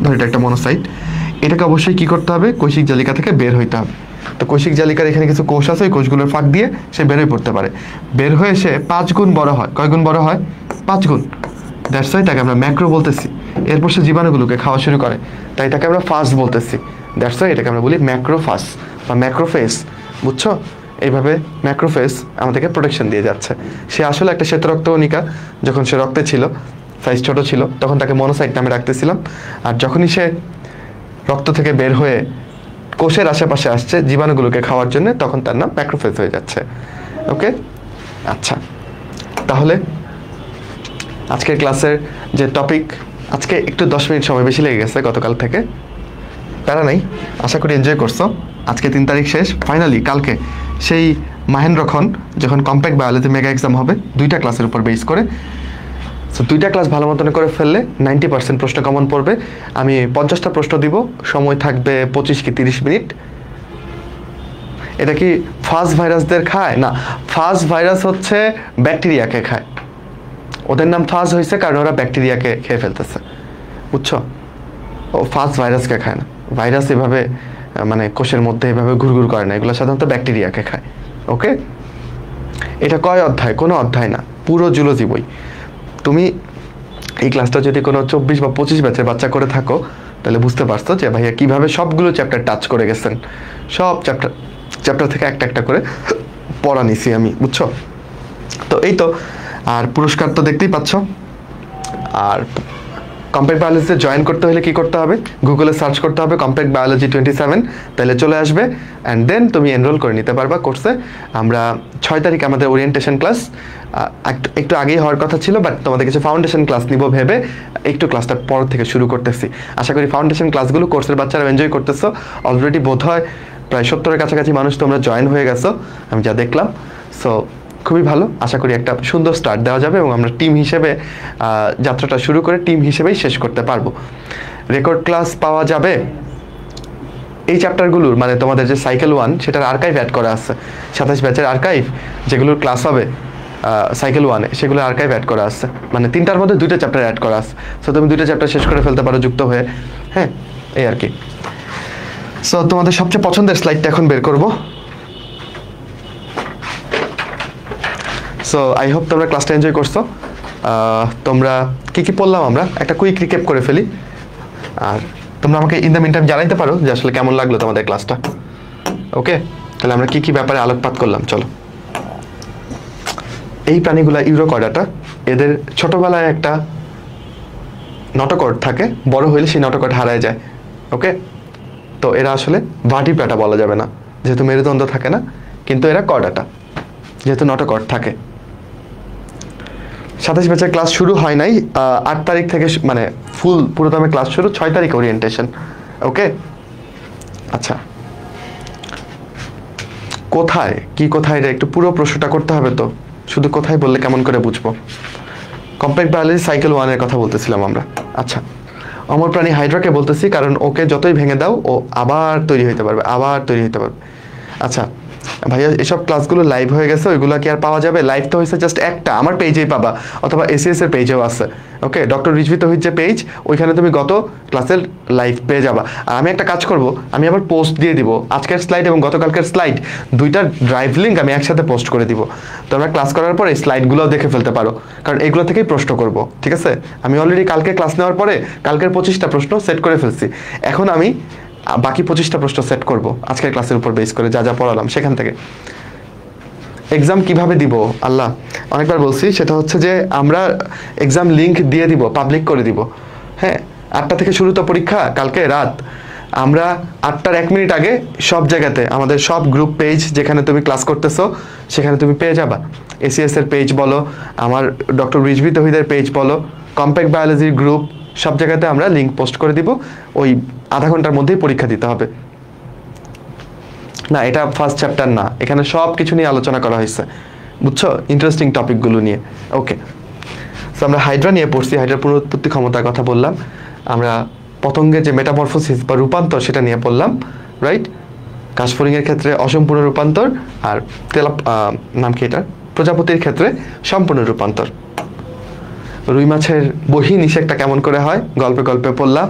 S1: ধর এটা একটা মনোসাইট, এটাকে অবশ্যই কি করতে হবে? কৈশিক জালিকা থেকে বের হইতে হবে। তো কৈশিক জালিকার এখানে কিছু কোষ আছে, ওই কোষগুলোর ফাঁক দিয়ে সে বের হয়ে পড়তে পারে। বের হয়ে সে 5 গুণ বড় হয়। কয় গুণ বড় হয়? 5 গুণ। দ্যাটস ওয়াই তাকে আমরা ম্যাক্রো বলতেছি। এরপর সে জীবাণুগুলোকে খাওয়া শুরু করে, তাই তাকে আমরা ফাস বলতেছি। দ্যাটস ওয়াই এটাকে আমরা বলি ম্যাক্রোফাস বা ম্যাক্রোফেস। বুঝছো? এইভাবে ম্যাক্রোফেস আমাদেরকে প্রোটেকশন দিয়ে যাচ্ছে। সে আসলে একটা শ্বেত রক্তকণিকা। যখন সে রক্তে ছিল, সাইজ ছোট ছিল, তখন তাকে মনোসাইট নামে রাখতেছিলাম। আর যখনই সে রক্ত থেকে বের হয়ে কোষের আশেপাশে আসছে জীবাণুগুলোকে খাওয়ার জন্য, তখন তার নাম ম্যাক্রোফেজ হয়ে যাচ্ছে। ওকে, আচ্ছা, তাহলে আজকের ক্লাসের যে টপিক, আজকে একটু 10 মিনিট সময় বেশি লেগে গেছে গতকাল থেকে, প্যারা নাই, আশা করি এনজয় করছো। আজকে 3 তারিখ শেষ, ফাইনালি কালকে সেই মাহেন্দ্রক্ষণ যখন কম্প্যাক্ট বায়োলজি মেগা এক্সাম হবে 2টা ক্লাসের উপর বেস করে। সো 2টা ক্লাস ভালো মতন করে ফেললে 90% প্রশ্ন কমন পড়বে। আমি 50টা প্রশ্ন দিব, সময় থাকবে 25 কি 30 মিনিট। এটা কি ফাজ ভাইরাসদের খায়? না, ফাজ ভাইরাস হচ্ছে ব্যাকটেরিয়াকে খায়। ওদের নাম ফাজ হয়েছে কারণ ওরা ব্যাকটেরিয়াকে খেয়ে ফেলতেছে। বুঝছো? ও ফাজ ভাইরাসকে খায় না। ভাইরাস এভাবে মানে কোষের মধ্যে এভাবে ঘুরঘুর করে না, এগুলো সাধারণত ব্যাকটেরিয়াকে খায়। ওকে, এটা কয় অধ্যায়? কোনো অধ্যায় না, পুরো জুলজি বই। তুমি এই ক্লাসটা যদি কোনো 24 বা 25 ব্যাচের বাচ্চা করে থাকো, তাহলে বুঝতে পারছো যে ভাইয়া কিভাবে সবগুলো চ্যাপ্টার টাচ করে গেছেন। সব চ্যাপ্টার থেকে একটা একটা করে পড়া নিছি আমি। বুঝছো? তো এই তো, আর পুরস্কার তো দেখতেই পাচ্ছ। আর কম্প্যাক্ট বায়োলজিতে জয়েন করতে হলে কি করতে হবে? গুগলে সার্চ করতে হবে কম্প্যাক্ট বায়োলজি 27, তাহলে চলে আসবে। অ্যান্ড দেন তুমি এনরোল করে নিতে পারবা কোর্সে। আমরা 6 তারিখ আমাদের ওরিয়েন্টেশন ক্লাস, একটু আগেই হওয়ার কথা ছিল, বাট তোমাদের কিছু ফাউন্ডেশন ক্লাস নিব ভেবে একটু ক্লাসটা পর থেকে শুরু করতেছি। আশা করি ফাউন্ডেশন ক্লাসগুলো কোর্সের বাচ্চারা এনজয় করতেছো। অলরেডি বোধ হয় প্রায় 70-এর কাছাকাছি মানুষ তোমরা জয়েন হয়ে গেছো, আমি যা দেখলাম। সো খুবই ভালো, আশা করি একটা সুন্দর স্টার্ট দেওয়া যাবে এবং আমরা টিম হিসেবে যাত্রাটা শুরু করে টিম হিসেবেই শেষ করতে পারবো। রেকর্ড ক্লাস পাওয়া যাবে এই চ্যাপ্টারগুলোর, মানে তোমাদের যে সাইকেল 1 সেটার আর্কাইভ অ্যাড করা আছে, 27 ব্যাচের আর্কাইভ, যেগুলোর ক্লাস হবে সাইকেল 1-এ, সেগুলো আর্কাইভ অ্যাড করা আছে। মানে 3টার মধ্যে 2টা চ্যাপ্টার অ্যাড করা আছে। সো তুমি 2টা চ্যাপ্টার শেষ করে ফেলতে পারো যুক্ত হয়ে। হ্যাঁ, এই আর কি। সো তোমাদের সবচেয়ে পছন্দের স্লাইডটা এখন বের করবো। সো আই হোপ তোমরা ক্লাসটা এনজয় করছো। তোমরা কি পড়লাম আমরা একটা কুইক রিক্যাপ করে ফেলি, আর তোমরা আমাকে ইন দ্য মিন টাইম জানাইতে পারো যে আসলে কেমন লাগলো তোমাদের ক্লাসটা। ওকে, তাহলে আমরা কি ব্যাপারে আলোকপাত করলাম, চলো। এই প্রাণীগুলা ইউরোকর্ডাটা, এদের ছোটবেলায় একটা নটোকর্ড থাকে, বড় হইলে সেই নটোকর্ড হারায় যায়। ওকে, তো এরা আসলে ভার্টিব্রাটা বলা যাবে না, যেহেতু মেরুদণ্ড থাকে না, কিন্তু এরা কর্ডাটা, যেহেতু নটোকর্ড থাকে। 27 ব্যাচের ক্লাস শুরু হয় নাই, 8 তারিখ থেকে মানে পুরোদমে ক্লাস শুরু, 6 তারিখ ওরিয়েন্টেশন। ওকে, আচ্ছা, কোথায় রে, একটু পুরো প্রশ্নটা করতে হবে তো, শুধু কোথায় বললে কেমন করে বুঝবো? কম্প্যাক্ট বায়োলজি সাইকেল 1-এর কথা বলতেছিলাম আমরা। আচ্ছা, অমর প্রাণী হাইড্রাকে বলতেছি কারণ ওকে যতই ভেঙে দাও ও আবার তৈরি হইতে পারবে। আচ্ছা ভাইয়া, এসব ক্লাসগুলো লাইভ হয়ে গেছে, ওইগুলো কি আর পাওয়া যাবে? লাইভ তো হয়েছে জাস্ট একটা, আমার পেজেই পাবা, অথবা এসিএস এর পেজেও আছে। ওকে, ডক্টর রিজভি তৌহিদ যে পেজ, ওইখানে তুমি গত ক্লাসের লাইভ পেয়ে যাবা। আর আমি একটা কাজ করব, আমি আবার পোস্ট দিয়ে দিব আজকের স্লাইড এবং গতকালকের স্লাইড, 2টার ড্রাইভ লিঙ্ক আমি একসাথে পোস্ট করে দিব। তোমরা ক্লাস করার পরে এই স্লাইডগুলোও দেখে ফেলতে পারো, কারণ এগুলো থেকেই প্রশ্ন করব। ঠিক আছে, আমি অলরেডি কালকে ক্লাস নেওয়ার পরে কালকের 25টা প্রশ্ন সেট করে ফেলছি। এখন আমি বাকি 25টা প্রশ্ন সেট করব আজকের ক্লাসের উপর বেস করে, যা পড়ালাম সেখান থেকে। এক্সাম কিভাবে দিব আল্লাহ, অনেকবার বলছি, সেটা হচ্ছে যে আমরা এক্সাম লিঙ্ক দিয়ে দিব, পাবলিক করে দিব। হ্যাঁ, 8টা থেকে শুরু তো পরীক্ষা, কালকে রাত। আমরা 8টার 1 মিনিট আগে সব জায়গাতে আমাদের সব গ্রুপ পেজ, যেখানে তুমি ক্লাস করতেছো সেখানে তুমি পেয়ে যাবা। এসিএস এর পেজ বলো, আমার ডক্টর রিজভি তৌহিদের পেজ বলো, কম্প্যাক্ট বায়োলজির গ্রুপ, সব জায়গাতে আমরা লিঙ্ক পোস্ট করে দিব। ওই আধা ঘন্টার মধ্যেই পরীক্ষা দিতে হবে। না, এটা ফার্স্ট চ্যাপ্টার না, এখানে সব কিছু নিয়ে আলোচনা করা হয়েছে, বুঝছো, ইন্টারেস্টিং টপিকগুলো নিয়ে। ওকে, সো আমরা হাইড্রা নিয়ে পড়ছি, হাইড্রার পুনরুৎপত্তি ক্ষমতার কথা বললাম, আমরা পতঙ্গের যে মেটামরফোসিস বা রূপান্তর সেটা নিয়ে পড়লাম, রাইট। কাশফড়িংয়ের ক্ষেত্রে অসম্পূর্ণ রূপান্তর, আর নাম কি এটা, প্রজাপতির ক্ষেত্রে সম্পূর্ণ রূপান্তর। রুই মাছের বহি নিষেকটা কেমন করে হয় গল্পে গল্পে পড়লাম।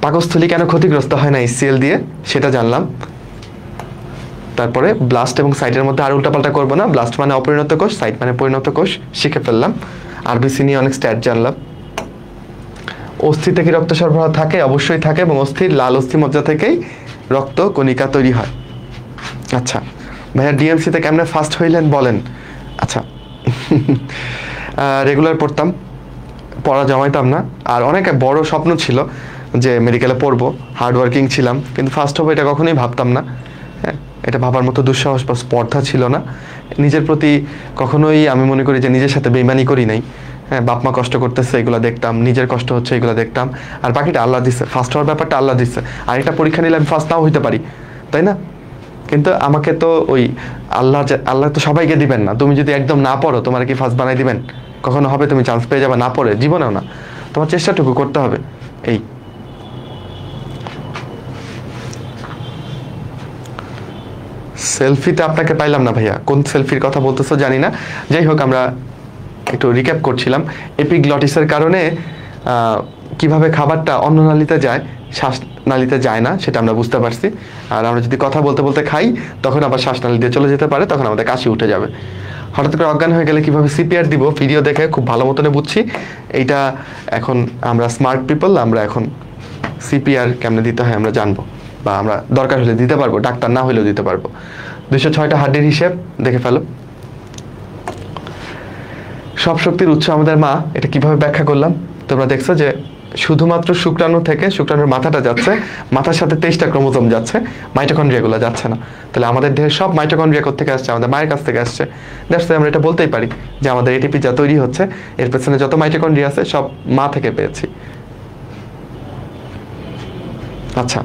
S1: পাকস্থলী কেন ক্ষতিগ্রস্ত হয় না HCl দিয়ে সেটা জানলাম। তারপরে ব্লাস্ট এবং সাইটের মধ্যে আর উল্টাপাল্টা করবো না, ব্লাস্ট মানে অপরিণত কোষ, সাইট মানে পরিণত কোষ শিখে ফেললাম। আরবিসি নিয়ে অনেক স্ট্যাট জানলাম। অস্থিতে কি রক্ত সরবরাহ থাকে? অবশ্যই থাকে, এবং অস্থির লাল অস্থিমজ্জা থেকেই রক্ত কণিকা তৈরি হয়। আচ্ছা ভাইয়া ডিএমসিতে কেমনে ফার্স্ট হইলেন বলেন। আচ্ছা রেগুলার পড়তাম, পড়া জমাইতাম না, আর অনেক বড় স্বপ্ন ছিল যে মেডিকেলে পড়বো, হার্ডওয়ার্কিং ছিলাম, কিন্তু ফার্স্ট হবো এটা কখনোই ভাবতাম না। হ্যাঁ, এটা ভাবার মতো দুঃসাহস বা স্পর্ধা ছিল না। নিজের প্রতি কখনোই আমি মনে করি যে নিজের সাথে বেইমানি করি নাই। হ্যাঁ, বাপ মা কষ্ট করতেছে এগুলো দেখতাম, নিজের কষ্ট হচ্ছে এগুলো দেখতাম, আর বাকিটা আল্লাহ দিচ্ছে। ফার্স্ট হওয়ার ব্যাপারটা আল্লাহ দিচ্ছে, আর এটা পরীক্ষা নিলে আমি ফার্স্ট নাও হইতে পারি, তাই না? কিন্তু আমাকে তো ওই আল্লাহ তো সবাইকে দিবেন না। তুমি যদি একদম না পড়ো তোমার কি ফার্স্ট বানাই দিবেন? কখনো হবে তুমি চান্স পেয়ে যাবে না পড়ে? জীবনেও না। তোমার চেষ্টাটুকু করতে হবে। এই সেলফিতে আপনাকে পাইলাম না ভাইয়া, কোন সেলফির কথা বলতেছো জানি না। যাই হোক, আমরা একটু রিক্যাপ করছিলাম। এপিগ্লটিসের কারণে কিভাবে খাবারটা অন্ননালীতে যায়, শ্বাসনালীতে যায় না, সেটা আমরা বুঝতে পারছি। আর আমরা যদি কথা বলতে বলতে খাই তখন আবার শ্বাসনালী দিয়ে চলে যেতে পারে, তখন আমাদের কাশি উঠে যাবে। হঠাৎ করে অজ্ঞান হয়ে গেলে কিভাবে সিপিআর দিব ভিডিও দেখে খুব ভালো মতনে বুঝছি। এইটা এখন আমরা স্মার্ট পিপল, আমরা এখন সিপিআর কেমনে দিতে হয় আমরা জানবো, বা আমরা দরকার হলে দিতে পারবো, ডাক্তার না হলেও দিতে পারবো। 206টা হাড্ডির হিসেব দেখে ফেলো। সব শক্তির উৎস আমাদের মা, এটা কিভাবে ব্যাখ্যা করলাম? তোমরা দেখছো যে শুধুমাত্র শুক্রাণু থেকে, শুক্রাণুর মাথাটা যাচ্ছে, মাথার সাথে 23টা ক্রোমোজোম যাচ্ছে, মাইটোকন্ড্রিয়াগুলো যাচ্ছে না। তাহলে আমাদের দেহের সব মাইটোকন্ড্রিয়া কোথা থেকে আসছে? আমাদের মায়ের কাছ থেকে আসছে। দ্যাটস আমরা এটা বলতেই পারি যে আমাদের এটিপি যা তৈরি হচ্ছে এর পেছনে যত মাইটোকন্ড্রিয়া আছে সব মা থেকে পেয়েছি। আচ্ছা,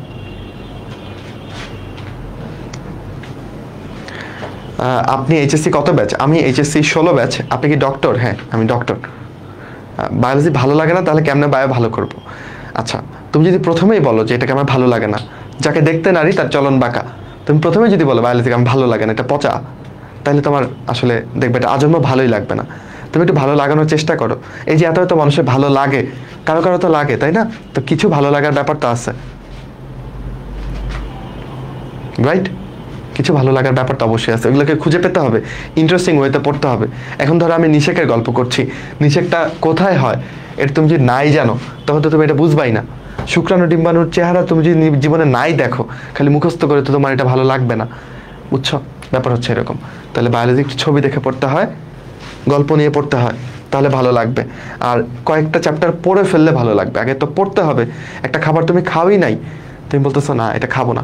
S1: আপনি এইচএসসি কত ব্যাচ? আমি এইচএসসি 16 ব্যাচ। আপনি কি ডক্টর? হ্যাঁ, আমি ডক্টর। বায়োলজি ভালো লাগে না, তাহলে কেমনে বায়ো ভালো করব? আচ্ছা, তুমি যদি প্রথমেই বলো যে এটাকে আমার ভালো লাগে না, যাকে দেখতে নারী তার চলন বাঁকা, তুমি প্রথমেই যদি বলো বায়োলজিকে আমার ভালো লাগে না, এটা পচা, তাহলে তোমার আসলে দেখবে এটা আজন্ম ভালোই লাগবে না। তুমি একটু ভালো লাগানোর চেষ্টা করো। এই যে এত মানুষের ভালো লাগে, কারো কারো তো লাগে, তাই না? তো কিছু ভালো লাগার ব্যাপার তো আছে, রাইট? কিছু ভালো লাগার ব্যাপারটা অবশ্যই আছে, এগুলোকে খুঁজে পেতে হবে, ইন্টারেস্টিং ওয়েতে পড়তে হবে। এখন ধরো আমি নিষেকের গল্প করছি, নিষেকটা কোথায় হয় এটা তুমি যদি নাই জানো তখন তো তুমি এটা বুঝবাই না। শুক্রাণু ডিম্বাণুর চেহারা তুমি যদি জীবনে নাই দেখো, খালি মুখস্থ করে, তো তোমার এটা ভালো লাগবে না, বুঝছো? ব্যাপার হচ্ছে এরকম। তাহলে বায়োলজি একটু ছবি দেখে পড়তে হয়, গল্প নিয়ে পড়তে হয়, তাহলে ভালো লাগবে। আর কয়েকটা চ্যাপ্টার পড়ে ফেললে ভালো লাগবে। আগে তো পড়তে হবে। একটা খাবার তুমি খাওয়াই নাই, তুমি বলতেছো না এটা খাবো না,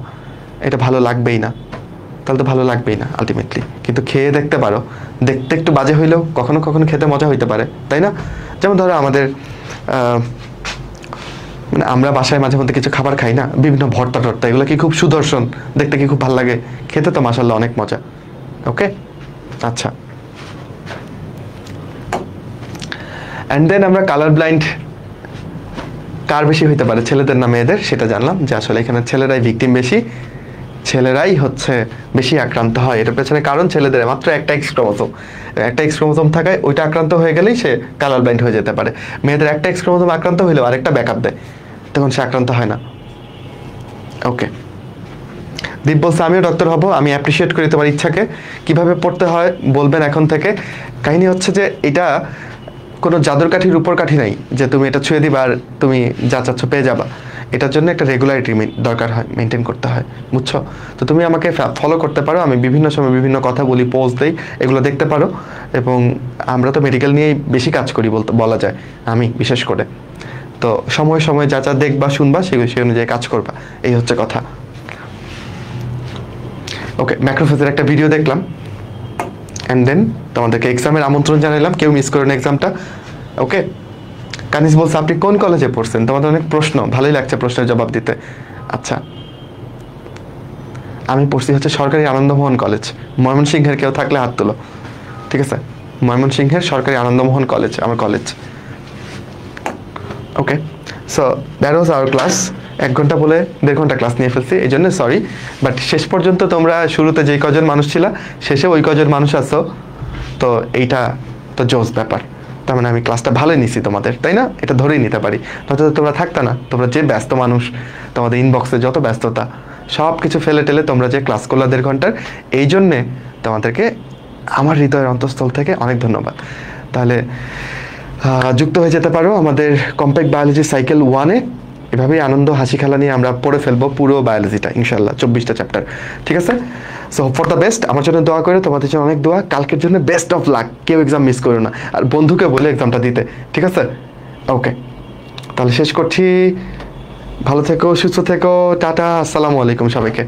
S1: এটা ভালো লাগবেই না, তাহলে তো ভালো লাগবেই না আলটিমেটলি। কিন্তু খেয়ে দেখতে পারো, দেখতে একটু বাজে হইলেও কখনো কখনো খেতে মজা হইতে পারে, তাই না? যেমন ধরো আমাদের মানে আমরা বাসায় মাঝে মধ্যে কিছু খাবার খাই না, বিভিন্ন ভর্তা টর্তা, এগুলো কি খুব সুদর্শন, দেখতে কি খুব ভালো লাগে, খেতে তো মাশাআল্লাহ অনেক মজা। ওকে, আচ্ছা। অ্যান্ড দেন আমরা কালার ব্লাইন্ড কার বেশি হইতে পারে, ছেলেদের না মেয়েদের, সেটা জানলাম যে আসলে এখানে ছেলেরাই ভিকটিম বেশি, ছেলেরাই হচ্ছে বেশি আক্রান্ত হয়। এটার পেছনে কারণ ছেলেদের মাত্র একটা এক্স ক্রোমোজোম, একটা এক্স ক্রোমোজোম থাকায় ওইটা আক্রান্ত হয়ে গেলেই সে কালার ব্লাইন্ড হয়ে যেতে পারে। মেয়েদের একটা এক্স ক্রোমোজোম আক্রান্ত হইলেও আরেকটা ব্যাকআপ দেয়, তখন সে আক্রান্ত হয় না। ওকে, দীপ বলছে আমিও ডক্টর হব, আমি অ্যাপ্রিসিয়েট করি তোমার ইচ্ছাকে। কিভাবে পড়তে হয় বলবেন এখন থেকে। কাহিনী হচ্ছে যে এটা কোনো জাদুর কাঠির উপর কাঠি নাই যে তুমি এটা ছুঁয়ে দিবা আর তুমি যা চাচ্ছ পেয়ে যাবা। এটার জন্য একটা রেগুলারিটি দরকার হয়, মেনটেন করতে হয়, বুঝছো? তো তুমি আমাকে ফলো করতে পারো, আমি বিভিন্ন সময় বিভিন্ন কথা বলি, পোস্ট দেই, এগুলো দেখতে পারো। এবং আমরা তো মেডিকেল নিয়েই বেশি কাজ করি বলা যায়, আমি বিশেষ করে। তো সময়ে সময়ে যা যা দেখবা শুনবা সেগুলো সেই অনুযায়ী কাজ করবা, এই হচ্ছে কথা। ওকে, ম্যাক্রোফেজের একটা ভিডিও দেখলাম, অ্যান্ড দেন তোমাদেরকে এক্সামের আমন্ত্রণ জানালাম, কেউ মিস করেন এক্সামটা। ওকে, কানিস বলছে আপনি কোন কলেজে পড়ছেন? তোমাদের অনেক প্রশ্ন, ভালোই লাগছে প্রশ্নের জবাব দিতে। আচ্ছা, আমি পড়ছি হচ্ছে সরকারি আনন্দমোহন কলেজ, ময়মনসিংহের কেউ থাকলে হাত তুলো, ঠিক আছে? ময়মনসিংহের সরকারি আনন্দমোহন কলেজ আমার college. Okay, so that was our class. 1 ঘন্টা বলে 1.5 ঘন্টা ক্লাস নিয়ে ফেলছি, এই জন্য সরি। বাট শেষ পর্যন্ত তোমরা শুরুতে যেই কজন মানুষ ছিলা, শেষে ওই কজন মানুষ আছো, তো এইটা তো জোস ব্যাপার। তার মানে আমি ক্লাসটা ভালোই নিছি তোমাদের, তাই না? এটা ধরেই নিতে পারি, নয়তো তোমরা থাকতা না। তোমরা যে ব্যস্ত মানুষ, তোমাদের ইনবক্সে যত ব্যস্ততা, সব কিছু ফেলে টেলে তোমরা যে ক্লাস করলা 1.5 ঘন্টার, এই জন্যে তোমাদেরকে আমার হৃদয়ের অন্তঃস্থল থেকে অনেক ধন্যবাদ। তাহলে যুক্ত হয়ে যেতে পারো আমাদের কম্প্যাক্ট বায়োলজি সাইকেল 1-এ। এভাবেই আনন্দ হাসি খেলা নিয়ে আমরা পড়ে ফেলবো পুরো বায়োলজিটা ইনশাল্লাহ, 24টা চ্যাপ্টার। ঠিক আছে? So for the best. আমার জন্য দোয়া করে, তোমাদের জন্য অনেক দোয়া। কালকের জন্য বেস্ট অফ লাক। কেউ এক্সাম মিস করো না, আর বন্ধুকে বলে এক্সামটা দিতে। ঠিক আছে? ওকে, তাহলে শেষ করছি। ভালো থেকো, সুস্থ থেকো, টাটা, আসসালামু আলাইকুম সবাইকে।